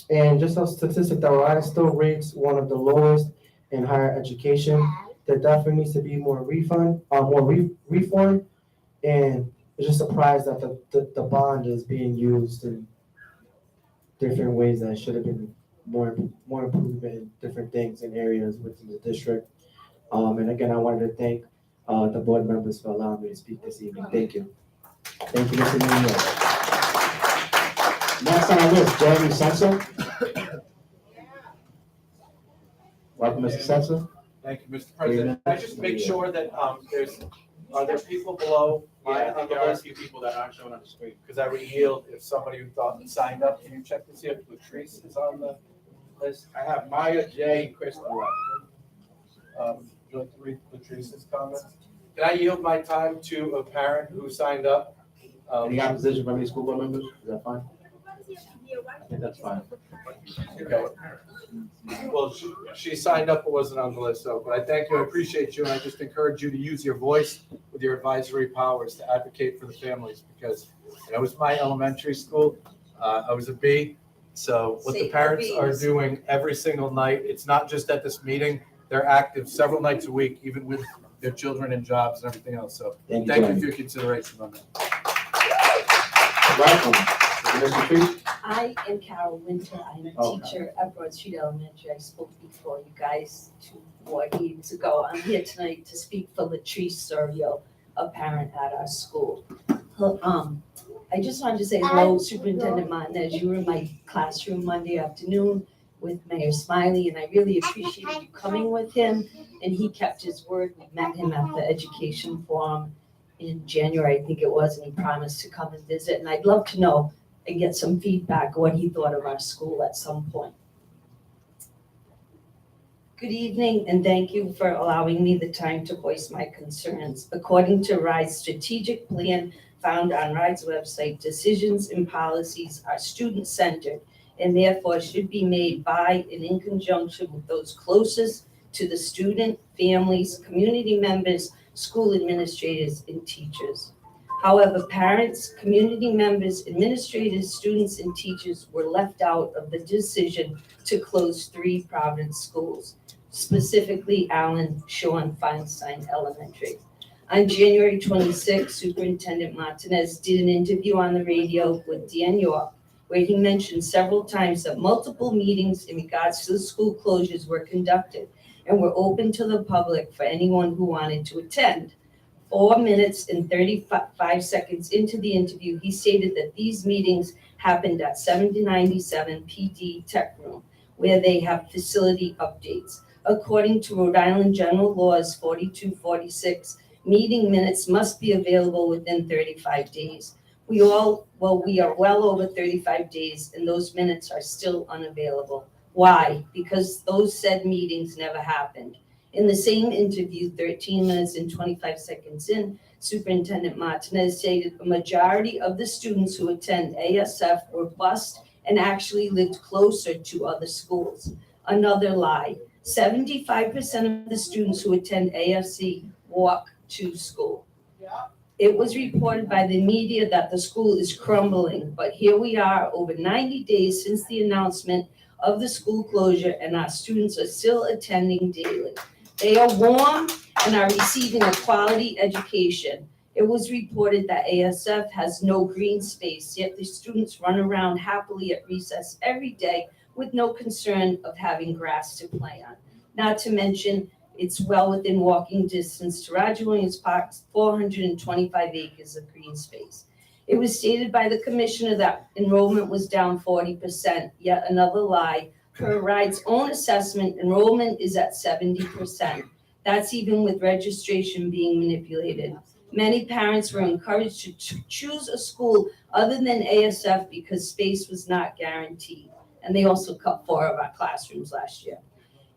And just a statistic that Rhode Island still rates one of the lowest in higher education. There definitely needs to be more reform, and it's just surprised that the bond is being used in different ways that should have been more improvement in different things in areas within the district. And again, I wanted to thank the board members for allowing me to speak this evening. Thank you. Thank you, Mr. Mayor. Next on our list, Jeremy Sensa. Welcome, Mr. Sensa. Thank you, Mr. President. Can I just make sure that are there people below? Yeah, I think there are a few people that aren't shown on the screen. Because I would yield if somebody who thought signed up. Can you check to see if Latrice is on the list? I have Maya, Jay, and Kristen left. Would you like to read Latrice's comments? Can I yield my time to a parent who signed up? Any opposition from any school board members? Is that fine? I think that's fine. Okay. Well, she signed up but wasn't on the list, so, but I thank you, I appreciate you, and I just encourage you to use your voice with your advisory powers to advocate for the families, because it was my elementary school, I was a B, so what the parents are doing every single night, it's not just at this meeting, they're active several nights a week, even with their children and jobs and everything else, so thank you for your consideration on that. Welcome. Mr. Trees? I am Carol Winter. I'm a teacher at Broad Street Elementary. I spoke before you guys 2 years ago. I'm here tonight to speak for Latrice Sorio, a parent at our school. I just wanted to say hello, Superintendent Martinez. You were in my classroom Monday afternoon with Mayor Smiley, and I really appreciated you coming with him, and he kept his word. We met him at the Education Forum in January, I think it was, and he promised to come and visit, and I'd love to know and get some feedback what he thought of our school at some point. Good evening, and thank you for allowing me the time to voice my concerns. According to RIDE's strategic plan found on RIDE's website, decisions and policies are student-centered and therefore should be made by and in conjunction with those closest to the student, families, community members, school administrators, and teachers. However, parents, community members, administrators, students, and teachers were left out of the decision to close 3 Providence schools, specifically Allen, Shawn, Feinstein Elementary. On January 26, Superintendent Martinez did an interview on the radio with Dan York, where he mentioned several times that multiple meetings in regards to the school closures were conducted and were open to the public for anyone who wanted to attend. 4 minutes and 35 seconds into the interview, he stated that these meetings happened at 7097 PD Tech Room, where they have facility updates. According to Rhode Island General Laws 4246, meeting minutes must be available within 35 days. We are well over 35 days, and those minutes are still unavailable. Why? Because those said meetings never happened. In the same interview, 13 minutes and 25 seconds in, Superintendent Martinez stated a majority of the students who attend ASF were bused and actually lived closer to other schools. Another lie. 75% of the students who attend AFC walk to school. It was reported by the media that the school is crumbling, but here we are over 90 days since the announcement of the school closure, and our students are still attending daily. They are warm and are receiving a quality education. It was reported that ASF has no green space, yet the students run around happily at recess every day with no concern of having grass to play on. Not to mention, it's well within walking distance to Roger Williams Park's 425 acres of green space. It was stated by the commissioner that enrollment was down 40%, yet another lie. Per RIDE's own assessment, enrollment is at 70%. That's even with registration being manipulated. Many parents were encouraged to choose a school other than ASF because space was not guaranteed. And they also cut 4 of our classrooms last year.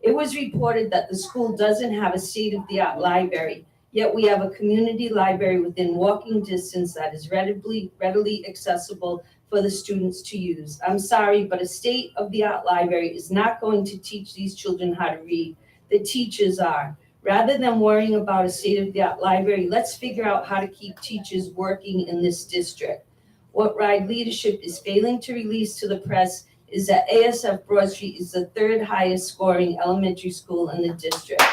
It was reported that the school doesn't have a state-of-the-art library, yet we have a community library within walking distance that is readily accessible for the students to use. I'm sorry, but a state-of-the-art library is not going to teach these children how to read. The teachers are. Rather than worrying about a state-of-the-art library, let's figure out how to keep teachers working in this district. What RIDE leadership is failing to release to the press is that ASF Broad Street is the 3rd highest scoring elementary school in the district.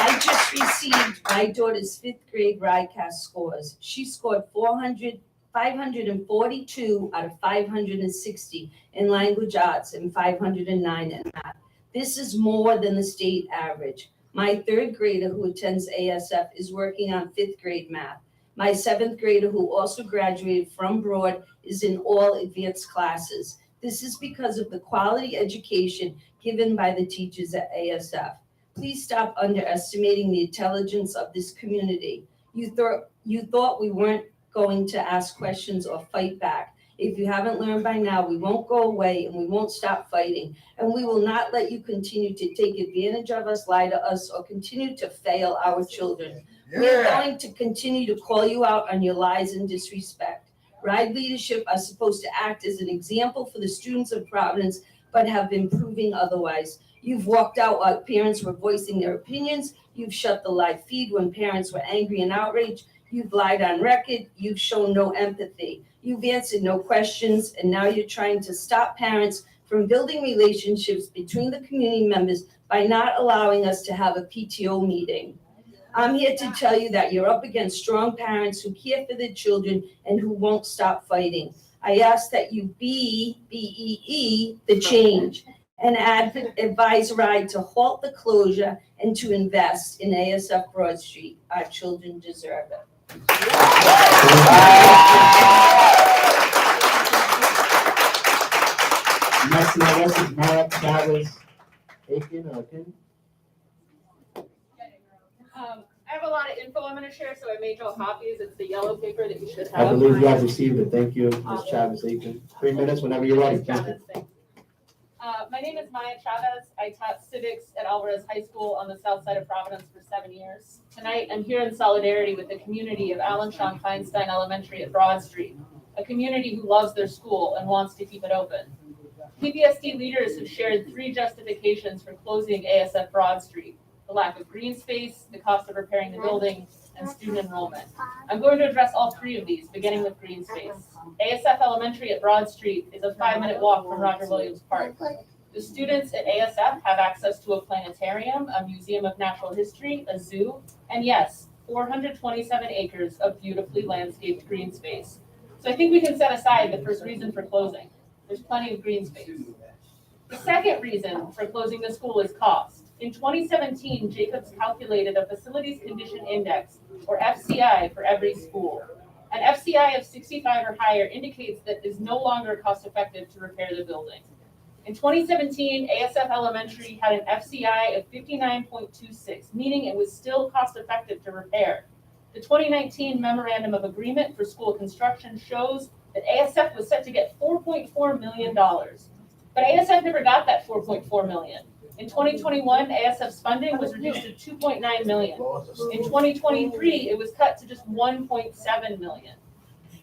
I just received my daughter's 5th grade RIDECast scores. She scored 542 out of 560 in language arts and 509 in math. This is more than the state average. My 3rd grader who attends ASF is working on 5th grade math. My 7th grader, who also graduated from Broad, is in all advanced classes. This is because of the quality education given by the teachers at ASF. Please stop underestimating the intelligence of this community. You thought we weren't going to ask questions or fight back. If you haven't learned by now, we won't go away and we won't stop fighting. And we will not let you continue to take advantage of us, lie to us, or continue to fail our children. We're going to continue to call you out on your lies and disrespect. RIDE leadership are supposed to act as an example for the students of Providence, but have been proving otherwise. You've walked out while parents were voicing their opinions. You've shut the live feed when parents were angry and outraged. You've lied on record. You've shown no empathy. You've answered no questions, and now you're trying to stop parents from building relationships between the community members by not allowing us to have a PTO meeting. I'm here to tell you that you're up against strong parents who care for their children and who won't stop fighting. I ask that you be the change and advise RIDE to halt the closure and to invest in ASF Broad Street. Our children deserve it. Next on the list is Mara Chavez Aiken or Aiken. I have a lot of info I'm gonna share, so I made y'all copies. It's the yellow paper that you should I have. believe you have received it. Thank you, Ms. Chavez Aiken. 3 minutes whenever you're ready. Thank you. My name is Maya Chavez. I taught civics at Alvarez High School on the south side of Providence for 7 years. Tonight, I'm here in solidarity with the community of Allen Shawn Feinstein Elementary at Broad Street, a community who loves their school and wants to keep it open. PPSD leaders have shared 3 justifications for closing ASF Broad Street: the lack of green space, the cost of repairing the building, and student enrollment. I'm going to address all 3 of these, beginning with green space. ASF Elementary at Broad Street is a 5-minute walk from Roger Williams Park. The students at ASF have access to a planetarium, a museum of natural history, a zoo, and yes, 427 acres of beautifully landscaped green space. So I think we can set aside the first reason for closing. There's plenty of green space. The second reason for closing the school is cost. In 2017, Jacobs calculated a Facilities Condition Index, or FCI, for every school. An FCI of 65 or higher indicates that it is no longer cost effective to repair the building. In 2017, ASF Elementary had an FCI of 59.26, meaning it was still cost effective to repair. The 2019 Memorandum of Agreement for School Construction shows that ASF was set to get $4.4 million. But ASF never got that $4.4 million. In 2021, ASF's funding was reduced to $2.9 million. In 2023, it was cut to just $1.7 million.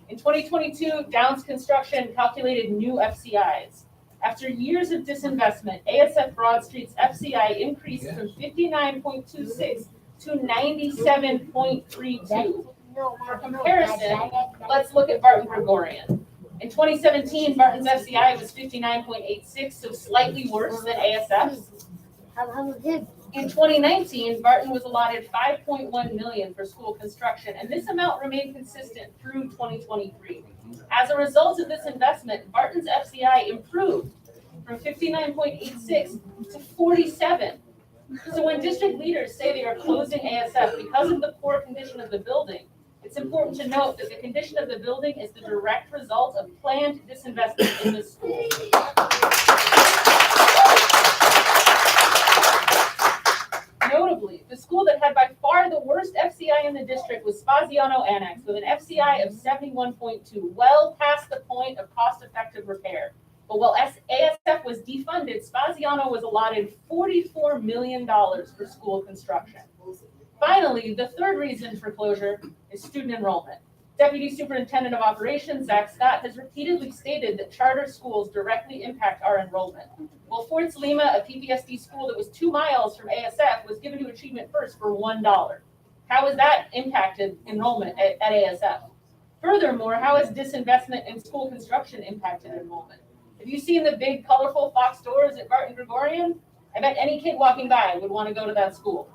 In 2022, Downs Construction calculated new FCIs. After years of disinvestment, ASF Broad Street's FCI increased from 59.26 to 97.32. For comparison, let's look at Barton Gregorian. In 2017, Barton's FCI was 59.86, so slightly worse than ASF's. In 2019, Barton was allotted $5.1 million for school construction, and this amount remained consistent through 2023. As a result of this investment, Barton's FCI improved from 59.86 to 47. So when district leaders say they are closing ASF because of the poor condition of the building, it's important to note that the condition of the building is the direct result of planned disinvestment in the school. Notably, the school that had by far the worst FCI in the district was Spaziano Annex with an FCI of 71.2, well past the point of cost-effective repair. But while ASF was defunded, Spaziano was allotted $44 million for school construction. Finally, the third reason for closure is student enrollment. Deputy Superintendent of Operations, Zach Scott, has repeatedly stated that charter schools directly impact our enrollment. Well, Fort Lima, a PPSD school that was 2 miles from ASF, was given to Achievement First for $1. How has that impacted enrollment at ASF? Furthermore, how has disinvestment in school construction impacted enrollment? Have you seen the big, colorful Fox doors at Barton Gregorian? I bet any kid walking by would want to go to that school.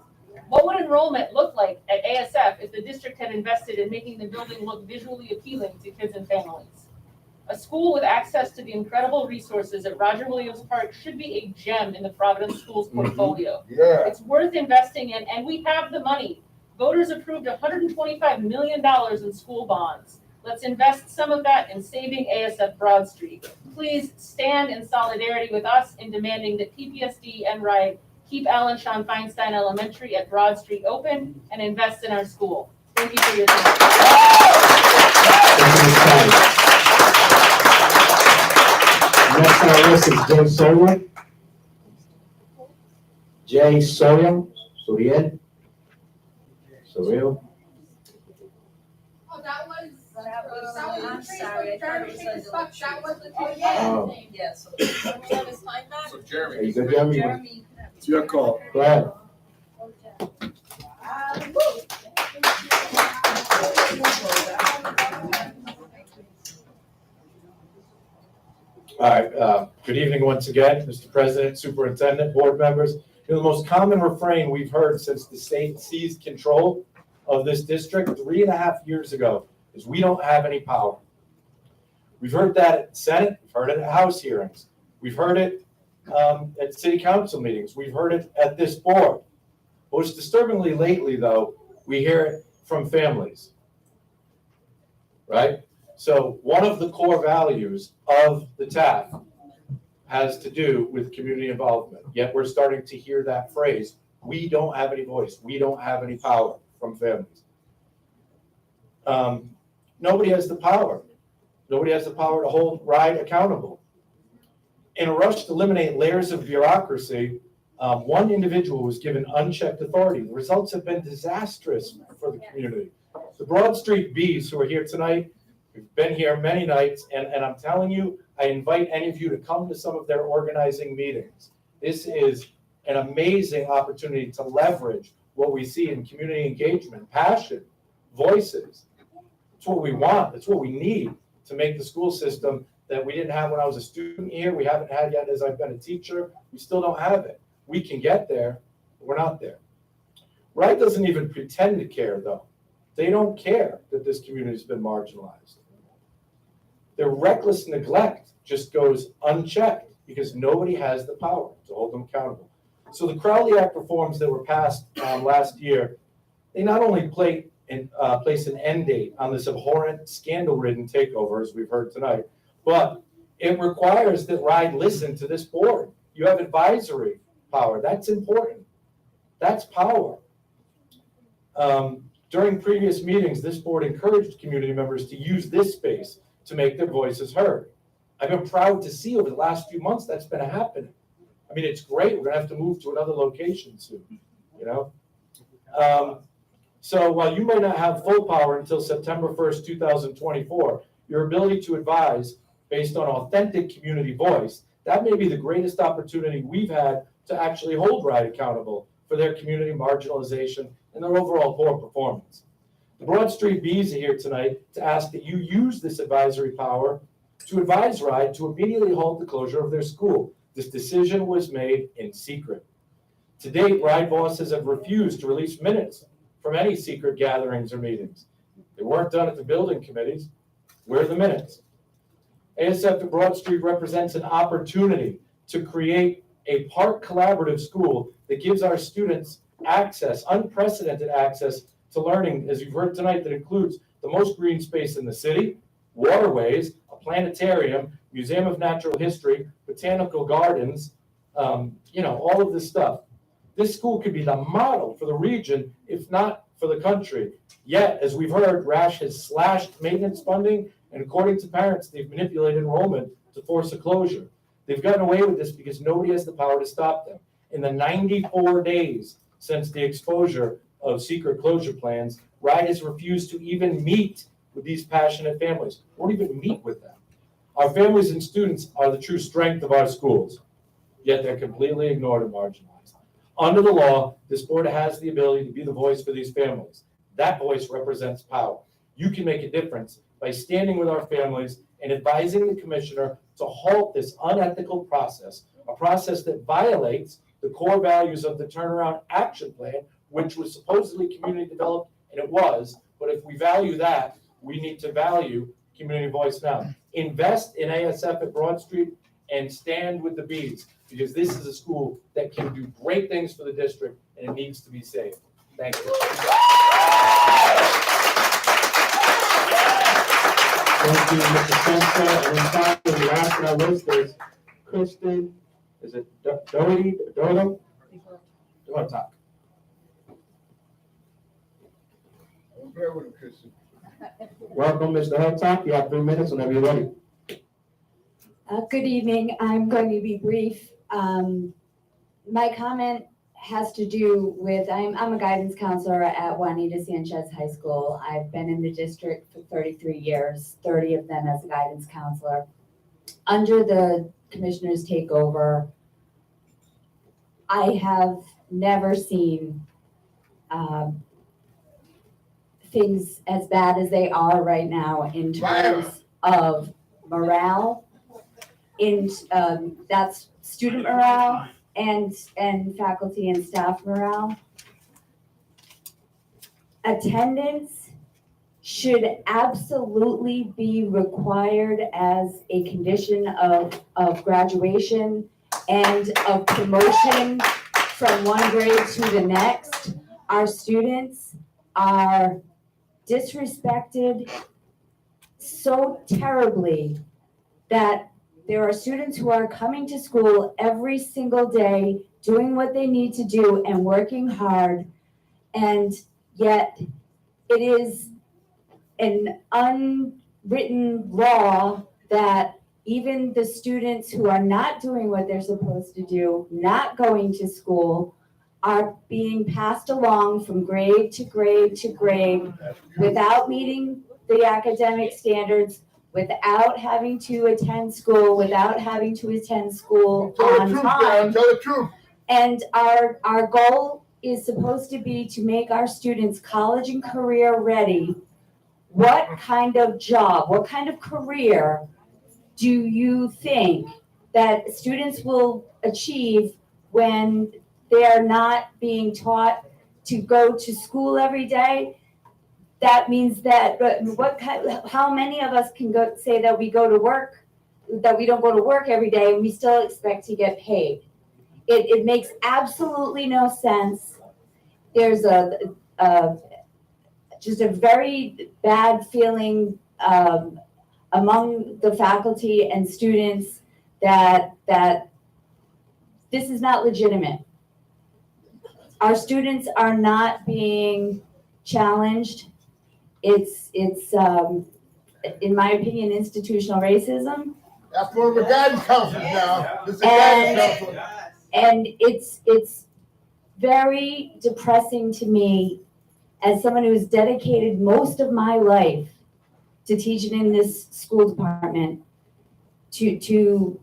What would enrollment look like at ASF if the district had invested in making the building look visually appealing to kids and families? A school with access to the incredible resources at Roger Williams Park should be a gem in the Providence Schools portfolio. Yeah. It's worth investing in, and we have the money. Voters approved $125 million in school bonds. Let's invest some of that in saving ASF Broad Street. Please stand in solidarity with us in demanding that PPSD and RIDE keep Allen Sean Feinstein Elementary at Broad Street open and invest in our school. Thank you for your time. Next on our list is Jay Sawyer. Jay Sawyer, Suriel. Surreal. Oh, that was. I'm sorry, I thought it was That was the Oh. Yes. Can we have his time back? So Jeremy. Are you good, Jeremy? Jeremy, you can have It's your call. Go ahead. All right, good evening once again, Mr. President, Superintendent, board members. You know, the most common refrain we've heard since the state seized control of this district 3.5 years ago is we don't have any power. We've heard that at the Senate, we've heard it at House hearings, we've heard it at city council meetings, we've heard it at this board. Most disturbingly lately, though, we hear it from families, right? So one of the core values of the TAF has to do with community involvement, yet we're starting to hear that phrase, we don't have any voice, we don't have any power, from families. Nobody has the power. Nobody has the power to hold RIDE accountable. In a rush to eliminate layers of bureaucracy, one individual was given unchecked authority. The results have been disastrous for the community. The Broad Street Bees who are here tonight, we've been here many nights, and I'm telling you, I invite any of you to come to some of their organizing meetings. This is an amazing opportunity to leverage what we see in community engagement, passion, voices. It's what we want. It's what we need to make the school system that we didn't have when I was a student here. We haven't had yet as I've been a teacher. We still don't have it. We can get there, but we're not there. RIDE doesn't even pretend to care, though. They don't care that this community has been marginalized. Their reckless neglect just goes unchecked because nobody has the power to hold them accountable. So the Crowley Act reforms that were passed last year, they not only place an end date on this abhorrent, scandal-ridden takeover, as we've heard tonight, but it requires that RIDE listen to this board. You have advisory power. That's important. That's power. During previous meetings, this board encouraged community members to use this space to make their voices heard. I've been proud to see over the last few months that's been happening. I mean, it's great. We're gonna have to move to another location soon, you know? So while you may not have full power until September 1st, 2024, your ability to advise based on authentic community voice, that may be the greatest opportunity we've had to actually hold RIDE accountable for their community marginalization and their overall poor performance. The Broad Street Bees are here tonight to ask that you use this advisory power to advise RIDE to immediately halt the closure of their school. This decision was made in secret. To date, RIDE bosses have refused to release minutes from any secret gatherings or meetings. They weren't done at the building committees. Where are the minutes? ASF at Broad Street represents an opportunity to create a park collaborative school that gives our students access, unprecedented access to learning, as you've heard tonight, that includes the most green space in the city, waterways, a planetarium, museum of natural history, botanical gardens, all of this stuff. This school could be the model for the region, if not for the country. Yet, as we've heard, RASH has slashed maintenance funding, and according to parents, they've manipulated enrollment to force a closure. They've gotten away with this because nobody has the power to stop them. In the 94 days since the exposure of secret closure plans, RIDE has refused to even meet with these passionate families, won't even meet with them. Our families and students are the true strength of our schools, yet they're completely ignored and marginalized. Under the law, this board has the ability to be the voice for these families. That voice represents power. You can make a difference by standing with our families and advising the commissioner to halt this unethical process, a process that violates the core values of the Turnaround Action Plan, which was supposedly community developed, and it was, but if we value that, we need to value community voice now. Invest in ASF at Broad Street and stand with the Bees, because this is a school that can do great things for the district, and it needs to be saved. Thank you. Thank you, Mr. Spencer. And then finally, the last on our list is Kristen, is it Doty? Doto? Talk. Bear with him, Kristen. Welcome, Mr. Hurtak. You have 3 minutes whenever you're ready. Good evening. I'm going to be brief. My comment has to do with, I'm a guidance counselor at Juanita Sanchez High School. I've been in the district for 33 years, 30 of them as a guidance counselor. Under the commissioner's takeover, I have never seen things as bad as they are right now in terms of morale, that's student morale and faculty and staff morale. Attendance should absolutely be required as a condition of graduation and of promotion from one grade to the next. Our students are disrespected so terribly that there are students who are coming to school every single day, doing what they need to do and working hard, and yet it is an unwritten law that even the students who are not doing what they're supposed to do, not going to school, are being passed along from grade to grade to grade without meeting the academic standards, without having to attend school, without having to attend school on time. Tell the truth. And our goal is supposed to be to make our students college and career ready. What kind of job, what kind of career do you think that students will achieve when they are not being taught to go to school every day? That means that, how many of us can go say that we go to work, that we don't go to work every day and we still expect to get paid? It makes absolutely no sense. There's just a very bad feeling among the faculty and students that this is not legitimate. Our students are not being challenged. It's in my opinion, institutional racism. That's one of the guidance counselors now. This is a guidance counselor. And it's very depressing to me as someone who's dedicated most of my life to teaching in this school department to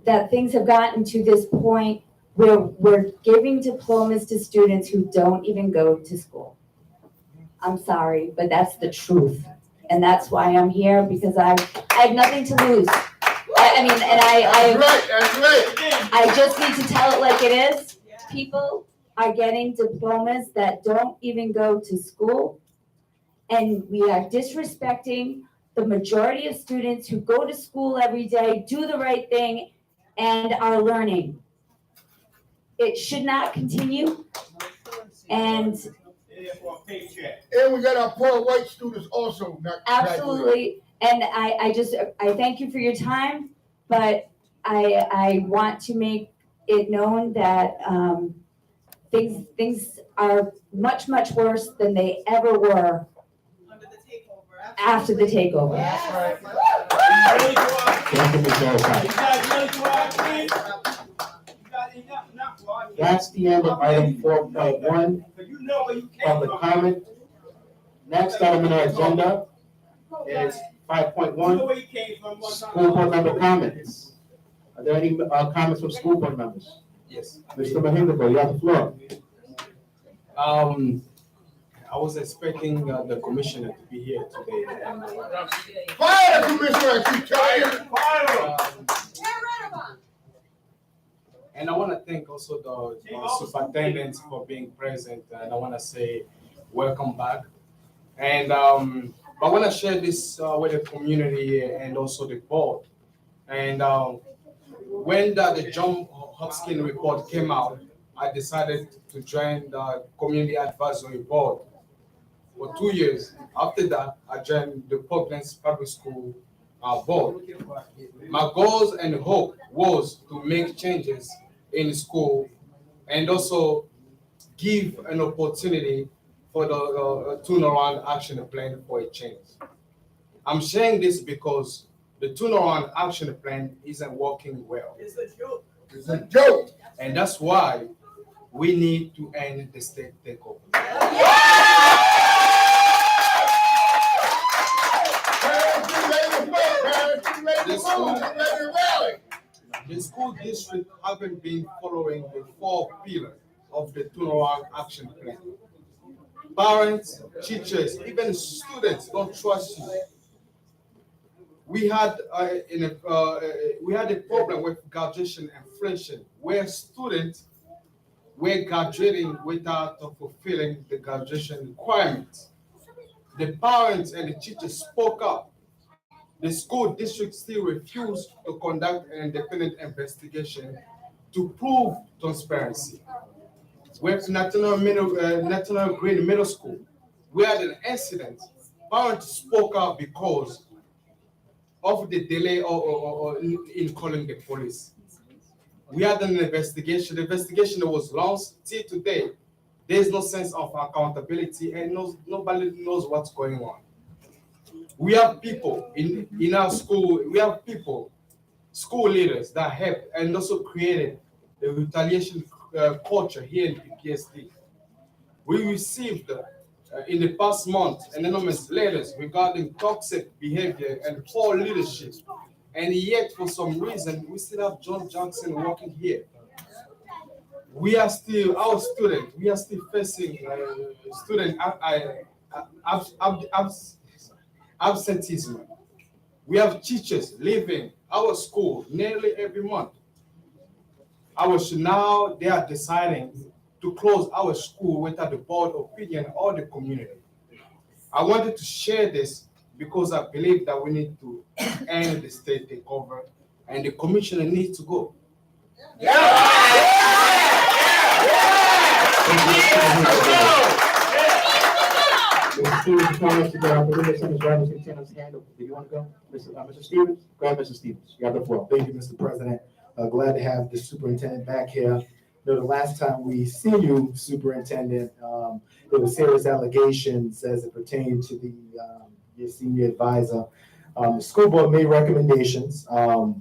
that things have gotten to this point where we're giving diplomas to students who don't even go to school. I'm sorry, but that's the truth. And that's why I'm here, because I have nothing to lose. I mean, and That's right. I just need to tell it like it is. People are getting diplomas that don't even go to school. And we are disrespecting the majority of students who go to school every day, do the right thing, and are learning. It should not continue. And we got our poor white students also not graduating. absolutely, and I thank you for your time, but I want to make it known that things are much worse than they ever were after the takeover. That's the end of item 4.1, public comment. Next item on our agenda is 5.1, school board member comments. Are there any comments from school board members? Yes. Mr. Mahinga, you have the floor. I was expecting the commissioner to be here today. Fire the commissioner, I keep telling you. And I want to thank also the superintendent for being present, and I want to say welcome back. And I want to share this with the community and also the board. And when the John Hopkins report came out, I decided to join the community advisory board for 2 years. After that, I joined the Portland's public school board. My goals and hope was to make changes in school and also give an opportunity for the turnaround action plan for a change. I'm sharing this because the turnaround action plan isn't working well. It's a joke. It's a joke. And that's why we need to end the state takeover. The school district haven't been following the 4 pillars of the turnaround action plan. Parents, teachers, even students don't trust you. We had a problem with graduation inflation, where students were graduating without fulfilling the graduation requirements. The parents and the teachers spoke up. The school district still refused to conduct an independent investigation to prove transparency. With National Green Middle School, we had an incident. Parents spoke up because of the delay in calling the police. We had an investigation. The investigation was launched. Till today, there's no sense of accountability and nobody knows what's going on. We have people in our school, we have people, school leaders that have and also created the retaliation culture here in PPSD. We received in the past month anonymous letters regarding toxic behavior and poor leadership. And yet, for some reason, we still have John Johnson working here. We are still, our students, we are still facing student absenteeism. We have teachers leaving our school nearly every month. Now they are deciding to close our school without the board opinion or the community. I wanted to share this because I believe that we need to end the state takeover and the commissioner needs to go. Mr. Stevens, I believe Senator Robertson Tannen's hand. Do you want to go? Mr. Stevens? Go ahead, Mr. Stevens. You have the floor. Thank you, Mr. President. Glad to have the superintendent back here. The last time we see you, superintendent, there were serious allegations as it pertained to the your senior advisor. The school board made recommendations, a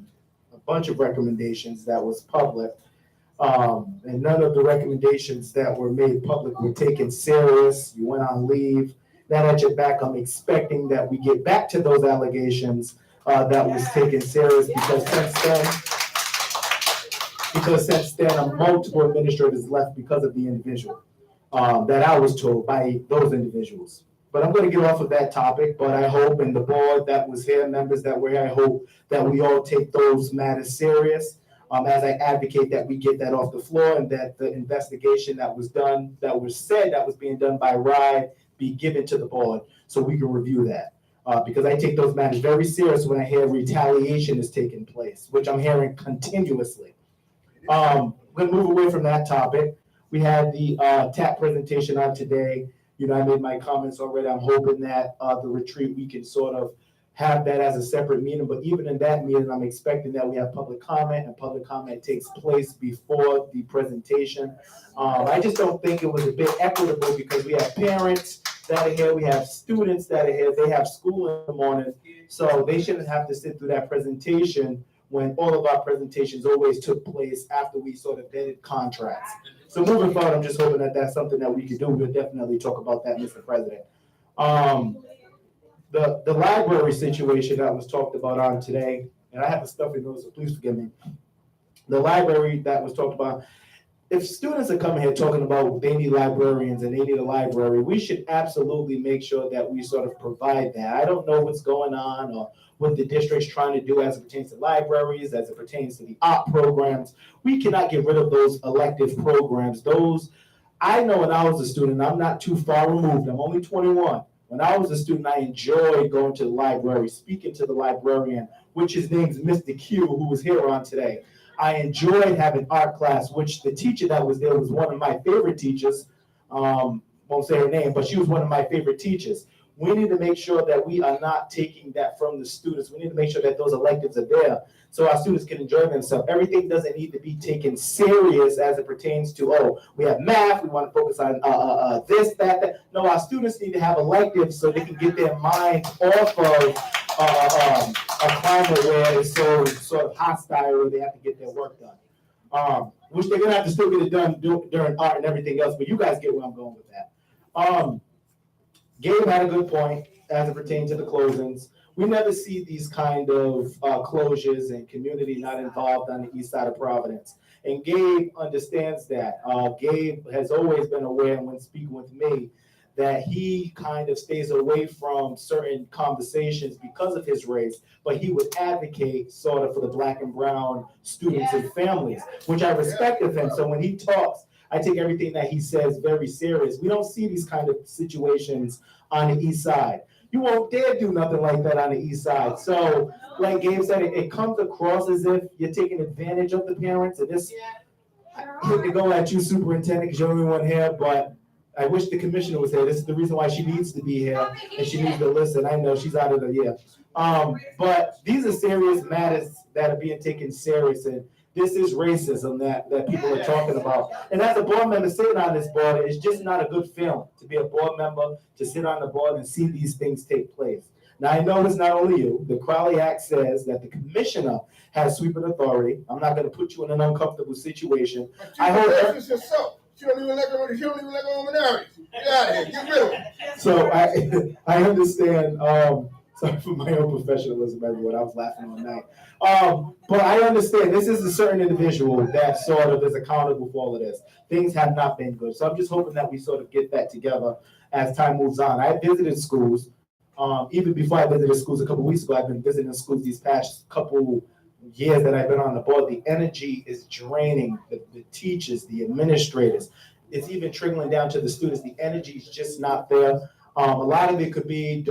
bunch of recommendations that was public, and none of the recommendations that were made public were taken serious. You went on leave. Now that you're back, I'm expecting that we get back to those allegations that was taken serious, because since then, because since then, multiple administrators left because of the individual that I was told by those individuals. But I'm going to get off of that topic, but I hope, and the board that was here, members that were here, I hope that we all take those matters serious. As I advocate that we get that off the floor and that the investigation that was done, that was said that was being done by RIDE be given to the board so we can review that. Because I take those matters very serious when I hear retaliation is taking place, which I'm hearing continuously. We're gonna move away from that topic. We had the TAP presentation on today. You know, I made my comments already. I'm hoping that the retreat, we can sort of have that as a separate meeting, but even in that meeting, I'm expecting that we have public comment, and public comment takes place before the presentation. I just don't think it was a bit equitable because we have parents that are here, we have students that are here, they have school in the morning, so they shouldn't have to sit through that presentation when all of our presentations always took place after we sort of vetted contracts. So moving forward, I'm just hoping that that's something that we could do. We'll definitely talk about that, Mr. President. The library situation that was talked about on today, and I have a stuffy nose, so please forgive me. The library that was talked about, if students are coming here talking about they need librarians and they need a library, we should absolutely make sure that we sort of provide that. I don't know what's going on or what the district's trying to do as it pertains to libraries, as it pertains to the art programs. We cannot get rid of those elective programs. Those, I know when I was a student, I'm not too far removed, I'm only 21. When I was a student, I enjoyed going to the library, speaking to the librarian, which his name's Mr. Q, who was here on today. I enjoyed having art class, which the teacher that was there was one of my favorite teachers. Won't say her name, but she was one of my favorite teachers. We need to make sure that we are not taking that from the students. We need to make sure that those electives are there so our students can enjoy themselves. Everything doesn't need to be taken serious as it pertains to, oh, we have math, we want to focus on this, that. No, our students need to have electives so they can get their mind off of a climate where it's so sort of hostile where they have to get their work done. Which they're gonna have to still get it done during art and everything else, but you guys get where I'm going with that. Gabe had a good point as it pertains to the closings. We never see these kind of closures and community not involved on the east side of Providence. And Gabe understands that. Gabe has always been aware when speaking with me that he kind of stays away from certain conversations because of his race, but he would advocate sort of for the black and brown students and families, which I respect of him. So when he talks, I take everything that he says very serious. We don't see these kind of situations on the east side. You won't dare do nothing like that on the east side. So like Gabe said, it comes across as if you're taking advantage of the parents. And this, I hate to go at you, Superintendent, because you're the only one here, but I wish the commissioner was here. This is the reason why she needs to be here, and she needs to listen. I know she's out of the year. But these are serious matters that are being taken serious, and this is racism that people are talking about. And as a board member sitting on this board, it's just not a good feeling to be a board member, to sit on the board and see these things take place. Now, I know it's not only you. The Crowley Act says that the commissioner has sweeping authority. I'm not going to put you in an uncomfortable situation. I hope yourself. She don't even like minorities. Get out of here. Get rid of them. So I understand. Sorry for my own professionalism, everyone. I was laughing all night. But I understand this is a certain individual that sort of is accountable for all of this. Things have not been good. So I'm just hoping that we sort of get that together as time moves on. I visited schools. Even before I visited schools a couple weeks ago, I've been visiting schools these past couple years that I've been on the board. The energy is draining the teachers, the administrators. It's even trickling down to the students. The energy is just not there. A lot of it could be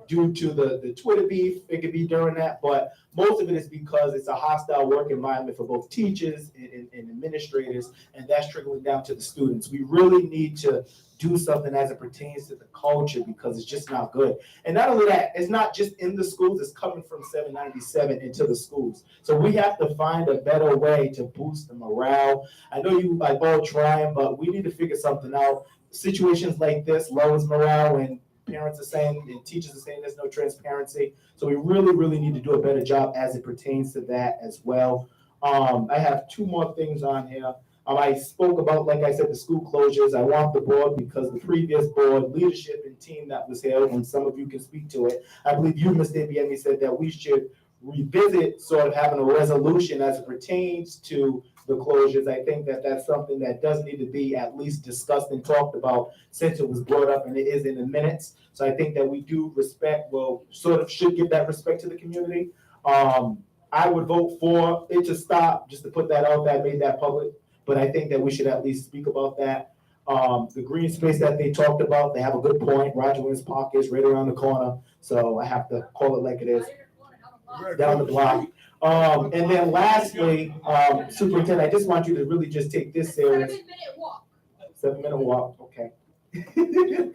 due to the Twitter beef. It could be during that, but most of it is because it's a hostile work environment for both teachers and administrators, and that's trickling down to the students. We really need to do something as it pertains to the culture because it's just not good. And not only that, it's not just in the schools, it's coming from 797 into the schools. So we have to find a better way to boost the morale. I know you like all trying, but we need to figure something out. Situations like this lowers morale when parents are saying and teachers are saying there's no transparency. So we really, really need to do a better job as it pertains to that as well. I have two more things on here. I spoke about, like I said, the school closures. I want the board because the previous board leadership and team that was here, and some of you can speak to it. I believe you, Mr. Ibiemi, said that we should revisit sort of having a resolution as it pertains to the closures. I think that that's something that does need to be at least discussed and talked about since it was brought up and it is in the minutes. So I think that we do respect, well, sort of should give that respect to the community. I would vote for it to stop, just to put that out there, made that public. But I think that we should at least speak about that. The green space that they talked about, they have a good point. Roger Williams Park is right around the corner. So I have to call it like it is, down the block. And then lastly, Superintendent, I just want you to really just take this serious. 7-minute walk. 7-minute walk, okay. Just saying.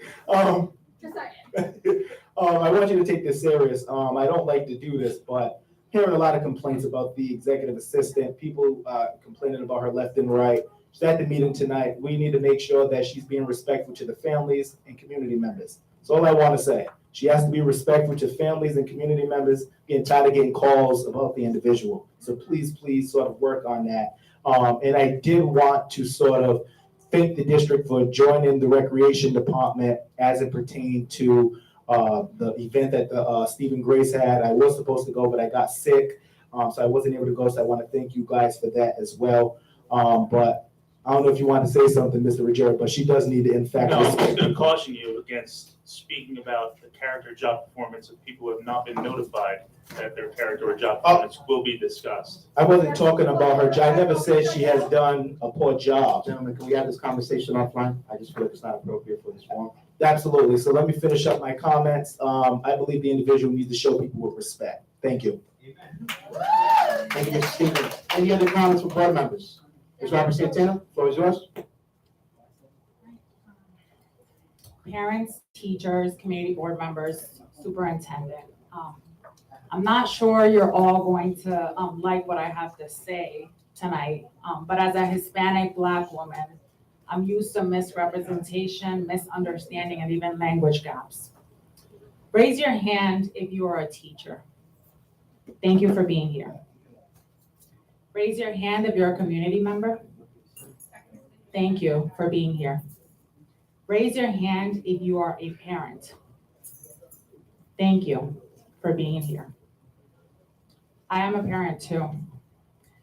I want you to take this serious. I don't like to do this, but hearing a lot of complaints about the executive assistant, people complaining about her left and right. She's at the meeting tonight. We need to make sure that she's being respectful to the families and community members. That's all I want to say. She has to be respectful to families and community members, getting tired of getting calls about the individual. So please, please sort of work on that. And I did want to sort of thank the district for joining the recreation department as it pertained to the event that Stephen Grace had. I was supposed to go, but I got sick, so I wasn't able to go. So I want to thank you guys for that as well. But I don't know if you want to say something, Mr. Ruggiero, but she does need to, in fact. No, I'm just going to caution you against speaking about the character job performance of people who have not been notified that their character or job performance will be discussed. I wasn't talking about her job. I never said she has done a poor job. Gentlemen, can we have this conversation offline? I just feel like it's not appropriate for this forum. Absolutely. So let me finish up my comments. I believe the individual needs to show people with respect. Thank you. Thank you, Mr. Stevens. Any other comments from board members? Ms. Robert Santana, floor is yours. Parents, teachers, community board members, superintendent. I'm not sure you're all going to like what I have to say tonight, but as a Hispanic Black woman, I'm used to misrepresentation, misunderstanding, and even language gaps. Raise your hand if you are a teacher. Thank you for being here. Raise your hand if you're a community member. Thank you for being here. Raise your hand if you are a parent. Thank you for being here. I am a parent too.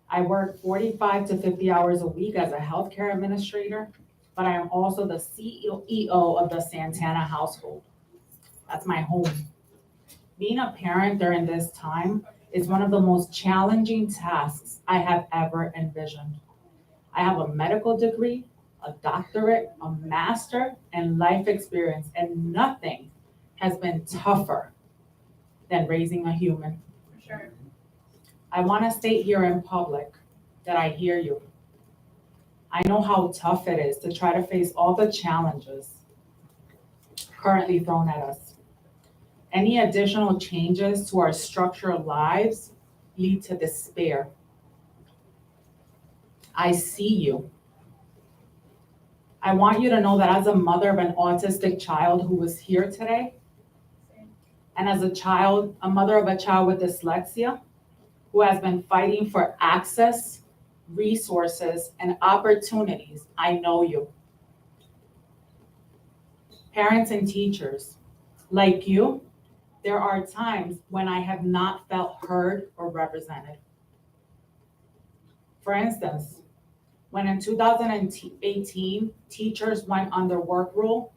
I work 45 to 50 hours a week as a healthcare administrator, but I am also the CEO of the Santana household. That's my home. Being a parent during this time is one of the most challenging tasks I have ever envisioned. I have a medical degree, a doctorate, a master, and life experience, and nothing has been tougher than raising a human. For sure. I want to state here in public that I hear you. I know how tough it is to try to face all the challenges currently thrown at us. Any additional changes to our structured lives lead to despair. I see you. I want you to know that as a mother of an autistic child who was here today, and as a mother of a child with dyslexia, who has been fighting for access, resources, and opportunities, I know you. Parents and teachers, like you, there are times when I have not felt heard or represented. For instance, when in 2018, teachers went under work rule,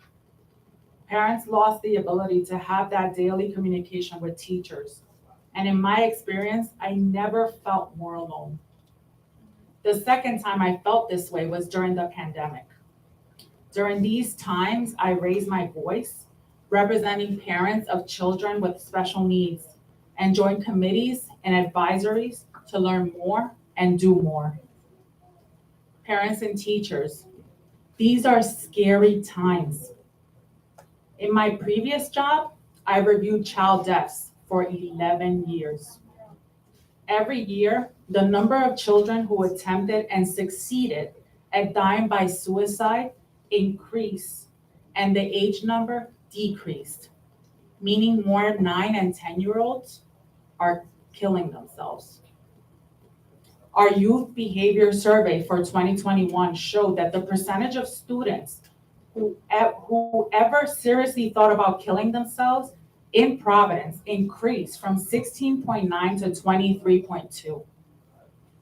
parents lost the ability to have that daily communication with teachers. And in my experience, I never felt more alone. The second time I felt this way was during the pandemic. During these times, I raised my voice, representing parents of children with special needs, and joined committees and advisories to learn more and do more. Parents and teachers, these are scary times. In my previous job, I reviewed child deaths for 11 years. Every year, the number of children who attempted and succeeded at dying by suicide increased, and the age number decreased, meaning more 9 and 10-year-olds are killing themselves. Our youth behavior survey for 2021 showed that the percentage of students who ever seriously thought about killing themselves in Providence increased from 16.9 to 23.2.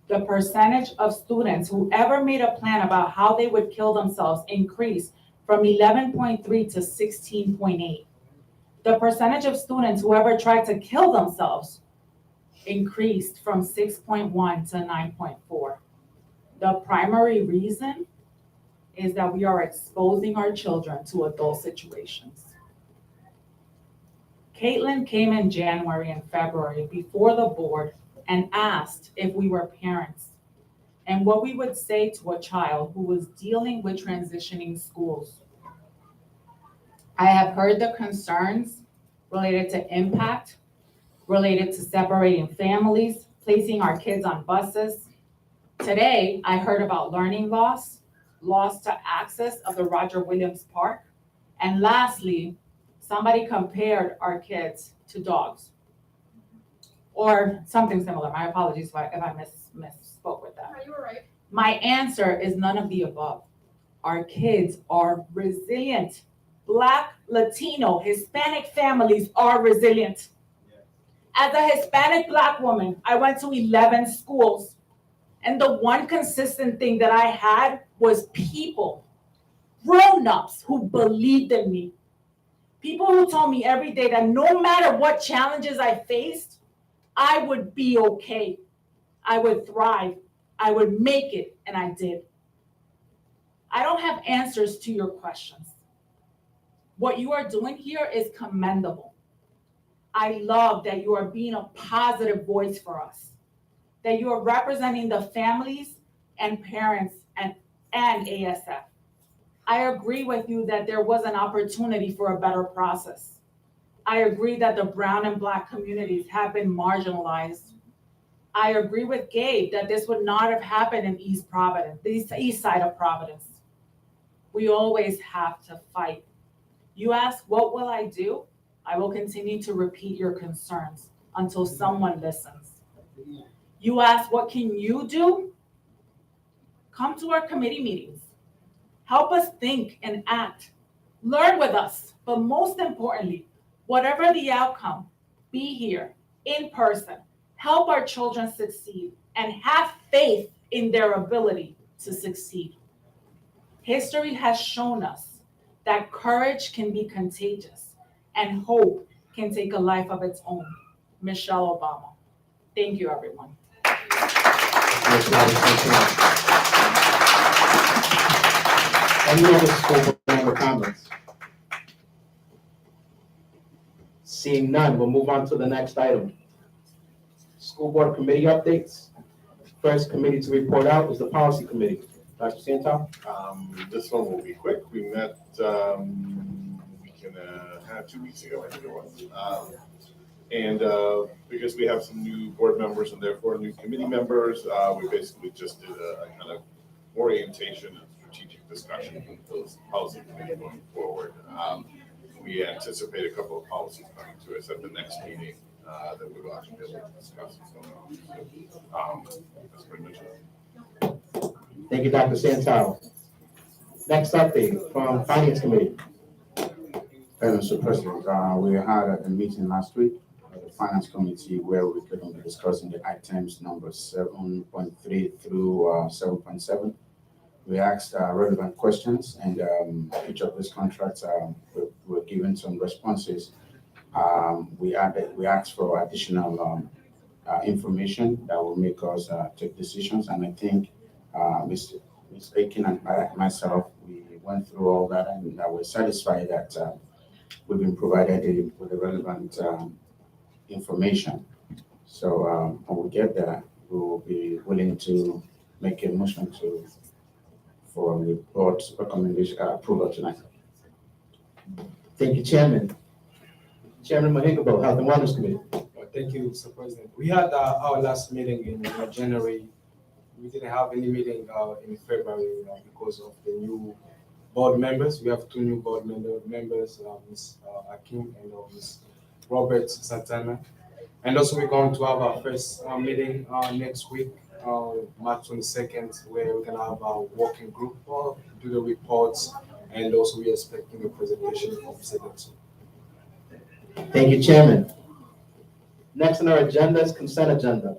The percentage of students who ever made a plan about how they would kill themselves increased from 11.3 to 16.8. The percentage of students who ever tried to kill themselves increased from 6.1 to 9.4. The primary reason is that we are exposing our children to adult situations. Caitlin came in January and February before the board and asked if we were parents and what we would say to a child who was dealing with transitioning schools. I have heard the concerns related to impact, related to separating families, placing our kids on buses. Today, I heard about learning loss, loss to access of the Roger Williams Park, and lastly, somebody compared our kids to dogs or something similar. My apologies if I misspoke with that. No, you were right. My answer is none of the above. Our kids are resilient. Black, Latino, Hispanic families are resilient. As a Hispanic Black woman, I went to 11 schools. And the one consistent thing that I had was people, grown-ups who believed in me. People who told me every day that no matter what challenges I faced, I would be okay. I would thrive. I would make it, and I did. I don't have answers to your questions. What you are doing here is commendable. I love that you are being a positive voice for us, that you are representing the families and parents and ASF. I agree with you that there was an opportunity for a better process. I agree that the brown and Black communities have been marginalized. I agree with Gabe that this would not have happened in East Providence, the east side of Providence. We always have to fight. You ask, what will I do? I will continue to repeat your concerns until someone listens. You ask, what can you do? Come to our committee meetings. Help us think and act. Learn with us. But most importantly, whatever the outcome, be here in person. Help our children succeed and have faith in their ability to succeed. History has shown us that courage can be contagious and hope can take a life of its own. Michelle Obama. Thank you, everyone. Any other school board member comments? Seeing none, we'll move on to the next item. School board committee updates. First committee to report out is the policy committee. Dr. Santel? This one will be quick. We met, week and a half, 2 weeks ago, I think it was. And because we have some new board members and therefore new committee members, we basically just did a kind of orientation and strategic discussion with those policy committee going forward. We anticipate a couple of policies coming to us at the next meeting that we will actually be able to discuss. So, that's pretty much it. Thank you, Dr. Santel. Next update from Finance Committee. Mr. President, we had a meeting last week at the Finance Committee where we're going to be discussing the items numbers 7.3 through 7.7. We asked relevant questions, and each of these contracts were given some responses. We asked for additional information that will make us take decisions, and I think Ms. Aiken and myself, we went through all that, and we're satisfied that we've been provided with the relevant information. So when we get there, we will be willing to make a motion for the board's recommendation approval tonight. Thank you, Chairman. Chairman Mahingabo, Health and Wellness Committee. Thank you, Mr. President. We had our last meeting in January. We didn't have any meeting in February because of the new board members. We have two new board members, Ms. Akim and Ms. Robert Santana. And also we're going to have our first meeting next week, March 22nd, where we're gonna have our working group do the reports, and also we're expecting a presentation from Senator. Thank you, Chairman. Next on our agenda is consent agenda.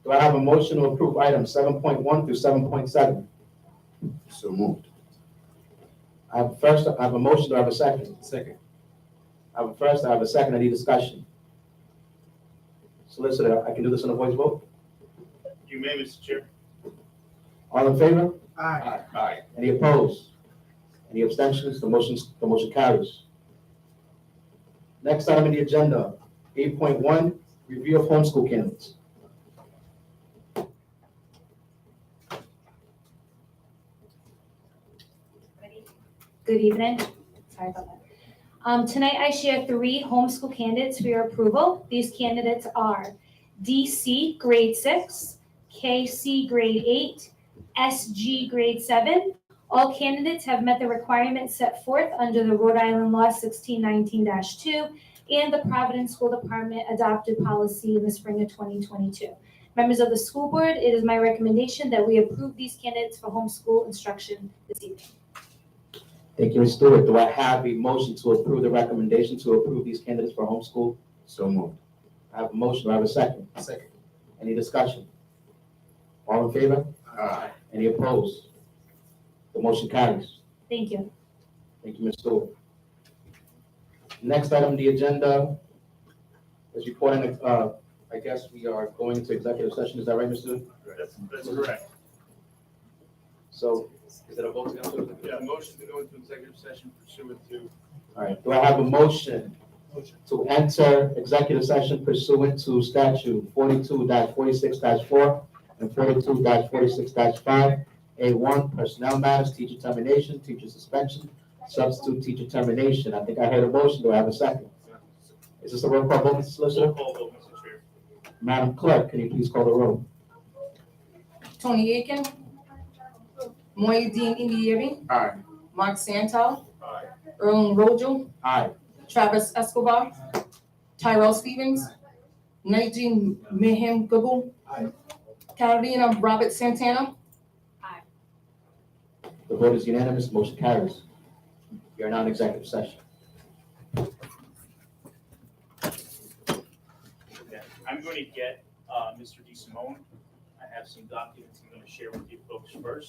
Do I have a motion to approve items 7.1 through 7.7? So moved. I have a motion, do I have a second? Second. I have a first, I have a second, any discussion? Solicitor, I can do this in a voice vote? You may, Mr. Chair. All in favor? Aye. Aye. Any opposed? Any abstentions? The motion carries. Next item on the agenda, 8.1, review of homeschool candidates. Good evening. Sorry about that. Tonight I share 3 homeschool candidates for your approval. These candidates are DC grade 6, KC grade 8, SG grade 7. All candidates have met the requirements set forth under the Rhode Island Law 1619-2 and the Providence School Department adopted policy in the spring of 2022. Members of the school board, it is my recommendation that we approve these candidates for homeschool instruction this evening. Thank you, Ms. Stewart. Do I have a motion to approve the recommendation to approve these candidates for homeschool? So moved. I have a motion, do I have a second? Second. Any discussion? All in favor? Aye. Any opposed? The motion carries. Thank you. Thank you, Ms. Stewart. Next item on the agenda is reporting, I guess we are going to executive session, is that right, Mr.? That's correct. So, is it a vote to go into? Yeah, motion to go into executive session pursuant to. All right, do I have a motion to enter executive session pursuant to statute 42-46-4 and 42-46-5, A1, personnel matters, teacher termination, teacher suspension, substitute teacher termination. I think I heard a motion. Do I have a second? Is this a roll call vote, Mr. Solicitor? Roll call vote, Mr. Chair. Madam Clerk, can you please call the roll? Tony Aiken. Moyedin Indieri. Aye. Mark Santo. Aye. Earl Rojo. Aye. Travis Escobar. Tyrell Stevens. Najee Mehem Gabul. Carolina Robert Santana. The vote is unanimous, motion carries. We are now in executive session. Okay. I'm going to get Mr. DeSimone. I have some documents I'm going to share with you folks first.